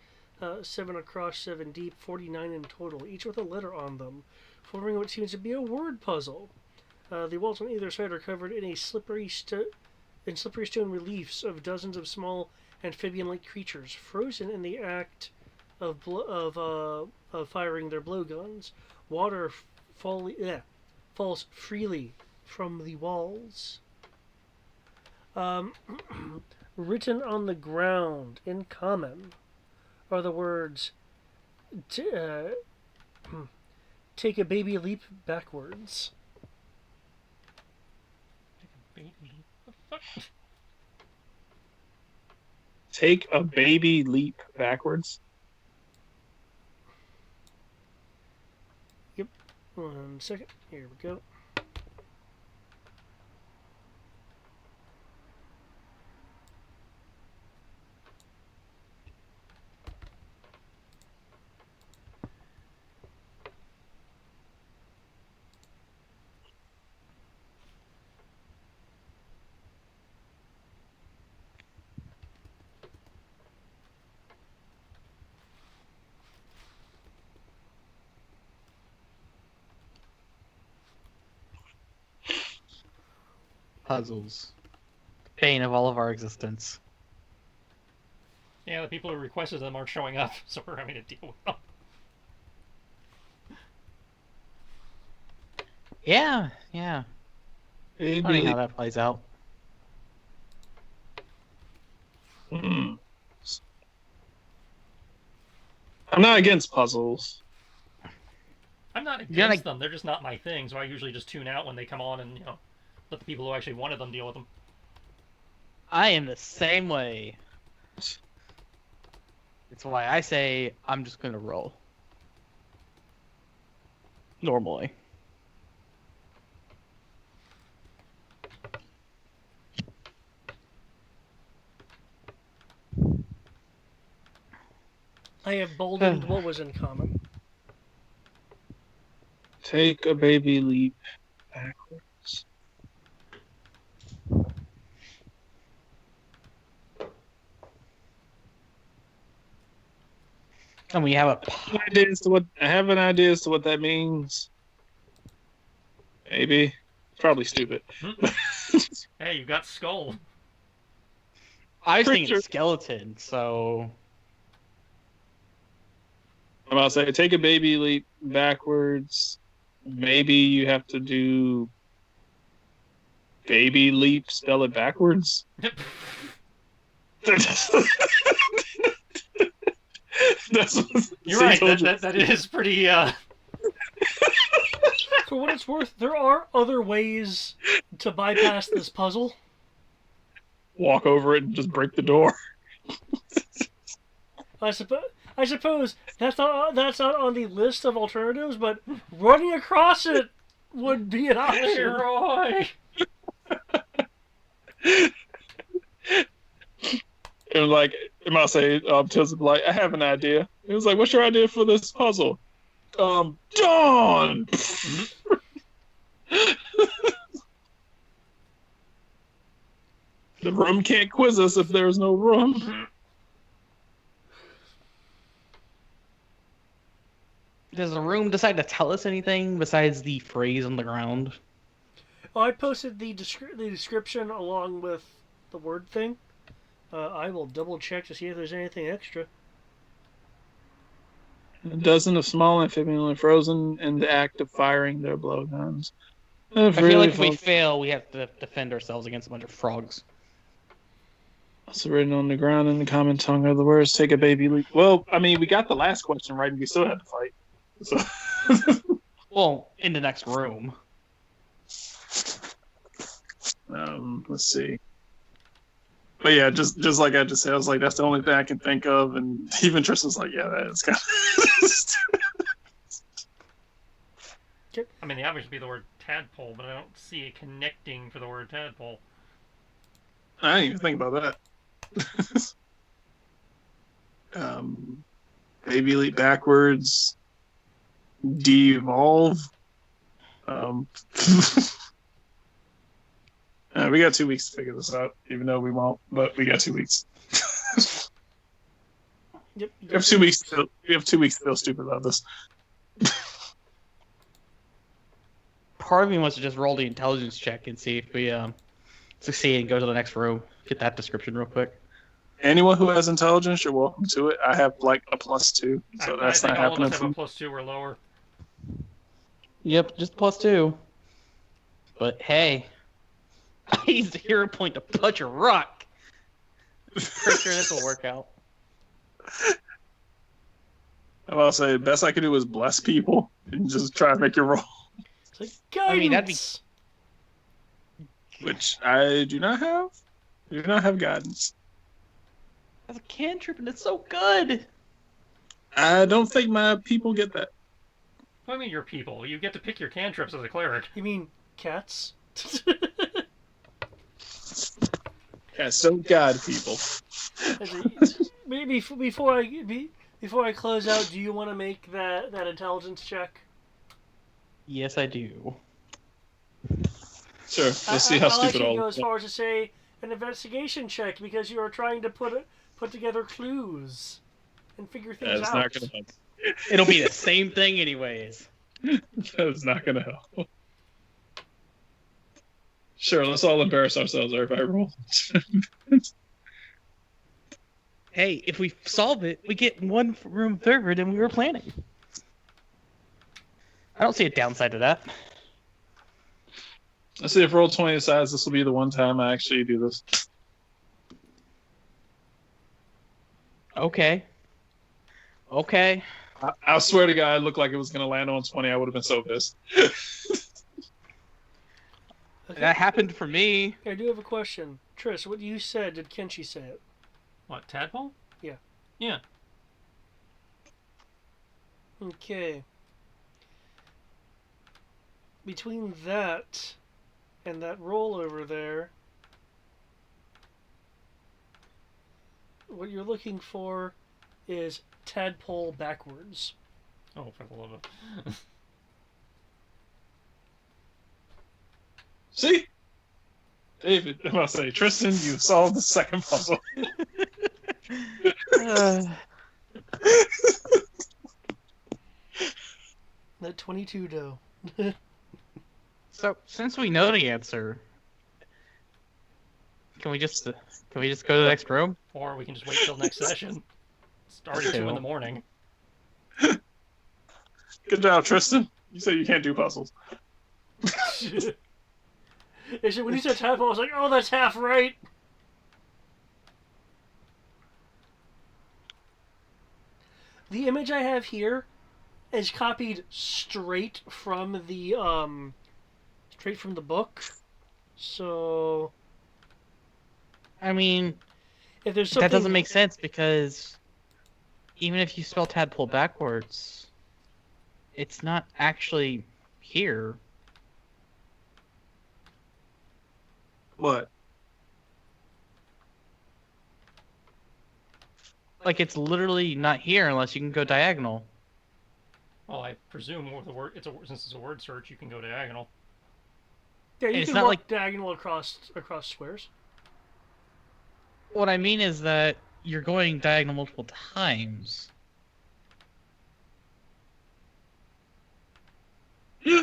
7 across, 7 deep, 49 in total, each with a letter on them, forming what seems to be a word puzzle. The walls on either side are covered in slippery stone reliefs of dozens of small amphibian-like creatures, frozen in the act of firing their blowguns. Water falls freely from the walls. Um, written on the ground in common are the words, "Take a baby leap backwards." Baby, what the fuck? Take a baby leap backwards. Yep. 1 second. Here we go. Puzzles. Bane of all of our existence. Yeah, the people who requested them aren't showing up, so we're having to deal with them. Yeah. Baby Funny how leap. that plays out. I'm not against puzzles. I'm not Yeah, against like- them. They're just not my thing, so I usually just tune out when they come on and let the people who actually wanted them deal with them. I am the same way. It's why I say I'm just gonna roll. Normally. I have boldened what was in common. Take a baby leap backwards. And we have a I have an idea as to what that means. Maybe. It's probably stupid. Hey, you got skull. I was thinking Creature. skeleton, so I'm about to say, take a baby leap backwards. Maybe you have to do baby leap, spell it backwards. That's what You're right. told you. That is pretty. For what it's worth, there are other ways to bypass this puzzle. Walk over it and just break the door. I suppose that's not on the list of alternatives, but running across it would be an option. Leroy! And like, I'm about to say, Tills would be like, I have an idea. It was like, what's your idea for this puzzle? Dawn! The room can't quiz us if there's no room. does the room decide to tell us anything besides the phrase on the ground? I posted the description along with the word thing. I will double check to see if there's anything extra. A dozen of small amphibians frozen in the act of firing their blowguns. I feel like if we fail, we have to defend ourselves against a bunch of frogs. Also written on the ground in the common tongue are the words, take a baby leap. Well, I mean, we got the last question right, and we still had to fight. So. Well, in the next room. Let's see. But yeah, just like I just said, I was like, that's the only thing I can think of, and even Tristan's like, yeah, that is kind of. I mean, the obvious would be the word tadpole, but I don't see a connecting for the word tadpole. I didn't even think about that. Baby leap backwards. De-evolve. We got 2 weeks to figure this out, even though we won't, but we got 2 weeks. Yep. We have 2 weeks. We have 2 weeks to feel stupid about this. Part of me wants to just roll the intelligence check and see if we succeed and go to the next room. Get that description real quick. anyone who has intelligence, you're welcome to it. I have like a +2, so I that's think not all of happening us have for a me. +2 or lower. Yep, just +2. But hey, I used a hero point to punch a rock. Pretty sure this will work out. I'm about to say, the best I can do is bless people and just try to make it roll, It's like guidance. I mean, that'd be- which I do not have. I do not have guidance. That's a cantrip and it's so good. I don't think my people get that. What do you mean your people? You get to pick your cantrips as a cleric. You mean cats? Yeah, so God, people. Maybe before I close out, do you want to make that intelligence check? Yes, I do. Sure, let's see how I'll stupid actually all go of as far as to say an investigation check because you are trying to put together clues and figure things That's out. not going to help. It'll be the same thing anyways. That's not going to help. Sure, let's all embarrass ourselves, everybody roll. Hey, if we solve it, we get one room further than we were planning. I don't see a downside to that. Let's see if roll 20 decides this will be the one time I actually do this. Okay. Okay. I swear to God, it looked like it was going to land on 20. I would have been so pissed. Okay. That happened for me. I do have a question. Triss, what you said, did Kenshi say it? What, tadpole? Yeah. Yeah. Okay. Between that and that roll over there, what you're looking for is tadpole backwards. Oh, for the love of... See? David, I'm about to say, Tristan, you solved the second puzzle. That 22 dough. So, since we know the answer, can we just go to the next room? Or we can just wait till next session. It's already 2 in the morning. Good job, Tristan. You said you can't do puzzles. When you said tadpole, I was like, oh, that's half right. The image I have here is copied straight from the book. So, I mean, if there's something that doesn't make sense because even if you spell tadpole backwards, it's not actually here. What? Like, it's literally not here unless you can go diagonal. Well, I presume with the word, since it's a word search, you can go diagonal. Yeah, you It's can not walk like- diagonal across squares. What I mean is that you're going diagonal multiple times. Yeah.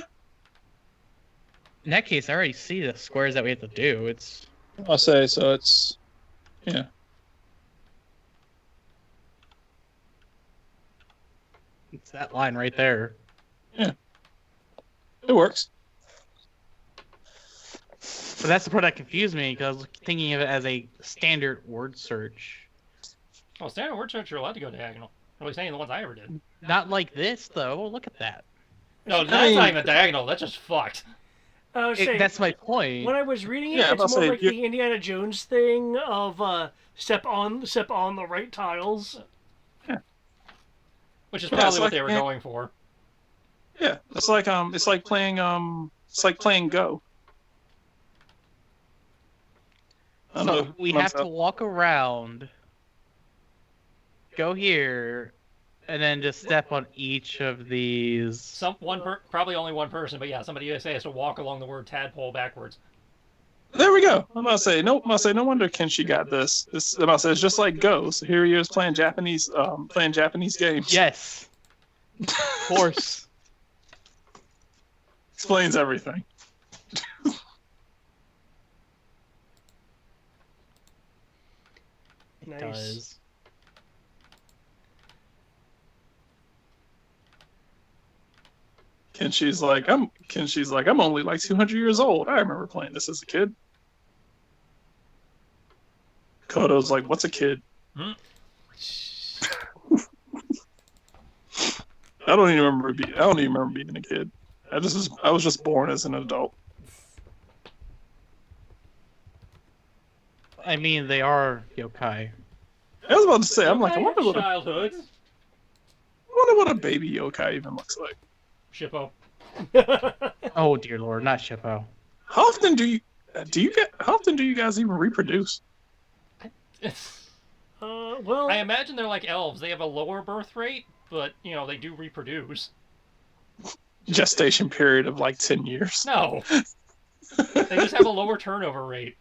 In that case, I already see the squares that we have to do. It's I'll say, so it's... Yeah. that line right there. It works. But that's the part that confused me because I was thinking of it as a standard word search. Well, standard word search, you're allowed to go diagonal. At least any of the ones I ever did. Not like this, though. Look at that. No, that's not even diagonal. That's just fucked. I was saying, That's my point. when I was reading it, Yeah, it's I'll more say, like the Indiana Jones thing of step on the right tiles. Which is Yeah, probably it's what like- they were going for. Yeah, it's like playing Go. I don't So know. we have to walk around, go here, and then just step on each of these. Probably only one person, but yeah, somebody has to walk along the word tadpole backwards. There we go. I'm about to say no wonder Kenshi got this. I'm about to say it's just like Go. So here he is playing Japanese games. Yes. Of course. Explains everything. Nice. does. Kenshi's like, I'm only like 200 years old. I remember playing this as a kid. Kodo's like, what's a kid? Hmm? I don't even remember being a kid. I was just born as an adult. I mean, they are yokai. I was about to say, I'm like, I Yokai wonder have what childhoods. a baby yokai even looks like. Shippo. Oh dear lord, not Shippo. How often do you guys even reproduce? Well, I imagine they're like elves. They have a lower birth rate, but they do reproduce. Gestation period of like 10 years. No, they just have a lower turnover rate.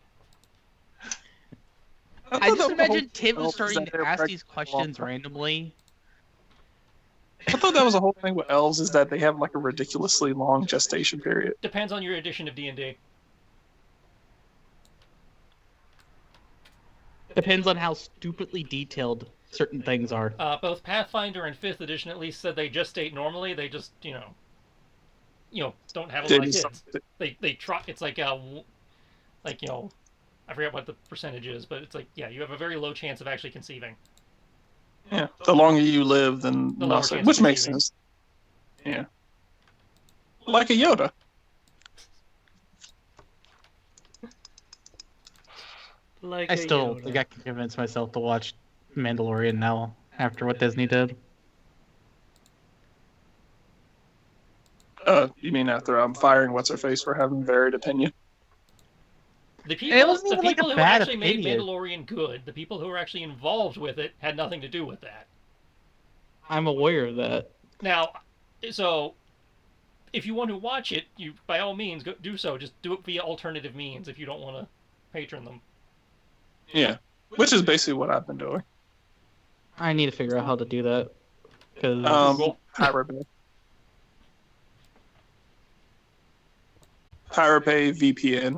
I just imagine Tim elves starting that to they're ask pregnant these for a long questions time. randomly. I thought that was the whole thing with elves is that they have like a ridiculously long gestation period. Depends on your edition of D&D. Depends on how stupidly detailed certain things are. Both Pathfinder and 5th edition at least said they gestate normally. They just don't have a lot of kids. They try. It's like I forget what the percentage is, but it's like you have a very low chance of actually conceiving. Yeah, the longer you live, then The lower nothing, chance which of makes conceiving. sense. Yeah, like a Yoda. like I a still Yoda. think I can convince myself to watch Mandalorian now after what Disney did. You mean after I'm firing what's her face for having varied opinion? The It people, wasn't even like a who bad actually made opinion. Mandalorian good, the people who were actually involved with it, had nothing to do with that. I'm aware of that. Now, so if you want to watch it, you by all means do so. Just do it via alternative means if you don't want to patron them. Yeah, which is basically what I've been doing. I need to figure out how to do that. Because Google. Pirate Bay. Pirate Bay VPN.